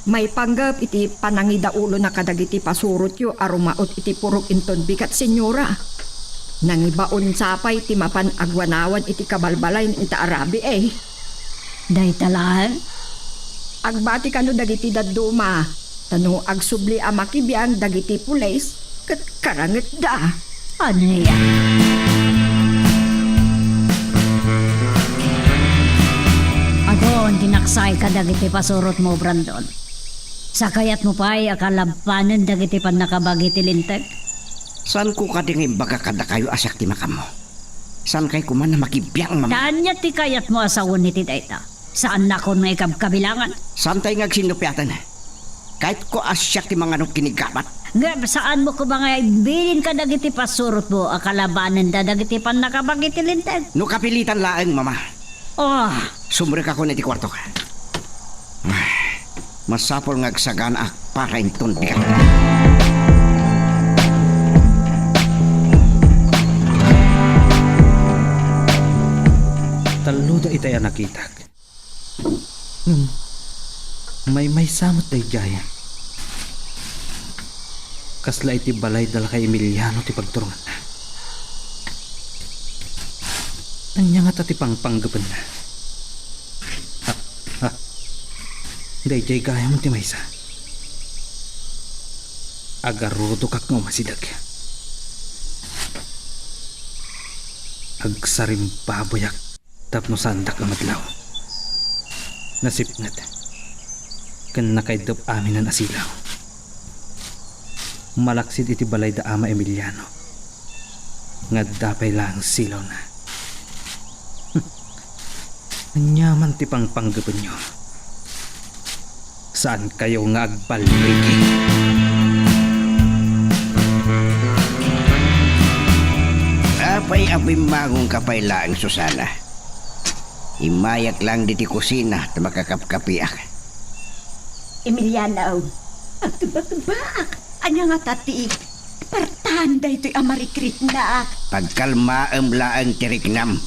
May panggap iti panangida ulo na kadagiti pasurot yo arumaot iti purok inton bikat, Senyora. Nangibaon sapay iti mapan agwanawan iti kabalbalayn iti Arabi Day talaan? Agbati kano dagiti daduma. Tano agsubli amakibiyang dagiti pulis kat karanget da. Ano niya? Adon, dinaksay ka dagiti pasurot mo, Brandon. Sakayat mo pa'y akalampanan dagiti pan nakabagiti lintag. Saan ko kadingin baga kada kayo asak ti makamo? Saan kay kuman na makibiyang mama? Daan niya ti kayat mo asawon ni titayta. Saan na kon nga ikabkabilangan? Saan tayo ngagsinupyatan? Kahit ko asyak ti mga nung kinigamat. Nga, saan mo ko ba nga bilin ka dagiti pasurot mo akalabanan da dagiti pan nakabagiti lintag? No kapilitan laeng, mama. Oh, Sumrek ako na iti kwarto ka. Masapol ngagsagan ak para inton bigat. Taluda itay nakitag. May samot day jaya. Kasla iti balay dala kay Emiliano ti pagturungan na. Anya nga tati pangpanggapan na. Day jay kaya mo ti maysa. Agarodo kak nga masidag. Agsarim baboyak tapno sandak na madlaw. Nasipnat. Kan nakaidop amin na nasilaw. Malaksid iti balay da ama Emiliano. Nga dapay lang silaw na. Nanyaman ti pang panggapon nyo. Saan kayo nga agbalwiki? Apay abimangong kapaylaang Susana. Imayak lang di ti kusina at makakapkapiak. Emiliano, agtubak-tubak. Anya nga tati, partanda ito'y amarikrit na. Pagkalmaam laang tiriknam.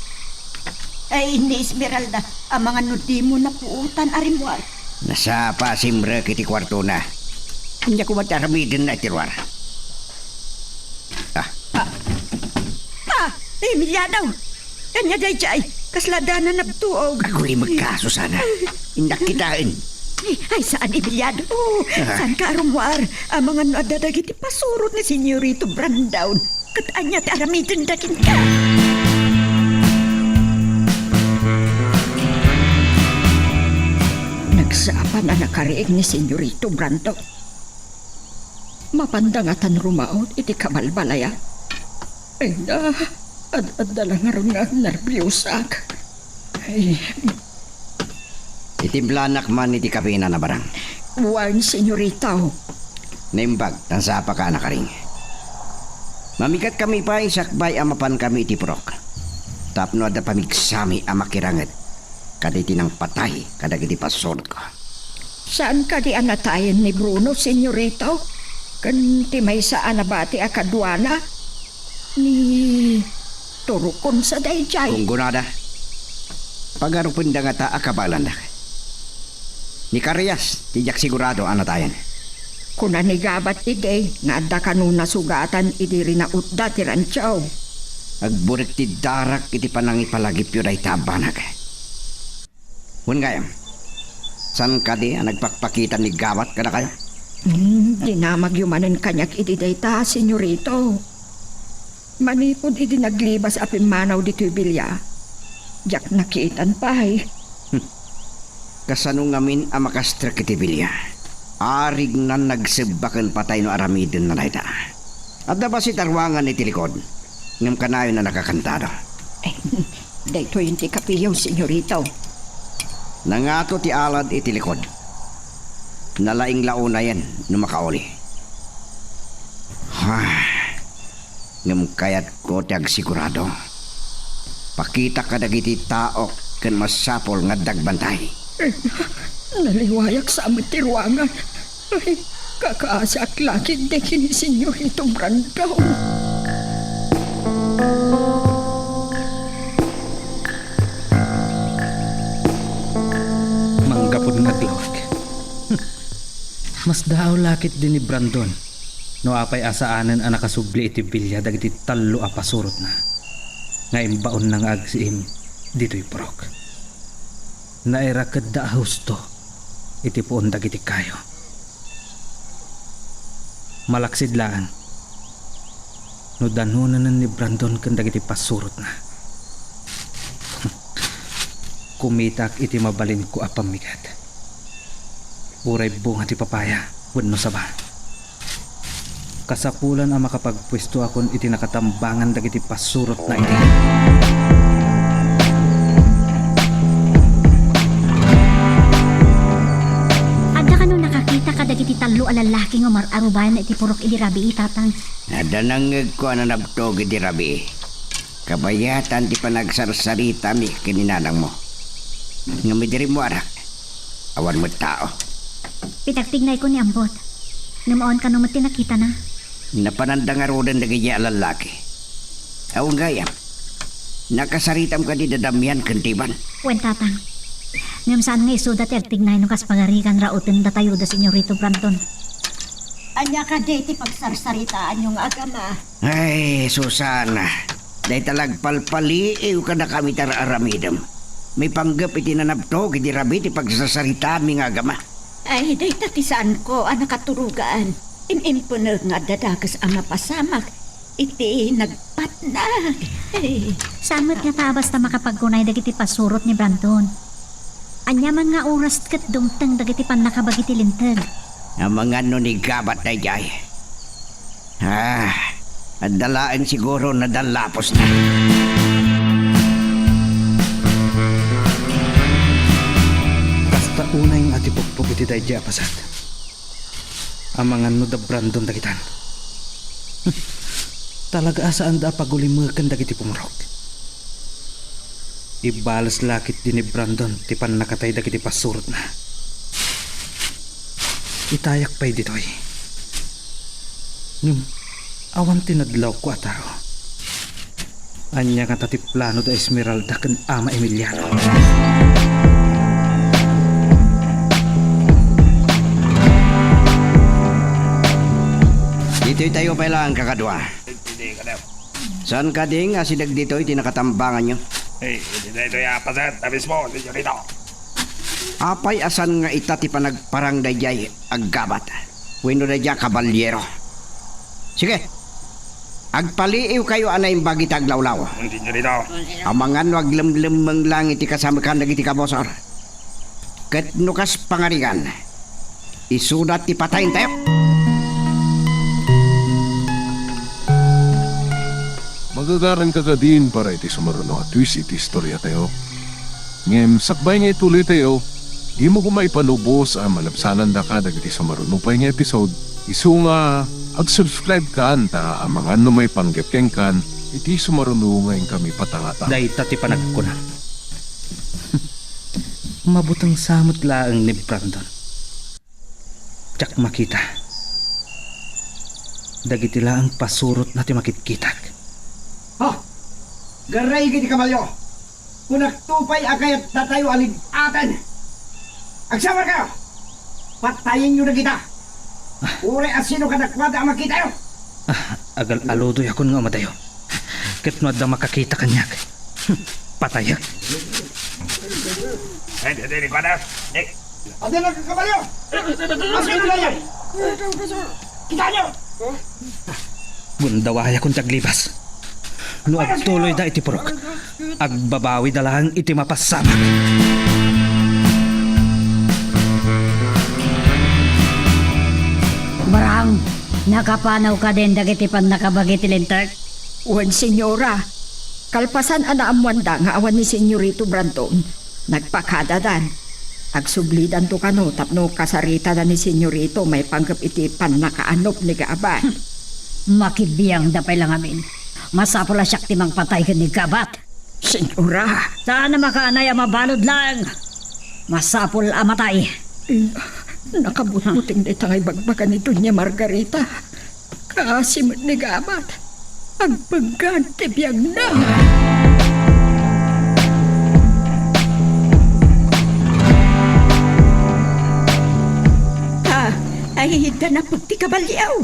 Ay, ni Esmeralda, ang mga nudi mo na puutan arimwar. Nasapa simre kiti kwarto na. Hindi ko mataramidin na tirwar. Emiliano, kanya day jay, kasladanan na tuog. Ako'y magkaso sana. Indak kitain. Ay, saan Emiliano? Saan ka arimwar? Ang mga nadadagiti pasurot ni Senyorito Brandown. Katanya ti aramidin dakin ka. Nagsapa na nakariig ni Senyorito Brando. Mapandangatan rumaot iti kabalbalaya. Ay na, ad-adala nga ron nga nervyosak. Ay, Itimplanak man iti kapina na barang. warn Senyorito. Naimbag, tansapa ka na karing. Mamikat kami pa sakbay amapan kami iti prok. Tapno ada pamigsami amakirangat. Kaditi ng patay kadagiti pasurot ko. Saan ka di anatayan ni Bruno, Senyorito? Kanti may saan na bati akadwana? Ni turukon sa dayjay. Kung gunada, pagarupin da nga ta akabalan da. Ni Karias, tijak sigurado anatayan. Kuna ni gabat ti day, nga adda kanuna sugatan iti rin na utda ti ranchaw. Agburik ti darak iti panangi palagip yun ay tabanag. Hun gayam, san ka di ang nagpakpakitan ni Gawat kada kayo? Dinamagyumanan kanyak iti dayta, Senyorito. Manipod iti naglibas apimanaw dito'y bilya. Jak nakiitan pahay. Kasano ngamin ang makastrak iti bilya. Arig na nagsebakan patay no aramidin na dayta. At ba si tarwangan iti likod? Ngam kanayo na nakakantado. Dayto yung ti kapiyaw, Senyorito. Nangato ti alad iti likod. Nalaing launa yan no makauli. Ngam kayat ko tiag sigurado. Pakita ka dagiti tao ken masapol nga dagbantay. Naliwayak sa aming tiruangan. Ay, kakaasak lagi de kini Senyorito Brandown. Manggapod nga glawag. Mas daaw lakit din ni Brandon. No apay asaanan ang nakasubli iti bilya dagiti talo a pasurot na. Nga imbaon nang agsiim dito'y porok. Nairakad da husto iti poon dagiti kayo. Malaksid laan. No danunan ni Brandon kan dagiti pasurot na. Kumitak iti mabalin ko apamigat. Uray bunga ti papaya, wano saba. Kasapulan ang makapagpwesto akon iti nakatambangan dagiti pasurot na iti. Adda ka nung nakakita ka dagiti talo a lalaki nga mararubayan na iti purok iti rabi itatang. Nadanangag ko na nabtog iti rabi. Kabayatan ti panagsarsarita mi kininanang mo. Nga midiri mo arak. Awan mo tao. Pitagtignay ko ni Ambot. Numaon ka nung tinakita na. Napanandang arodan na gaya lalaki. Awang gayam. Nakasaritam ka di dadamian kantiban. Wen tatang. Ngam saan nga isuda ti agtignay nung kaspagarikan rautin datayo da Senyorito Brandon. Anya ka deti pagsarsaritaan yung agama. Ay, Susana. Dahil talagpalpaliiw ka na kami tararamidam. May panggap iti nanabtog iti rabi ti pagsasarita mi nga agama. Ay, day tatisaan ko ang nakaturugaan. Imimpo na nga dadagas ang mapasamak. Iti nagpatnag. Ay, Samot nga ta basta makapagkunay dagiti pasurot ni Brandon. Anyaman nga oras kat dumteng dagiti pan nakabagiti lintag. Ang mga ni gabat na jay. Ang dalaan siguro na dalapos na. iti dayjay apasat. Amangan no da Brandon dagitan. Talaga asaan da pagulimakan dagiti pumurok. Ibalas lakit din ni Brandon ti pan nakatay dagiti pasurot na. Itayak pa'y ditoy. Ngem, awan tinadlaw ko atao. Anya nga tati plano da Esmeralda ken ama Emiliano. Dito'y tayo pala ang kakadwa. Saan ka ding asidag dito'y tinakatambangan nyo? Hindi na ito yapasat. Tabis mo, senyorito. Apay asan nga itati pa nagparang dayjay aggabat. Wino dayjay kabalyero. Sige. Agpaliiw kayo anay bagi taglawlaw. Senyorito. Amangan wag lemlemeng lang iti kasama kan dagiti kabosor. Ket nukas pangarigan. Isudat ti patayin tayo. Magagaran ka ka din para iti sumaruno at twist iti istorya tayo. Ngem, sakbay nga ituloy tayo, di mo kumay palubos ang malapsanan da ka dagiti sumaruno pa yung episode. Isu nga, ag-subscribe ka anta ang mga may panggepkeng kan, iti sumaruno ngayon kami patangata. Day tati panagkunan. Mabutang samot laang ni Brandon. Tsak makita. Dagiti laang pasurot na ti makitkitak. Ha? Garay giti kabalyo. Kung nagtupay akayat na tayo alin atin. Agsamar kayo. Patayin nyo na kita. Ure at sino ka nakwada ang makita yun. Agal aludoy akon nga madayo. Ket no adda makakita kanyak. Patayak. Hindi ko na. Ate na kabalyo. Asino na yan. Kita nyo. Bundawaya kong taglibas. No agtuloy da iti purok. Agbabawi dalahang iti mapasamak. Barang, nakapanaw ka din dagiti pan nakabagi ti linter. Wan, senyora. Kalpasan anaamuanda nga awan ni Senyorito Brandon. Nagpakadadan. Agsublidan to kano tapno kasarita na ni Senyorito may panggap iti pan nakaanop ni Gaabat. Makibiyang dapay lang amin. Masapula siyak timang patay ka ni Gabat. Senyora. Sana makaanay ang mabalod lang. Masapul amatay. Nakabutbuting na tangay bagbagan nito niya Margarita. Kasimot ni Gaabat. Ang pagganti biyag na. Ay, na pagti kabalyaw.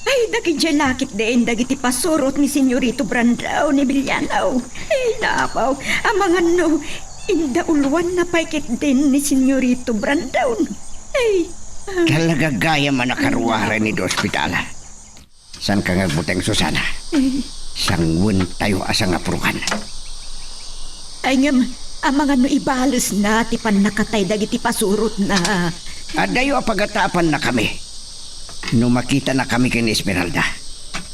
Ay, dagiti lakit din, dagiti pasurot ni Senyorito Brandao ni Villanaw. Ay, napaw, amangan no, indauluan na paikit din ni Senyorito Brandao. Ay, Kalagagaya man nakaruwara ni do ospital. San ka nga buteng Susana? Sangwin tayo asang aprukan. ay ngam, amangan no ibalos na tipan nakatay dagiti pasurot na. Adayo apagatapan na kami. No makita na kami kini Esmeralda.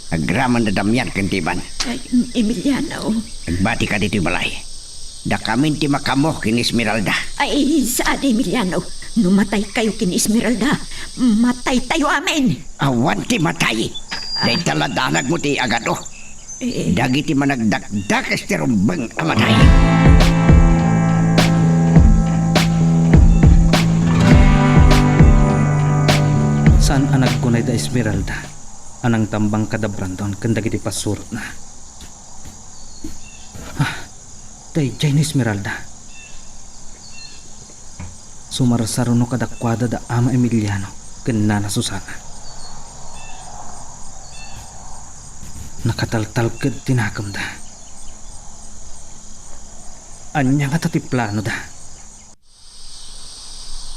Agraman na damyan kentiban. Ay, Emiliano. Nagbati ka dito balay. Da kami ti makamoh kini Esmeralda. Ay, saan Emiliano? Numatay kayo kin Esmeralda. Matay tayo amin. Awan ti matay. Dahil taladanag mo ti agado. Dagi ti managdakdak estirumbang amatay. Saan anag kunay da Esmeralda? Anang tambang kada Brandon kandag iti pasurot na. Dayjay ni Esmeralda. Sumarsaruno kadakwada da ama Emiliano ken nana Susana. Nakataltal ket tinakam da. Anya nga tati plano da.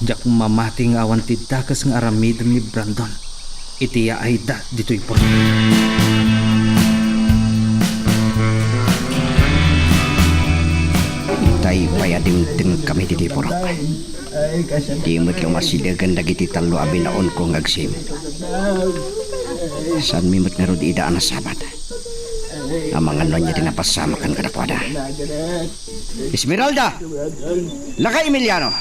Jak mamati nga awan ti dakas nga aramid ni Brandon. Iti ay da dito'y puro. Tay payading kami diti porok. Di mo't lumasidagan dagiti talo abinaon ko ngagsim. San mimot nga rod idaan na sabat. Amangan lo niya tinapasamakan kadakwada. Esmeralda! Laka Emiliano!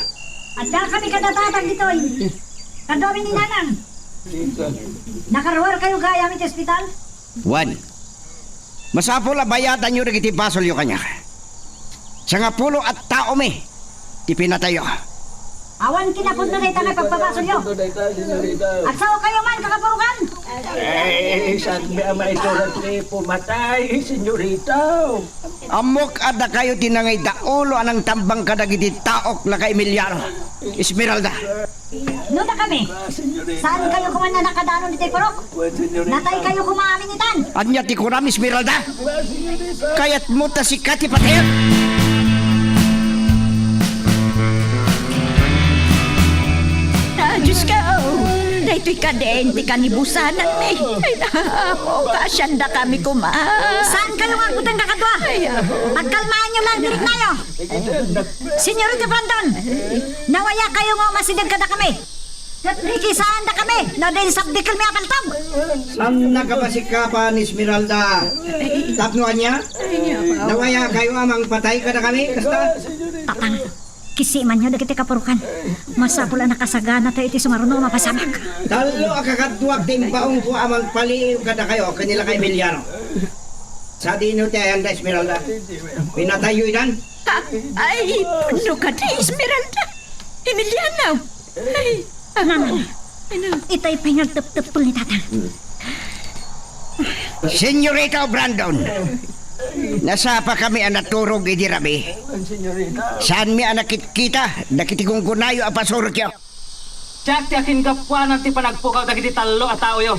Adda kami kadatatag ditoy. Kadomi ni Nanang. Nakaruwar kayo gaya mi ospital? Wan. Masapol bayatan nyo rin pasol yung kanya. Sa nga pulo at tao mi, ipinatayo. Awan kinapunta na itang pagpapasol yo. Agsaw kayo man kakapurukan. Saan ba maiturat ni pumatay, senyorita? Amok ada kayo tinangay daulo anang tambang kadagiti taok na kay Emiliano. Esmeralda. Nuda kami. Saan kayo kuman na nakadanon dito'y purok? Natay kayo kumaminitan. Anya ti kuram Esmeralda. Kayat mo ta si Kati patayon. Diyos ka, dahito'y kadente kanibusanan mi. Ay, napo, kasyanda kami Saan kayo nga kutang kakadwa? Pagkalmaan nyo lang, dirit nayo. Senyorita Brandon, nawaya kayo nga masidag kada kami. Riki, saan da kami? Na din sabdikil mi apaltog. Ang nakapasikapan ni Esmeralda. Tapnuan niya? Nawaya kayo amang patay ka na kami? Kasta? Tatang, kisi man nyo dagiti kapurukan. Masapula nakasagana tayo iti sumaruno mapasamak. Talo akakadwag din baong po amang paliw ka na kayo kanila kay Emiliano. Sa dino tayo handa Esmeralda. Pinatayo ilan? Ay, ano ka di, Esmeralda? Emiliano. Ay, Nanang, itay pinagtup-tupul ni tatang. Senyorita Brandon. Nasa pa kami ang naturog idirabi. Saan mi ang nakikita? Nakitigong kunayo ang pasurot yo. Tsak tiyakin kapwa ti panagpukaw dagiti talo at tao yo.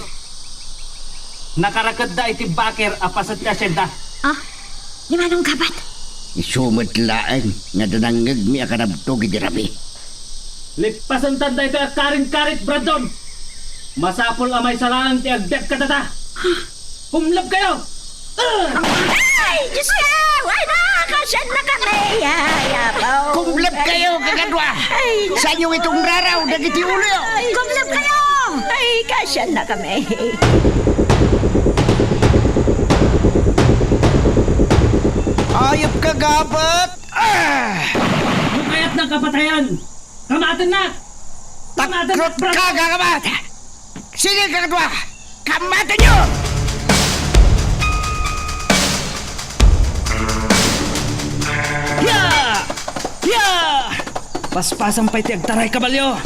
Nakarakad da iti bakir apasat ka siyenta. Ah, di manong kabat? Isumot laang nga danangag mi ang kanabtog idirabi. Lipasan tanda ito at karit-karit, Brandon! Masapol amay salaan ti agdep katata! Humlab kayo! ay, Diyos ka! Ay, nakakasyan na kami! Yayabaw! Kumlab kayo, kagadwa! Saan yung itong raraw, dagiti ulo yo? Kumlab kayo! Ay, kasyan na kami! Ayop kagabat! Kayat ng kapatayan! Kamatan na! Takrot ka, kagabat! Sige, kagadwa! Kamatan nyo! Paspasan pa'y ti agtaray kabalyo!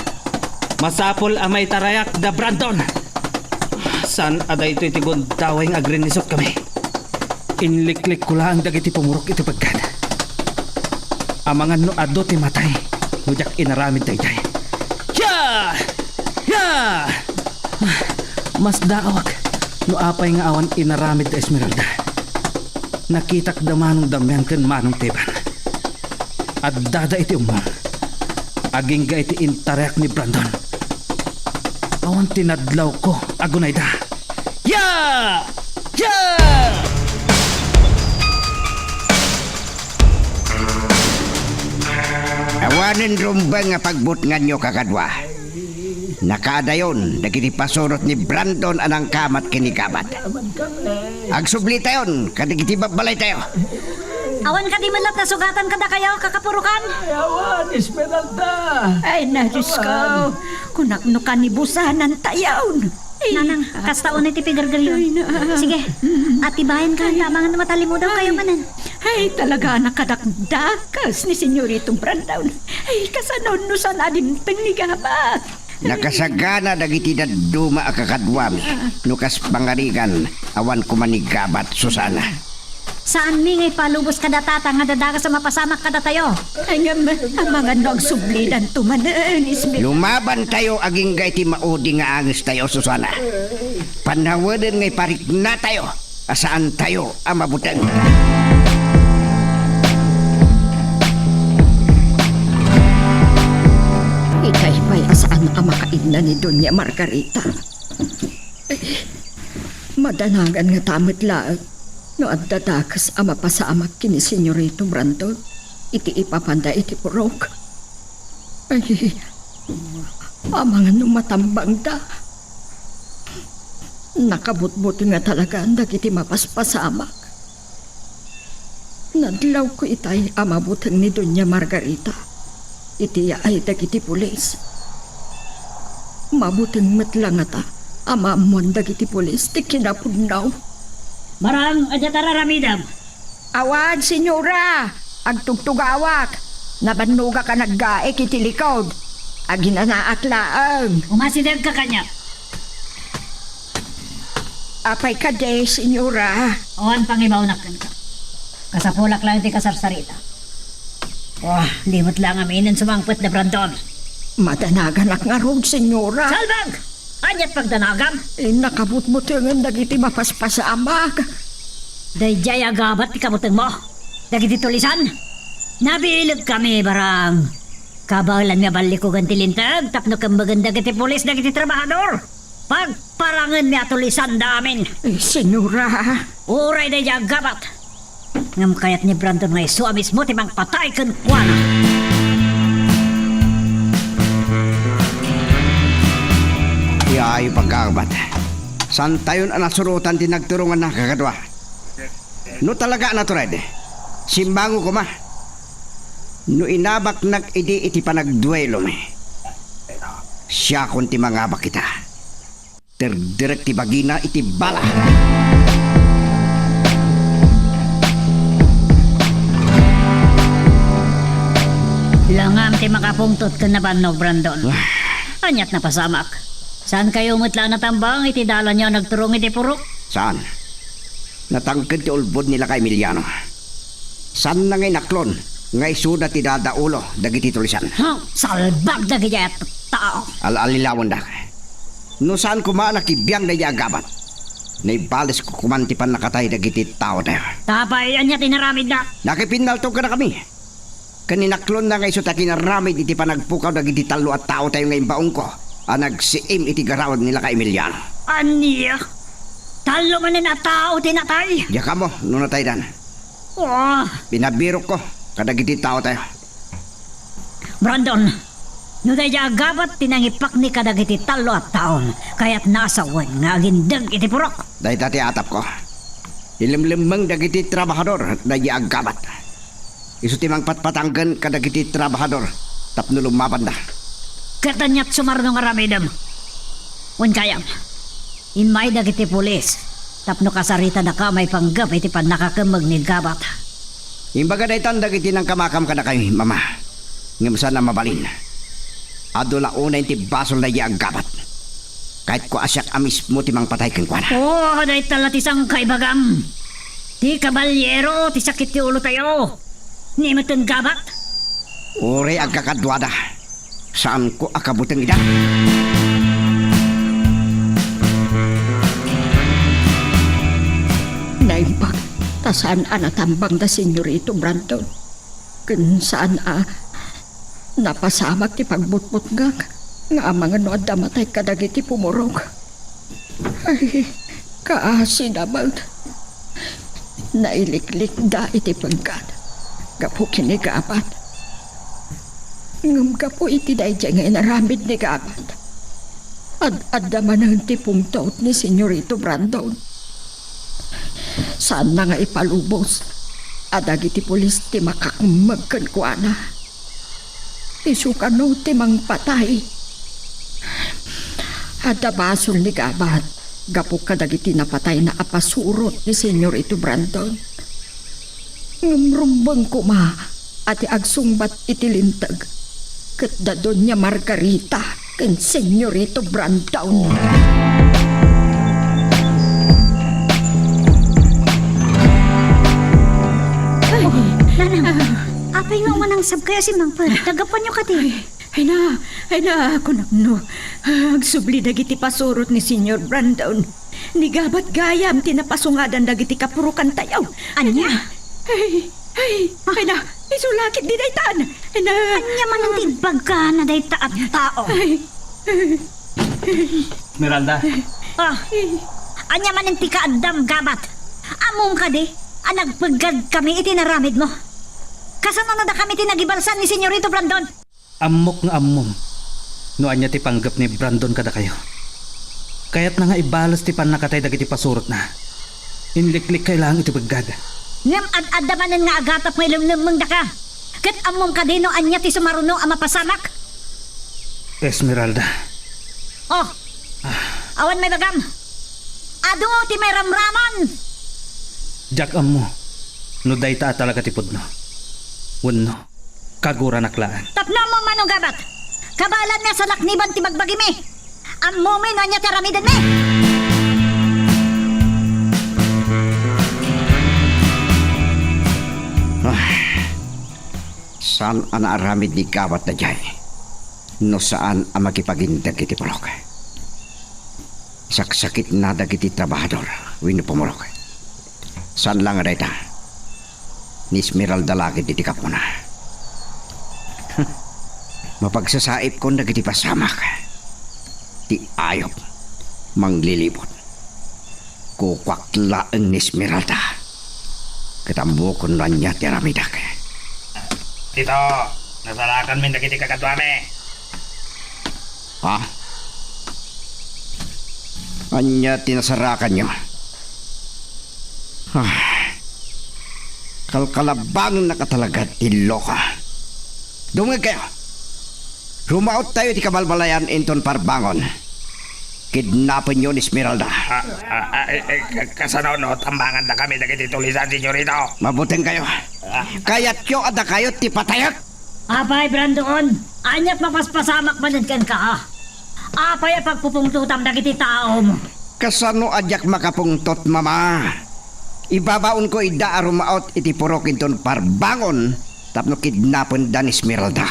Masapol amay tarayak da Brandon! San aday ito'y tigon daway ng agrinisot kami? Inliklik ko lang dagiti pumurok iti pagkad. Amangan no ado ti matay, nujak inaramid dayday. Ya! Ya! Mas daawag, no apay nga awan inaramid da Esmeralda. Nakitak da manong damyan ken manong teban. At dada iti umang. Aging ga iti intareak ni Brandon. Awan tinadlaw ko, agunay da. Ya! Ya! Awanin rumbang nga pagbutngan nyo, kakadwa. Nakadayon, dagiti pasurot ni Brandon anang kamat kinikabat. Agsubli tayon, kadigiti balay tayo. Awan ka di manap na sugatan kada kayo kakapurukan. Awan, Esmeralda! Ay, na Diyos ko! Kunakno kanibusanan tayawn! Nanang, kastaon iti pigargaryon. Sige, atibayan ka ang tamangan na matali mo daw kayo manan. Ay, talaga nakadakdakas ni Senyoritong Brandon. Ay, kasanon no sa nadimtang ni Gabat. Nakasagana dagiti daduma akakadwami. Nukas pangarigan, awan kumanigabat Susana. Saan mi ngay palubos kada tata nga dadaga sa mapasamak kada tayo? Ay, ang mga nagsublidan tumanan, Ismael. Lumaban tayo aging gaiti maudi nga angis tayo, Susana. Panawadan ngay parik na tayo. Asaan tayo ang mabutan. Itay pa'y asaan ang makaidna ni Doña Margarita. Ay, madanagan nga tamit laag. No at dadakas ama pasamak kini Senyorito Brandon, iti ipapanda iti purok. Ay, amang ano matambang da. Nakabutbuti nga talaga ang dagiti mapaspasamak. Nadlaw ko itay amabutang ni Doña Margarita. iti ay dagiti pulis. Mabuting matlang ata, amamon dagiti pulis, ti kinapudnaw. Marang, adya tararamidam. Awad, senyora! Agtugtugawak! Nabannuga ka naggaek iti likod. Aginanaak laang. Umasidag ka kanya. Apay ka de, senyora. Oan pangibaw na ka. Kasapulak lang iti kasarsarita. Oh, limot lang aminin sumangpet na Brandon. Madanagan nga rog, senyora. Salbag! Anyat pagdanagam? Nakabutbutingan dagiti mapaspasamag. Dayjay agabat ti kamuteng mo. Dagiti tulisan. Nabilig kami barang. Kabalan nga balik ko ganti lintag. Tapno kang maganda dagiti pulis dagiti trabahador. Pagparangan niya tulisan damin. Senyora. Uray dayjay agabat. Ngam kayat ni Brandon nga iso mismo timang patay kan kuwana. Iyaay pagkakabat. San tayon anasurutan tinagturungan na kakadwa? No talaga na to, Red. Simbango ko ma. No inabak nag-idi iti panagduelo me. Siya kung ti mangabak kita. Terdirek ti bagina iti bala. Langam ti makapungtot ka na ba no, Brandon? Anyat na pasamak. Saan kayo mutla na tambang iti dala niyo nagturong iti purok? Saan? Natangkad ti ulbod nila kay Emiliano. Saan na ngay naklon? Ngay suda ti dadaulo dagiti tulisan. Salbag na kaya tao. Al-alilawan da. No saan kumaan nakibiyang na agabat. Naibalis ko kumantipan nakatay dagiti tao tayo. Tapay, anya tinaramid na. Nakipinalto ka na kami. Kaninaklon na ngay suta kinaramid iti panagpukaw dagiti talo at tao tayo ngayon baong ko. Nagsiim iti garawad nila kay Emiliano. Anya? Talo man na tao tinatay. Diya ka mo, no natay dan. Oh, Pinabirok ko, kadagiti tao tayo. Brandon, no daya agabat tinangipak ni kadagiti talo at taon. Kaya't nasawan nga agindag iti purok. Dahil tati atap ko. Ilimlimang dagiti trabahador na agabat. Isu timang patpatanggan kadagiti trabahador. Tapno lumaban na. Katanyat sumarno nga ramidam. Wan kayam. Imay dagiti pulis. Tapno kasarita na ka may panggap iti pan nakakamag ni gabat. Imbaga daytan dagiti nang kamakam ka na kayo, mama. Ngamusan na mabalin. Adula una ti basol na agabat. Kahit ko asyak amis mo timang patay kang kwana. Oh, day talatisang kaibagam. Ti kabalyero, ti sakit ti ulo tayo. Ni matan gabat. Uri agkakadwada. Saan ko akabutang ida? Naimbag, tasaan natambang da senyorito Brandon. Kun saan napasamak ti pagbutbut nga mga no damatay kadagiti pumurog. Ay, kaasi naman. Nailiklik da iti pagkat. Gapu kinigabat. Ngam gapu iti dayjay nga inaramid ni gabat. Ad-addaman ang tipong taot ni senyorito Brandon. Saan na nga ipalubos? Adag iti pulis ti makakmagkan ko ana. Isukan no ti mang patay. Adabasol ni gabat. Gapok kadag iti napatay na apasurot ni senyorito Brandon. Ngumrumbang ko ma ati agsungbat iti lintag. Kat dadon niya Margarita ken senyorito Brandon. Nanang, apay nga umanang sab kaya si Mangpad. Tagapan niyo kati. Ay na, ako no. Agsubli dagiti pasurot ni Senyor Brandon. Nigabat gayam tinapasungadan dagiti kapurukan tayo. Anya? Ay na, isulakit di daytan. Anya man ang tibag ka na day taat tao. Miranda, Anya man ang tikaadam gabat. Among ka di, nagpagad kami itinaramid mo. Kasano na da kami tinagibalsan ni Senyorito Brandon? Amok nga amom. Noan niya ti panggap ni Brandon kada kayo. Kaya't na nga ibalas ti pan nakatay dagiti pasurot na. Inliklik kailangan iti bagad. Ngam ad-adamanan nga agatap may lumnumang da ka. Ket amom kadino anya ti sumaruno ang mapasamak. Esmeralda, Oh, awan may bagam. Ado ti may ramraman. jak mo. No dayta talaga tipod no. Wenno, kagura naklaan. Tapno mo manong gabat. Kabalan niya sa lakniban ti magbagi mi. Ammo mi nanya ti aramiden mi. Saan ang naaramid ni Gawat na jay? No saan ang makipagindag iti pulok? Saksakit na dagiti trabahador, wino pumulok. Saan lang nga dayta? Ni Esmeralda lagi iti kapuna. Mapagsasaip ko dagiti pasamak. Ti ayop, manglilibot. Kukwaklaan ni Esmeralda. Katambo ko na niya ti aramidak. Dito, nasalakan min dagiti kakadwame. Ha? Anya tinasarakan nyo? Kalkalabang nakatalaga tilo ka. Dungag kayo. Rumaot tayo ti kabalbalayan inton parbangon. Kidnapin nyo ni Esmeralda. Kasano no, tambangan na kami dagiti tulisan, senyorito. Mabuting kayo. Kaya't kyo ada kayo ti patayat. Apay, Brandon. Anyat mapaspasamak manadkan ka ha. Apay pagpupungtutam dagiti tao mo. Kasano adyak makapungtot, mama? Ibabaon ko ida arumaot iti purok inton parbangon tapno kidnapin da ni Esmeralda.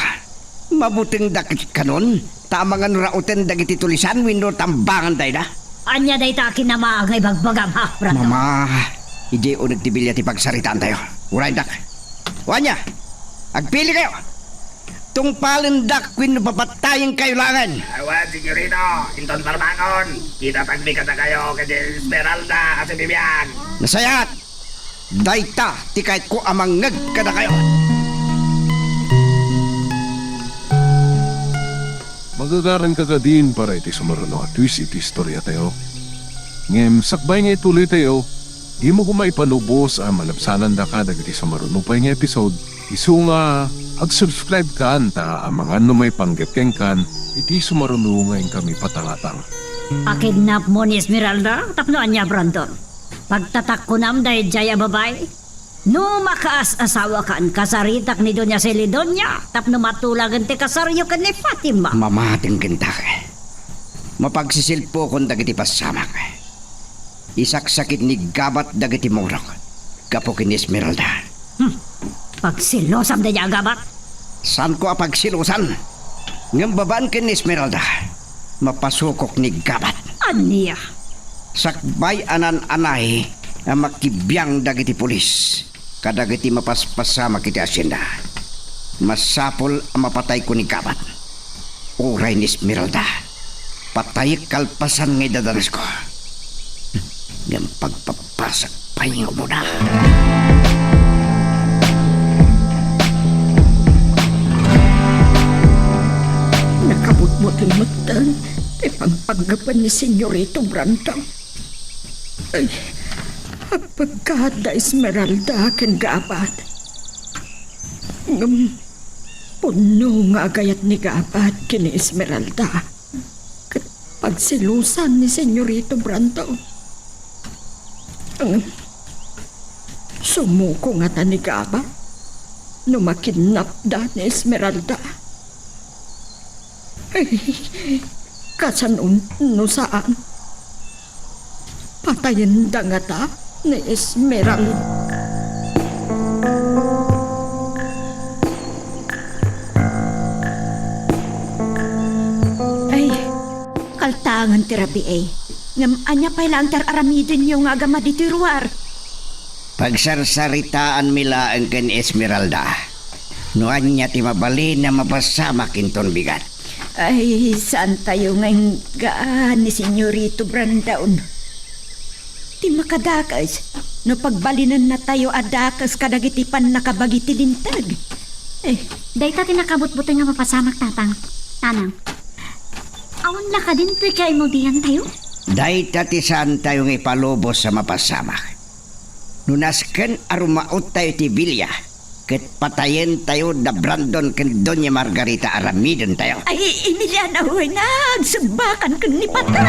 Mabuting dakit kanon, tamangan rauten dagiti tulisan windo tambangan tayo da. Anya day takin na maagay bagbagam ha, Brandon. Mama, hindi o nagtibilya ti pagsaritaan tayo. Urayin dak. Wanya, agpili kayo. Tungpalin dak win papatayin kayo langan. Awan, senyorito, inton parbangon. Kita pagbikat na kayo kay Esmeralda at si Bibian. Nasayat, dayta ti kahit ko amangag kada kayo. Magagaran ka din para iti sumaruno at twist iti istorya tayo. Ngem, sakbay nga ituloy tayo, di mo kumay panubos ang malabsanan da ka dagiti sumaruno pa nga episode. Isu nga, ag-subscribe ka ta ang mga numay panggapkeng kan, iti sumaruno ngayon kami patangatang. Akidnap mo ni Esmeralda, tapno anya, Brandon. Pagtatak ko nam dahil jaya babay, no makaas asawa kan kasaritak ni Doña Celidonia, tapno matulagan ti kasaryo kan ni Fatima. Mamating kintak. Mapagsisilpo kong dagiti pasamak. Isaksakit ni Gabat dagiti morok. Kapukin ni Esmeralda. Pagsilosam da niya agabat. San ko apagsilusan? Ngam babaan kin ni Esmeralda. Mapasukok ni Gabat. Aniya. Sakbay anan anay ang makibiyang dagiti pulis. Kadagiti mapaspasama kiti asyenda. Masapol ang mapatay ko ni Gabat. Uray ni Esmeralda. Patay kalpasan ngay dadanas ko. Ngam pagpapasak pahingo mo na. Nakabutbutin mo tan. Ay pagpagapan ni Senyorito Brandon. Ay, pagkada Esmeralda ken Gabat. Puno nga agayat ni Gabat ken Esmeralda. Kat pagsilusan ni Senyorito Brandon. Sumuko nga ta ni Gabat. No makinap da ni Esmeralda. Ay, kasanon no saan? Patayin da nga ta ni Esmeralda. Ay, kaltangan terapi eh. Ngam anya pa lang tar aramidin yung agama di tiruar. Pagsarsaritaan mila ang ken Esmeralda. Nuan niya ti mabali na mapasama kinton bigat. Ay, saan tayo ngayon gaan ni Senyorito Brandon? Di makadakas. No pagbalinan na tayo adakas kadagitipan nakabagiti lintag. Eh, Dayta tinakabot-buti nga mapasamak tatang. Tanang. Awan la ka din kay mo diyan tayo? Day tatisan tayo ng ipalubos sa mapasamak. Nunasken arumaot tayo ti bilya. Ket patayin tayo da Brandon ken Doña Margarita aramidon tayo. Ay, Emiliano, huy, nagsubakan kang ni Pata.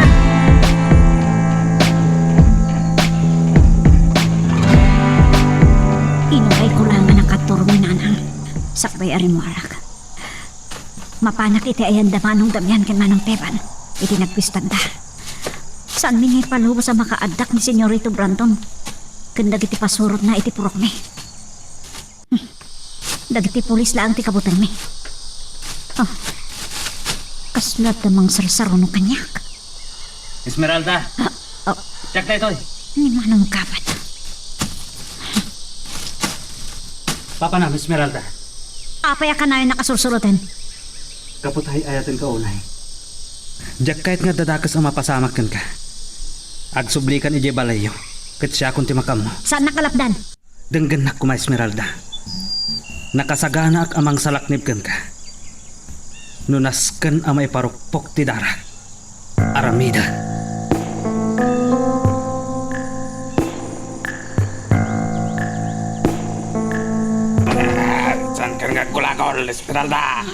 Inugay ko lang nga nakaturmi nanang. Sakbay ari mo arak. Mapanak iti ayan da manong damyan ken manong Teban. Iti nagpistan ta. Saan mi ngay palubo sa makaadak ni Senyorito Brandon? Kanda iti pasurot na iti purok mi. Dagiti pulis lang ti kabutan mi. Oh, kaslat damang sarsaro no kanyak. Esmeralda, Oh, check na ito. ni manong kapat. Papa na, Esmeralda. Apaya ka na yung nakasursurutin. Kaputay ayatin ka unay. Diyak kahit nga dadakas ang mapasamak kan ka. Agsublikan ije balayo. Kat siya kung timakam mo. Saan nakalapdan? Denggan na kuma Esmeralda. Nakasagana ak amang salaknib kan ka. Nunaskan amay parukpok ti dara. Aramida. Saan ka nga kulakol, Esmeralda?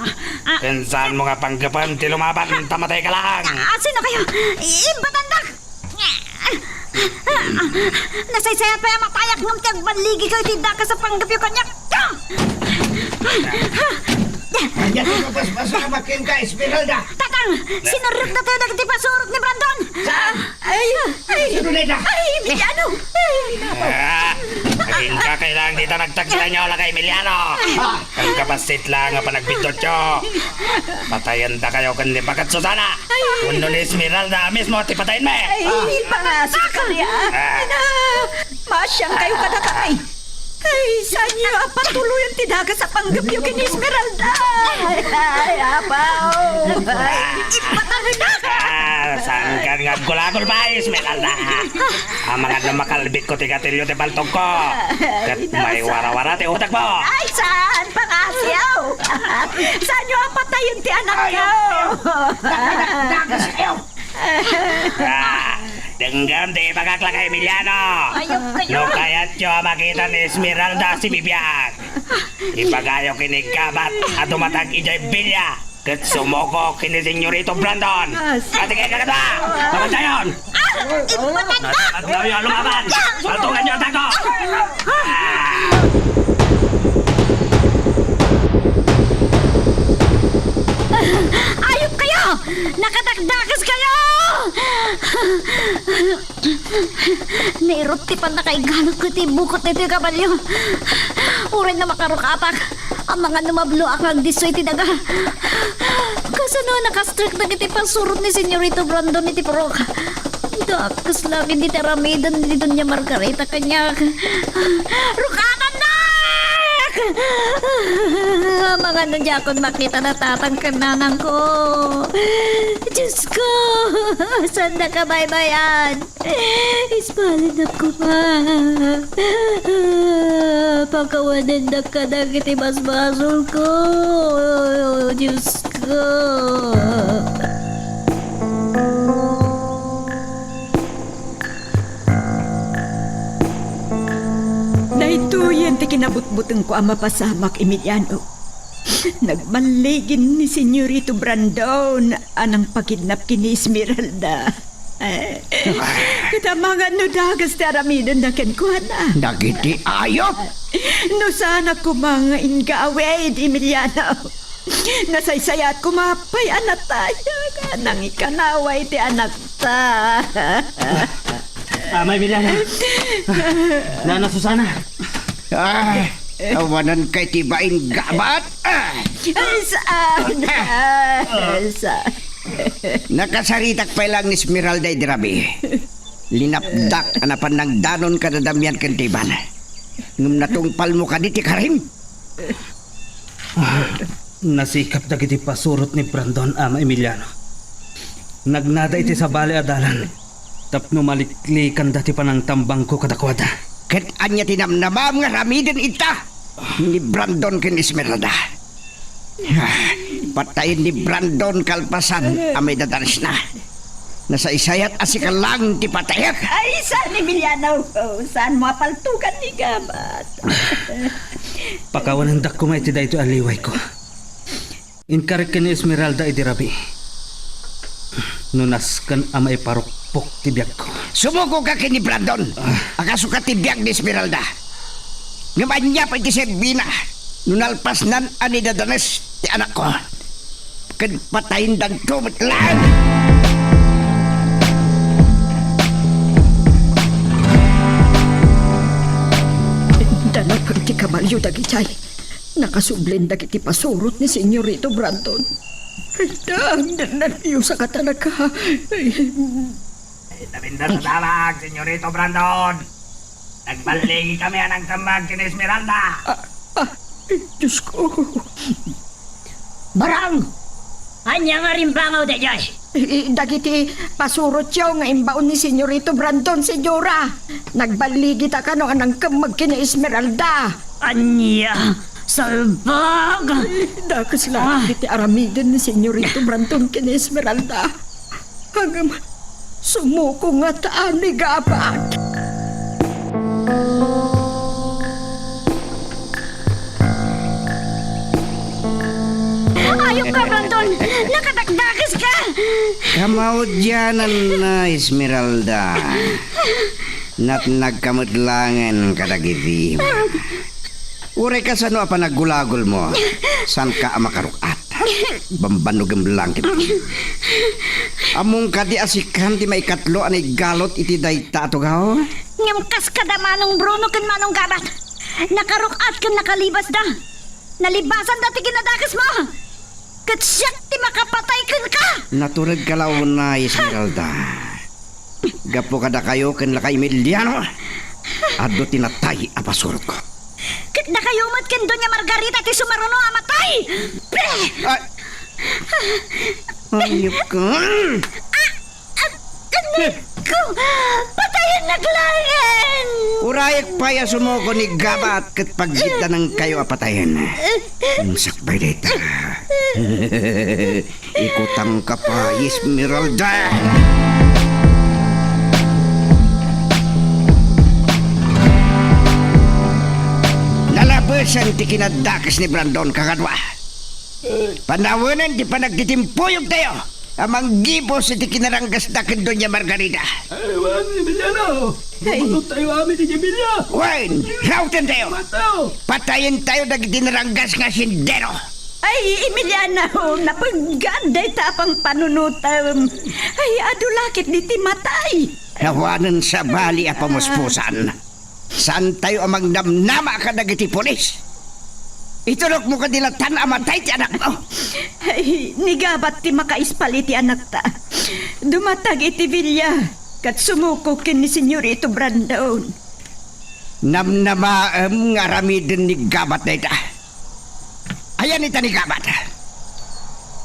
Pinsan mo nga panggapan, ti lumaban, tamatay ka lang. Sino kayo? Ibatandak! Nasaysayat pa yung matayak ng tiyag baligi kayo tinda ka sa panggapyo kanyak. Yan yung mapaspaso na makin ka, Esmeralda. Tatang! Sinurok na tayo nagti pasurot ni Brandon! Saan? Ay, Sunuleda. ay, Emiliano. Naging ka kailang dito nagtagsila nyo lang kay Emiliano. Ang kapasit lang nga panagbidot nyo. Patayan da kayo kan ni Bagat Susana. Kuno ni Esmeralda mismo ti patayin me. Ay, pangasik ka niya. Ay na, masyang kayo kada kami. Ay, saan niyo patuloy ang tidaga sa panggapyo kini Esmeralda? Ay, apaw. Ay, ipatahin na. Saan ka nga gulagol ba, Esmeralda? Ang mga na makalbit ko ti gatilyo ti baltog ko. Kat may wara-wara ti utak mo. Ay, saan pangasyaw? Saan niyo patayin ti anak ko? Dagas kayo. Denggam di pagkakla kay Emiliano. No kaya't nyo makita ni Esmeralda si Bibiag. Ipagayo kinikabat at tumatag ijay bilya. Kat sumoko kini Senyorito Brandon. Ate kayo kakata! Pamantayon! Naglaw yung lumaban! Saltungan nyo ang tago! Ayop kayo! Nakadakdakas kayo! Nairot ti pa na kaigalog ko ti bukot nito yung kabalyo. Uray na makarukatak. Ang mga numablo ang disoy ti daga. Kasano nakastrict na kiti pasurot ni Senyorito Brandon iti Porok. Dakas lang hindi teramidan ni Doña Margarita kanya. Rukatan na! Mga nandiakon makita na tatangkananan ko. Diyos ko, saan na ka baybayan? Ispalin ako pa. Pagkawanan na ka na kitibas-basol ko. Diyos ko. Naituyan ti kinabutbuteng ko ang mapasamak, Emiliano. Nagmaligin ni Senyorito Brandon anang pagkidnap kini Esmeralda. Katamangan no dagas ti aramidon na kenkwana. Dagiti ayop. No sana ko mga ingawed, Emiliano. Nasaysayat kumapay anak tayo. Kanang ikanaway ti anak ta. May Emiliano. Nana Susana. Ay, awanan kay tibaing gabat. Saan? Nakasaritak pa lang ni Esmeralda Idrabi. Linapdak anapan ng danon kadadamyan kentiban. Ngum natungpal mo ka di ti karim. Nasikap na kiti pasurot ni Brandon ama Emiliano. Nagnada iti sa bali adalan. Tapno maliklikan dati pa ng tambang ko kadakwada. Ket anya tinamnamam nga ramiden ita ni Brandon ken Esmeralda. Patayin ni Brandon kalpasan amay dadanas na. Nasa isayat asikal lang ti patayak. Ay, saan Emiliano? Saan mo apaltukan ni Gabat? Pakawan ng dak ko iti dayto aliway ko. Inkarik ka ni Esmeralda idirabi. Nunas kan ama iparukpok ti biyak ko. Sumuko ka kini Brandon. Akaso ka tibiyag ni Esmeralda. Ngaman niya pa iti Serbina. Nunalpas nan ani dadanes ti anak ko. Kan patayin dan tumitlaan. Dala pa iti kabalyo dagitay. Nakasublin dagiti pasurot ni Senyorito Brandon. Dahan niyo sa katanaka. Tabindar sa tawag, Senyorito Brandon. Nagbaligi kami anang kambag kini Esmeralda. Diyos ko. Barang! Anya nga rin bangaw da jay. Dagiti pasurot siya nga imbaon ni Senyorito Brandon, Senyora. Nagbaligi ta ka no anang kambag kini Esmeralda. Anya! Salbag! Dakas lang iti aramidin ni Senyorito Brandon kini Esmeralda. Hanggang sumuko nga taan ni Gabat. Ayok ka, Brandon! Nakadagdagas ka! Kamaudyanan na Esmeralda. Nat nagkamutlangan kadagiti. Uray ka sa no apa naggulagol mo. San ka makarukat? Bambanugam lang kita. Among kadi asikan ti maikatlo anay galot iti dayta ato gao. Ngamkas ka da manong Bruno kan manong Gabat. Nakarukat kan nakalibas da. Nalibasan dati ginadakas mo. Katsyak ti makapatay kan ka. Naturad ka lao na Esmeralda. Gapo kada kayo kan laka Emiliano. Ado tinatay apasurot ko. Kat nakayumat kan Doña Margarita ti sumaruno amatay. Ay! Ayop ka! Ko, patayin naglangan. Urayak paya sumoko ni Gabat kat paggita ng kayo apatayan. Sakbay data. Ikutang ka pa, Esmeralda. Nalabasan ti kinadakas ni Brandon kakadwa. Panawanan di pa nagtitimpuyog tayo. Amang gibos iti kinaranggas na ken Doña Margarita. Ay, wala si Emiliano. Matut tayo amin ni Emilia. Wayne, rawten tayo. Mataw. Patayin tayo dagiti naranggas nga sindero. Ay, Emiliana, napagganday tapang panunutam. Ay, adulakit di ti matay. Nawanan sa bali a pamuspusan. Saan tayo amang namnama ka dagiti polis? Itulok mo ka dilatan amatay ti anak mo. Ay, nigabat ti makaispal iti anak ta. Dumatag iti Villa, kat sumuko kin ni Senyorito Brandon. Namnamaam nga ramidin ni Gabat na ita. Ayan ita ni Gabat.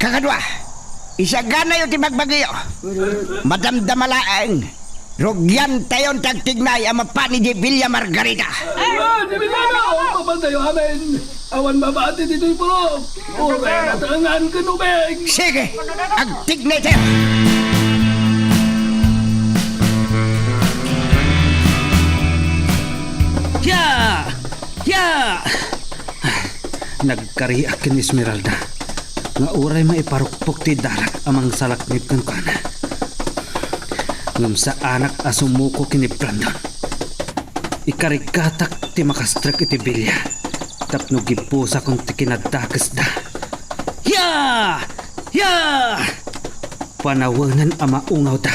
Kakadwa, isagana yung ti magbagayo. Madamdamalaang. Rugyan tayon tagtignay ang mapani di Villa Margarita. Ay, Emiliano. Papal tayo amin. Awan mabati dito'y puro. Ure, natangan ka nubeg. Sige, agtignay tayo. Ya! Ya! Nagkariak kin Esmeralda. Nga uray maiparukpok ti darak amang salaknip kan kana. Ngam sa anak asumuko kini Brandon. Ikarikatak ti makastrak iti Villa. Tapno gipusa kong ti kinadakas da. Ya! Ya! Panawangan ama ungaw da.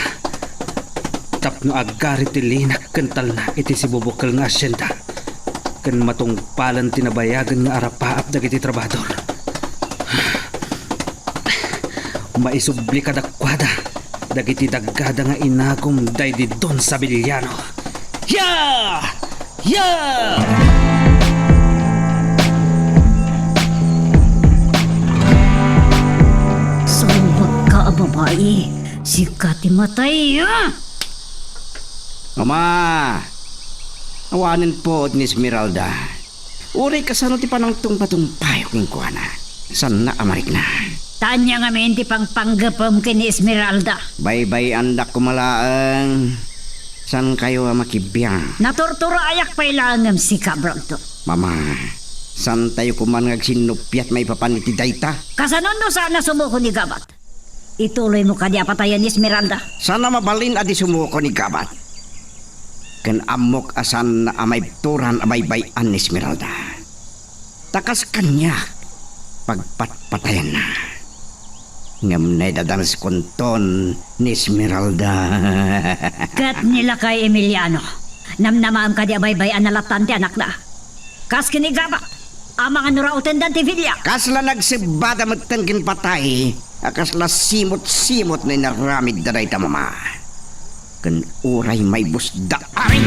Tapno agari ti linak kental na iti si bubukal nga asyenda. Ken matungpalan tinabayagan nga arapaap dagiti trabador. Maisubli kadakwada dagiti daggada nga inagom daydi don sa Villano. Ya! Ya! Salbag ka, babae. Sikati matay, Ama, awanin po ni Esmeralda. Uri kasano ti panangtong patumpayok ng kuwana. San na amarik na. Tanya nga menti pang panggapam kini Esmeralda. Bye-bye andak kumalaang. San kayo makibiyang? Naturturo ayak pa ilangam si Cabrito. Mama, San tayo kumanagag sinupyat may papaniti dayta? Kasanon no sana sumuko ni Gabat. Ituloy mo kanya patayan ni Esmeralda. Sana mabalin adi sumuko ni Gabat. Ken amok asan na amay turan amay bayan ni Esmeralda. Takas kanya pagpatpatayan na. Ngam na dadanas konton ni Esmeralda. Kat nila kay Emiliano. Namnamaam ka di abay-bayan na latante anak na. Kas kinigaba, ang mga nurautan dan ti Villa. Kasla nagsibada magtangkin patay. Kasla simot-simot na naramid daray ta mama. Kan uray may busda aring.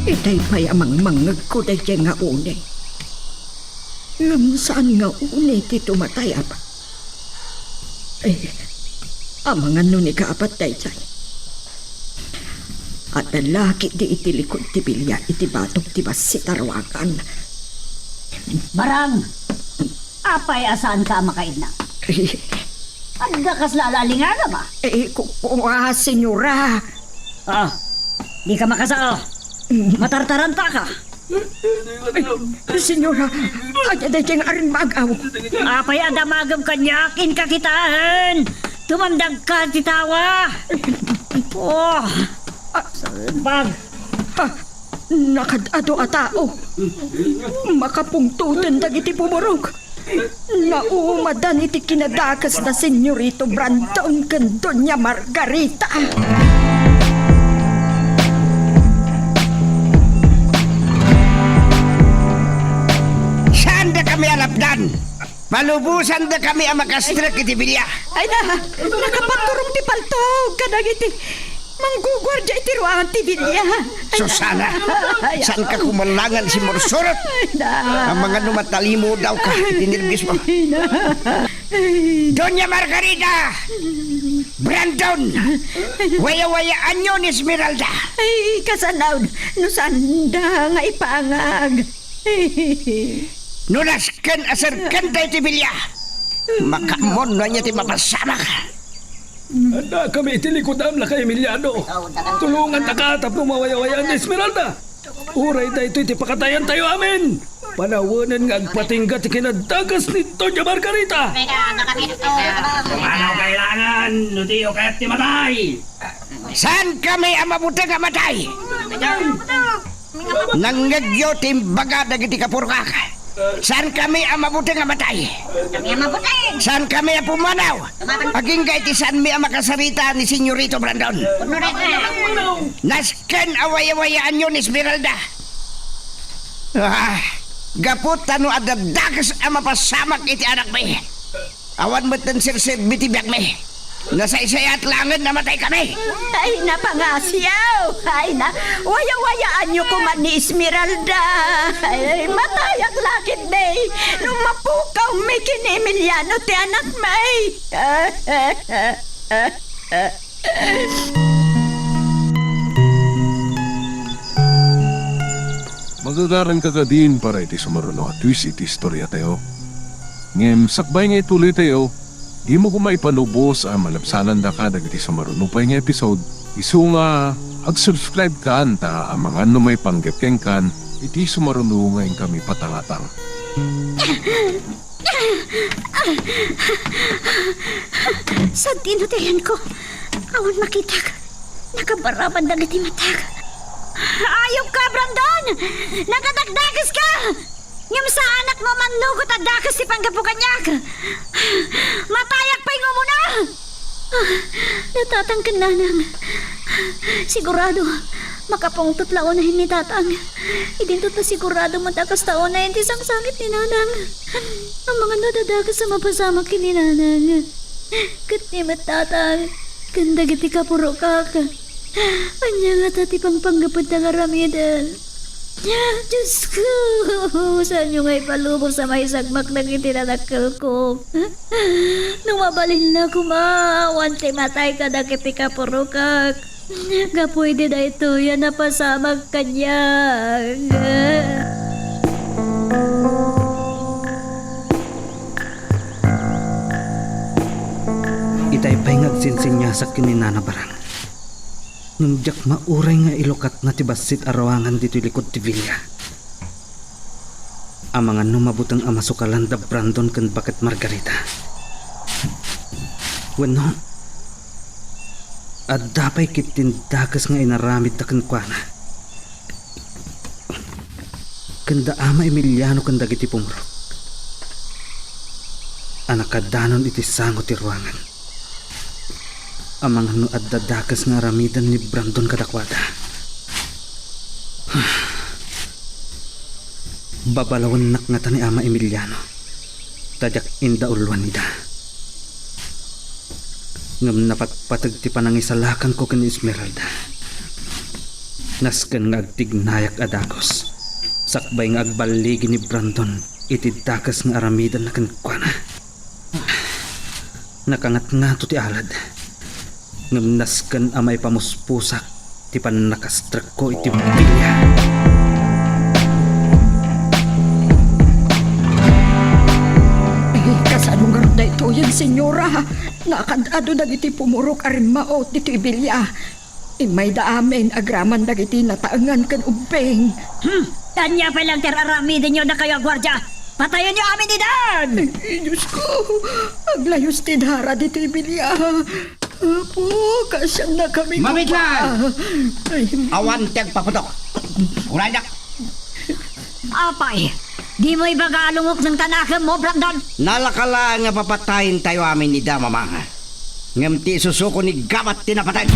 Itay pa'y amang mangag ko day nga unay. Saan nga unay ti tumatay apa? Amang ano ni kaapat day dyan. At lalaki di itilikod ti bilya iti batok ti basi tarwakan. Barang, apay asaan ka makain na? Anda kas lalalingan ba? Kukuha, senyora. Ah, di ka makasao. Matartaranta ka. Senyora, aja day nga arin magaw. Apay ada magam kanyakin kakitaan. Tumamdag ka titawa. Oh, bag. Nakadado a tao. Makapungtutan dagiti puburog. Naumadan iti kinadakas na senyorito Brandon ken Doña Margarita. Saan da kami alapdan? Malubusan da kami ang makastrak iti bilya. Ay na, nakapaturong ti paltog kadag iti manggugwardya iti ruangan ti bilya. Susana, saan ka kumalangan si Morsurot? Ang mga numatalimo daw ka, tinirgis mo. Doña Margarita! Brandon! Waya-wayaan nyo ni Esmeralda! Ay, kasanaw, nusanda nga ipangag. Nunaskan asarkan tayo ti bilya! Makamon na niya ti mapasama ka! Anda kami itilikod na kay Emiliano. Tulungan takatap ng mawayawayaan ni Esmeralda. Uray tayo iti pakatayan tayo amin. Panawanan nga agpatingga ti kinadagas ni Doña Margarita. Kung ano kailangan, nutiyo kaya't ti matay. Saan kami ang mabuti nga matay? Nanggagyo timbaga dagiti kapurkak. Saan kami ang mabuti nga matay? Saan kami ang pumanaw? Aging kahit saan mi ang makasarita ni Senyorito Brandon? Nasken away-awayaan nyo ni Esmeralda. Gapot ano adadagas ang mapasamak iti anak mi. Awan mo't ng sirsir bitibyak mi. Nasa isayat langan namatay kami. Ay na pangasyaw. Ay na, waya-wayaan nyo kuman ni Esmeralda. Ay, matayak lakit day. Nung mapukaw may kinimiliano ti anak may. Magagaran ka ka din para iti sumaruno at twist iti istorya tayo. Ngem, sakbay nga ituloy tayo. Di mo kumaipanubos ang malapsanan da ka dagiti sumaruno pa nga episode. Isu nga, ag-subscribe ka ta ang mga may panggepkeng kan iti sumaruno ngayon kami patangatang. Sa tinutayan ko, awan makitag. Nakabaraban na iti matag. Ayop ka, Brandon! Nakadagdagas ka! Ngam sa anak mo manugot at dakas si panggapukanyak. Matayak pa'y mo muna! Natatangkan na nang. Sigurado, makapungtot laon na ni tatang. Idintot na sigurado matakas taon na hindi sangsangit ni nanang. Ang mga nadadagas sa mapasamak ni nanang. Kat ni matatang, ganda giti ka puro kaka. Anya nga tati pang panggapad na karamidan. Diyos ko, saan nyo nga'y palubog sa may sagmak ng itinanakal ko? Nung mabalin na kumawan, matay ka na kipika purukak. Pwede na ito, yan napasamag kanya. Itay pa'y ngagsinsing niya sa kininanabaran. Ngumjak mauray nga ilokat na tibasit arawangan dito likod ti Villa. Amangan numabutang amasukalan da Brandon kan bakit Margarita. Wano, at dapay kitindakas nga inaramid da kan kuana. Kanda ama Emiliano kan dagiti pumrok. Anakadanon iti sango ti ruangan. Amang no at dadakas nga ramidan ni Brandon kadakwada. Babalawan nakngata ni ama Emiliano. Tadyak inda ulwan nida. Ngam napatpatag ti panangisalakan ko kan Esmeralda. Nasken nga agtignayak adagos. Sakbay nga agbaligi ni Brandon iti dakas nga aramidan na kankwana. Nakangat nga to ti alad. Ngam nasken amay pamuspusak ti panakastrak ko iti Villa. Kasanong garda ito yan, senyora. Nakadado dagiti pumurok arimaot dito ibilya. Imay da amin agraman dagiti nataangan kan ubeng. Tanya pa lang tiraramidin nyo na kayo, gwardya. Patayon nyo amin idan! Diyos ko, aglayos tidhara dito ibilya. Apo, kasyang na kami Mamiglan! Ay, Awan tiyag paputok. Urayak! Apay, di mo ibagalungok ng tanakam mo, Brandon? Nalakala nga papatayin tayo amin ni Damama. Ngam ti susuko ni Gabat tinapatay.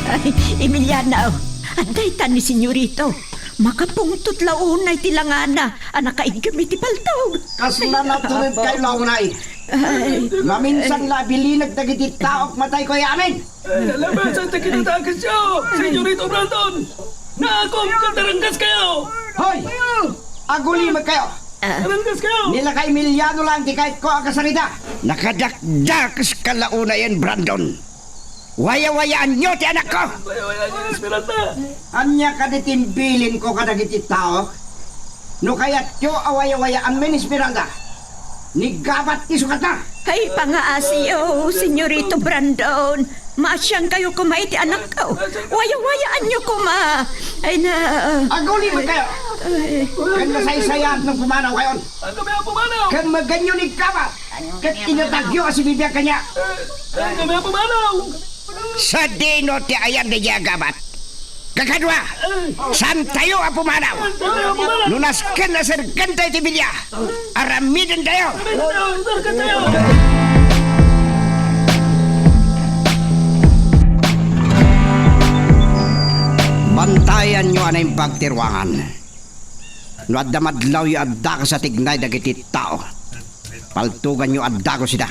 Ay, Emiliano, anday tan ni senyorito. Makapungtot launay tilangana, anakaigam iti paltog. Kasla na tulad kayo launay. Maminsan labilinag dagiti taok matay ko amin. Labas ang takinatagas siya! Senyorito Brandon! Naakom kataranggas kayo! Hoy! Agulimag kayo! Taranggas kayo! Nila kay Emiliano lang di kahit ko ang kasarita. Nakadakdakas ka launa yan, Brandon. Waya-wayaan nyo ti anak ko! Wala niyo, Esmeralda! Anya ka ditimbilin ko kadagiti tao? No kaya't yo awaya-wayaan men Esmeralda. Ni Gabat ti sukat na! Ay, pangaasiyo, senyorito Brandon. Maasyang kayo kumait ti anak ko. Waya-wayaan niyo kuma. Ay na... Agulimag kayo! Kan nasaysayan ng pumanaw kayon. Ang kami ang pumanaw! Kan maganyo ni Gabat. Kat inatagyo si bibiyag kanya. Ang kami ang pumanaw! Sa dino ti ayan na niya Gabat. Kakadwa, saan tayo ang pumanaw? Nunas ka na sa gantay ti Bilya. Aramidin tayo. Bantayan nyo anay pagtirwangan. No adda madlaw yu adda ka sa tignay dagiti tao. Paltugan nyo adda ko sida.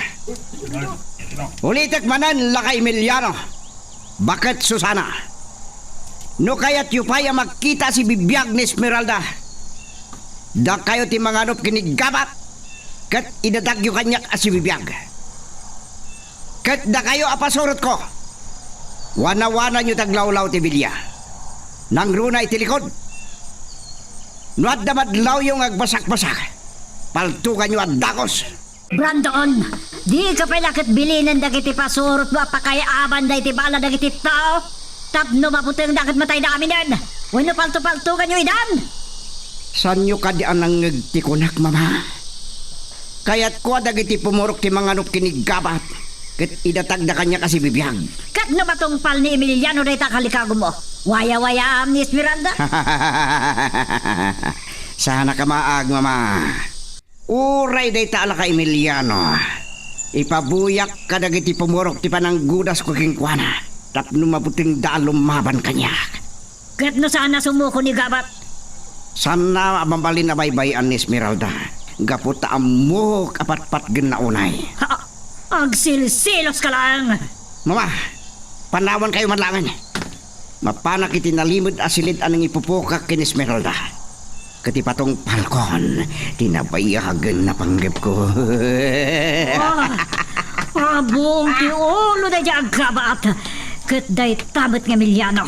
Ulitek manan laka Emiliano. Bakit Susana? No kaya't yu paya magkita si bibiyag ni Esmeralda. Da kayo ti manganop kini Gabat. Kat idadagyo kanyak as si bibiyag. Kat da kayo apasurot ko. Wana-wana nyo taglawlaw ti Bilya. Nang runa itilikod. Nuat da madlaw yung agbasak-basak. Paltugan nyo at dakos. Brandon, di ka pala kat bilinan dagiti pasurot mo apakayaaban da iti bala dagiti tao. Tapno maputeng dakat matay na kami nun. Wano palto-paltugan nyo idan? San nyo ka di anang nagtikunak, mama? Kaya't ko dagiti pumurok ti manganop kini Gabat. Kat idatag na kanya kasi bibiyag. Kat no batong pal ni Emiliano na itakalikago mo? Waya-waya am ni Esmeralda? Sana ka maag, mama. Uray day taala ka Emiliano. Ipabuyak ka dagiti pumurok ti pananggudas ko kingkwana. Tapno mabuting daan lumaban kanya. Kat no sana sumuko ni Gabat? Sana mambalin na baybayan ni Esmeralda. Gaputa amok apat-pat ginaunay. Ha, agsilsilos ka lang. Mama, panawan kayo madlangan. Mapanak itinalimod asilid anang ipupukak kin Esmeralda. Katipatong palkon, tinabayagan na panggap ko. Abong ti ulo na dyan Gabat. Kat day tamat ng Emiliano.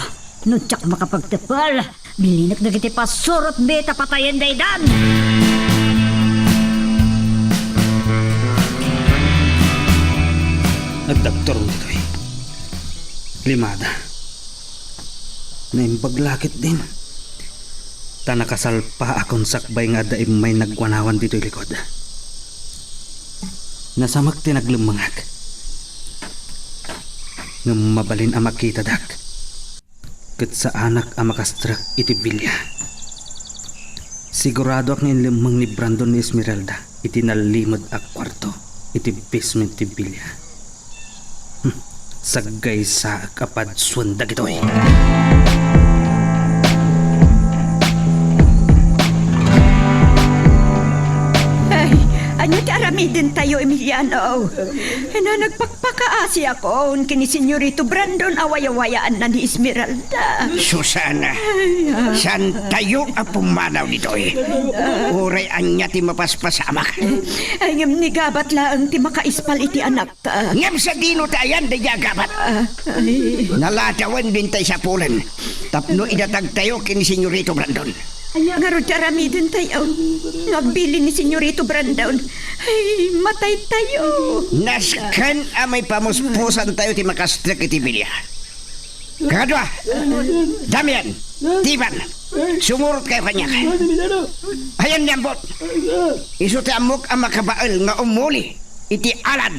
Nutsak makapagtapal. Bilinak na kiti pasurot beta patayan day dan. Nagdaktor dito eh. Limada. Naimbaglakit din. Tanakasalpa akong sakbay nga daim may nagwanawan dito likod. Nasamag tinaglumangag. Ngam mabalin ang makita dak. Kat sa anak ang makastrak iti bilya. Sigurado ak ngayon limang ni Brandon ni Esmeralda iti nalimod ak kwarto iti basement ti bilya. Sagay sa kapad swanda gito eh. Ano ti aramidin tayo, Emiliano? Na nagpakpakaasi ako kini Senyorito Brandon away-awayaan na ni Esmeralda. Susana, san tayo ang pumanaw dito eh? Uray anya ti mapaspasamak. Ay, ngam ni gabat lang ti makaispal iti anak ta. Ngam sa dino tayan, da gabat. Nalatawan din tayo sa pulan. Tapno idatag tayo kini Senyorito Brandon. Nga ro ti aramidin tayo. Nagbili ni Senyorito Brandon. Ay, matay tayo. Naskan amay pamuspusan tayo ti makastrak iti bilya. Kadwa, Damian, Tiban, sumurot kayo kanya. Ayan niyambot. Iso ti amok ang makabaal nga umuli iti alad.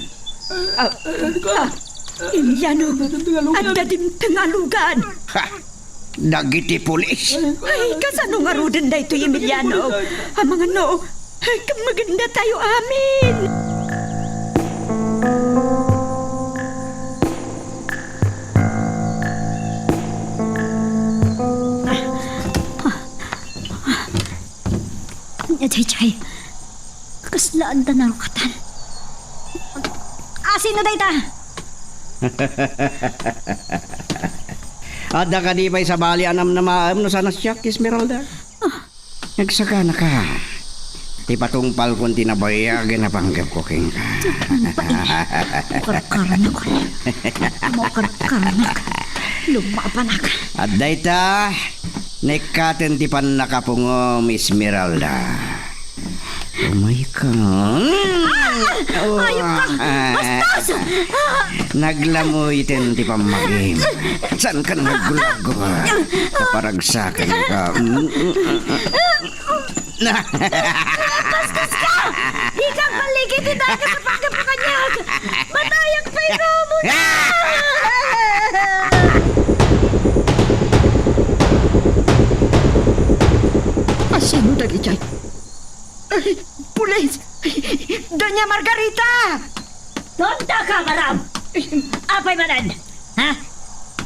Emiliano, at dadim tangalugan. Ha, dagiti pulis. Ay, kasano nga ro din da ito, Emiliano? Ang mga no, ay, maganda tayo amin. Chay, kaslaan da narukatan. Sino da ita? Ada ka di ba'y sa bali anam na maam no sana siya, Esmeralda? Nagsaka na ka. Di patungpal kung tinabayagin na panggap ko king ka. Mukarkaranak. Mukarkaranak. Lumapanak. At dayta, nekaten ti pan nakapungom, Esmeralda. Umay ka. Ayok ka! Bastos! Naglamoy tin ti pamagim. San ka nagulago? Kaparagsakan ka. Bastos ka! Di ka paligid ita ka sa pagkapakanyag! Matayang pero mo na! Asino dagi chay? Ay, pulis! Doña Margarita! Tonta ka, maram! Apay manan! Ha?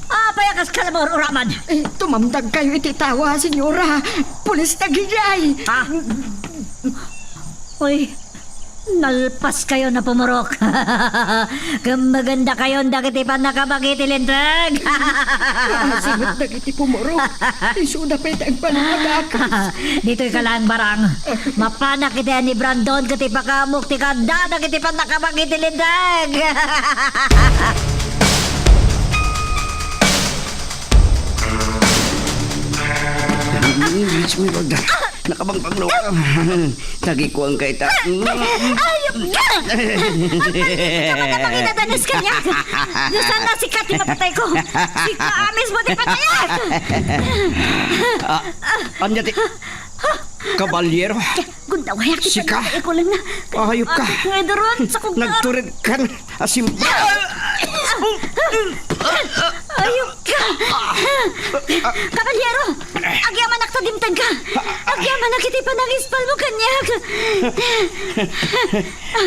Apay akas kalamor uraman! Tumamdag kayo iti tawa, senyora. Pulis tagiyay. Ha? Uy, nalpas kayo na pumurok. Maganda kayo dagiti pan nakabagitilindrag. Singot dagiti pumurok. Isuda pa itang panahadak. Dito'y kalang barang. Mapanak iti ni Brandon kati pakamuk ti kanda dagiti pan nakabagitilindrag. Esmeralda, nakabangpang ka. Tagikuang kay ta. Ayok ka! Kapag danas kanya. Nasaan na si Kati mapatay ko? Si Kaamis mo di patayak! Anya ti kabalyero. Gunda, wayak Si Ka. kita ko lang na. Ayok ka. Ngayon sa kong Nagturid kan asim. ayok ka! Kabalyero! Agyaman nakadimtan ka! Agyaman nakitipan ng ispal mo kanyag!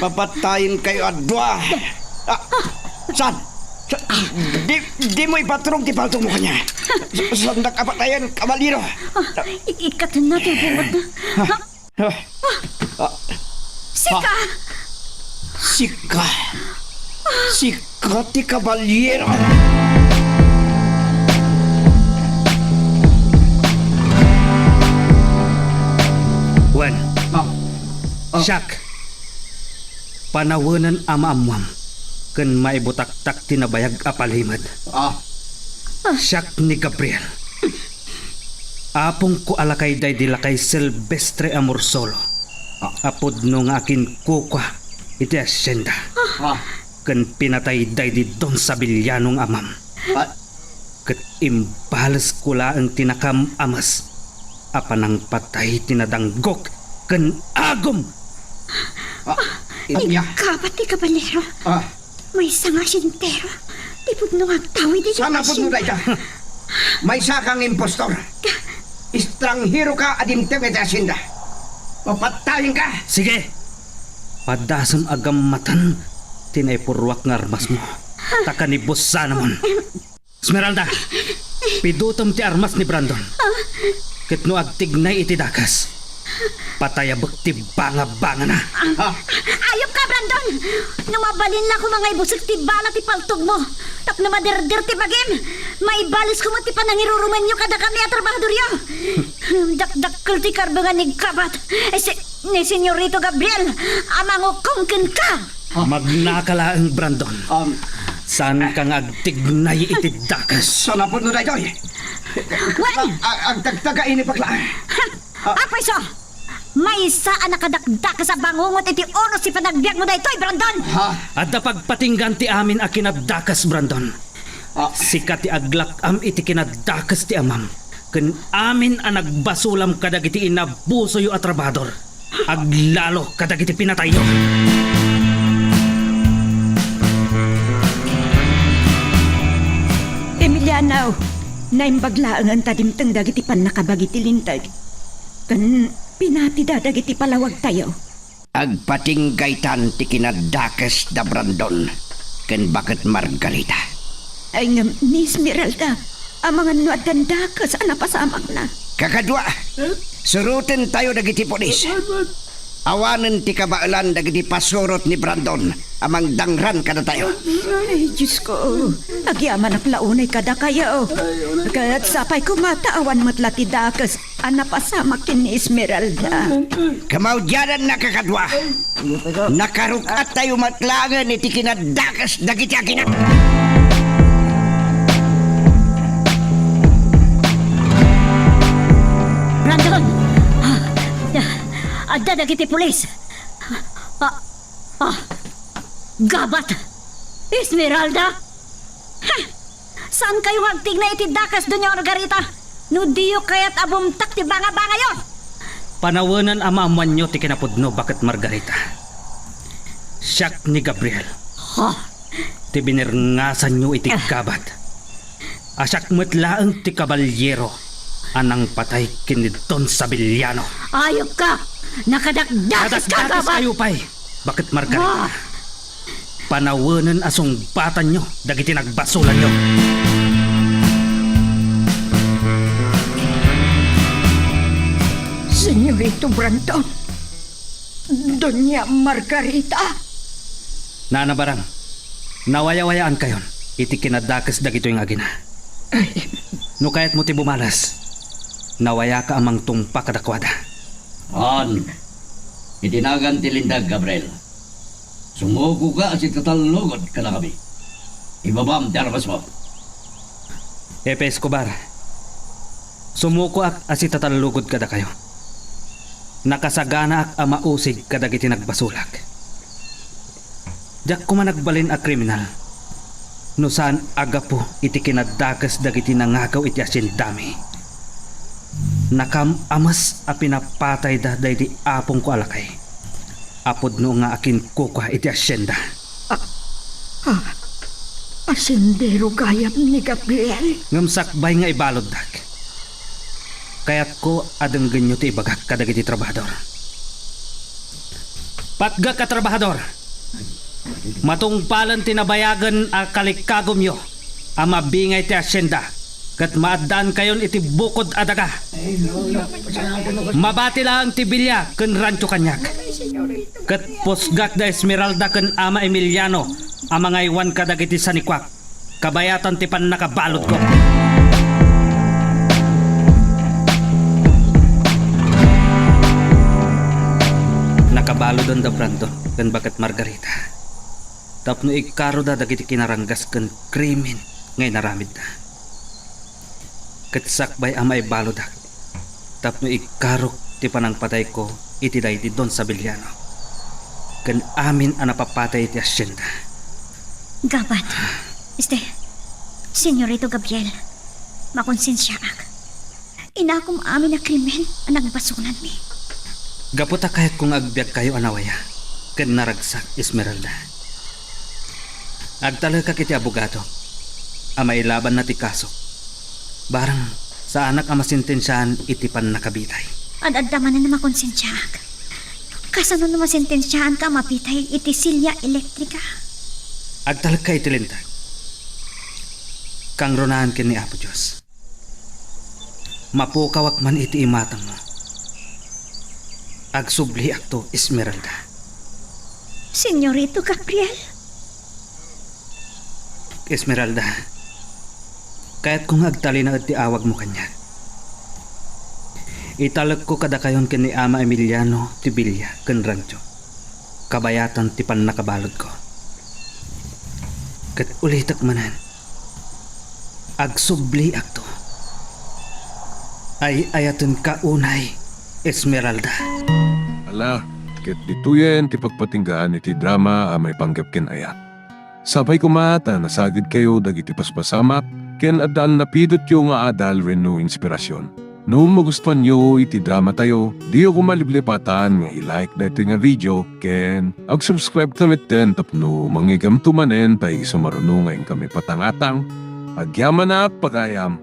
Papatayin kayo adwa. San? Di mo ipatrong ti paltong mo kanya. Sandak kapatayan, kabaliro. Ikatan natin bumot na. Sika! Sika. Sika ti kabaliro. Wan. Siak. Panawanan ama-amwam. Kan maibutak-tak tinabayag apalimad. Siak ni Gabriel. Apong ko alakay day dilakay Silvestre Amorsolo. Apod nung akin kukwa iti asyenda. ken pinatay di Don Sabilyanong amam. Ah, Ket imbalas ko laang tinakam amas. Apanang patay tinadanggok ken agom. Iya. Kapat ti kabalero. Ah, May sanga sintero. Di po nung agtawi di sana po mo dayta. May sakang impostor. Estranghero ka adimtem iti asinda. Papatayin ka. Sige. Padasam agam matan tinay purwak nga armas mo. Takanibos sana mon. Esmeralda, pidutom ti armas ni Brandon. Ket no agtignay iti dakas. Patayabak ti banga-banga na. Ayop ka, Brandon! Namabalin lang ko mga ibusik ti bala ti paltog mo. Tap na maderder ti bagim. Maibalis ko mo ti panangiruruman nyo kada kami at trabahador yo. Dakdakkel ti karbangan ni Kabat. Ni Senyorito Gabriel, amang ukongken ka. Magnakalaang Brandon. Saan kang agtignay iti dakas? Sana po mo dayta. Ang tagtaga ini pagla. Apay so! May saan nakadakdak ka sa bangungot iti oras si panagbiag mo daytoy, Brandon! At napagpatinggan ti amin a kinadakas, Brandon. Sikat ti aglakam iti kinadakas ti amam. Ken amin a nagbasulam kadagiti inabusoyo at trabador. Aglalo kadagiti pinatayo. Emiliano, naimbaglaang ang tadimtang dagiti pan nakabagiti lintag. Kan pinati dagiti palawag tayo. Agpatinggaytan ti kinadakas da Brandon. Ken bakit Margarita? Ay nga, ni Esmeralda, ang mga nuadan dakas ang napasamak na. Kakadwa, surutin tayo dagiti polis. Awanen ti kabailan dagiti pasurot ni Brandon. Amang dangran kada tayo. Ay, Diyos ko, agyaman ak launay kada kayo. Kaya't sapay ko mataawan mo't lati dakas ang napasamak ni Esmeralda. Kamaudyanan na kakadwa. Nakarukat tayo matlangan iti kinadakas dagiti aginak. Brandon! Adda dagiti pulis! Gabat! Esmeralda! Saan kayo magtig na iti dakas doon yung Margarita? No diyo kaya't abumtak ti banga-banga yon! Panawanan amaman nyo ti kinapudno bakit Margarita. Siyak ni Gabriel. Ti binirngasan nyo iti kabat. Asyak metlaang ti kabalyero. Anang patay kinidton sa Bilyano. Ayop ka! Nakadakdakas ka, Dakas Gabat! kayo pa'y. Bakit Margarita? Panawanan asong batan nyo. Dagiti nagbasulan nyo. Senyorito Brandon, Doña Margarita. Nanabarang, nawaya-wayaan kayon. Iti kinadakas dagito yung agina. No kaya't mo ti bumalas, nawaya ka amang tumpa kadakwada. Itinagan ti Lindag, Gabriel. Sumuko ka at itatalugod ka na kami. Ibabam ti armas mo. Epe Escobar, sumuko ak asi tatalugod kada kayo. Nakasagana ak amausig kadagiti nagbasulak. Diyak ko man nagbalin a kriminal. No saan agapo iti kinadakas dagiti nangagaw iti asindami. Nakam amas a pinapatay da dahiti apong ko alakay. Apod no nga akin kuka iti asyenda. Asindero gayam ni Gabriel. Ngamsakbay nga ibalod dak. Kaya't ko adang ganyo ti ibagak kadagiti trabahador. Patgak ka trabahador. Matungpalan tinabayagan a kalikagom yo. Ang mabingay ti asyenda. Kat maadaan kayon iti bukod adaga. Mabati lang ti bilya ken rancho kanyak. Kat posgak da Esmeralda ken ama Emiliano. Ang mga iwan kadagiti sanikwak. Kabayatan ti pan nakabalot ko. Nakabalod ang da Brandon ken bakit Margarita. Tapno ikaro da dagiti kinaranggas ken krimen ngay naramid na. Katsakbay amay balodak. Tapno ikarok ti panang patay ko iti day di Don Sabilyanong. Ken amin ang napapatay iti asyenda. Gabat. Senyorito Gabriel, makonsensya ak. Inakom amin na krimen ang nagbasunan mi. Gaputa kahit kung agbyag kayo anawaya, ken naragsak Esmeralda. Agtala ka kiti abogado, amay laban na ti kaso. Barang sa anak ang masintensyahan itipan nakabitay. Ad-addaman na makonsensya ak. Kasano na masintensyahan ka mapitay iti silya elektrika. Agtala ka itilintag. Kang ronahan ken ni Apo Diyos. Mapukawak man iti imatang mo. Agsubli akto Esmeralda. Senyorito Gabriel, Esmeralda, kahit kung agtali na ti awag mo kanya, italag ko kada kayon ken ni Ama Emiliano ti Bilya ken Rancho. Kabayatan ti pan nakabalod ko. Ket ulitak manan, agsubli akto. Ay ayaten ka unay, Esmeralda. Ala, ket dituyen ti pagpatinggaan iti drama a may panggap ken ayat. Sabay kumata nasagid kayo dagiti paspasamak ken adal napidot yung nga adal renno inspirasyon. No magustuhan nyo iti drama tayo, di ako maliblipatan nga i-like na iti nga video ken ag-subscribe tamit ten tapno mangigam tumanen tay sumarunong ngayon kami patangatang. Agyaman na pagayam.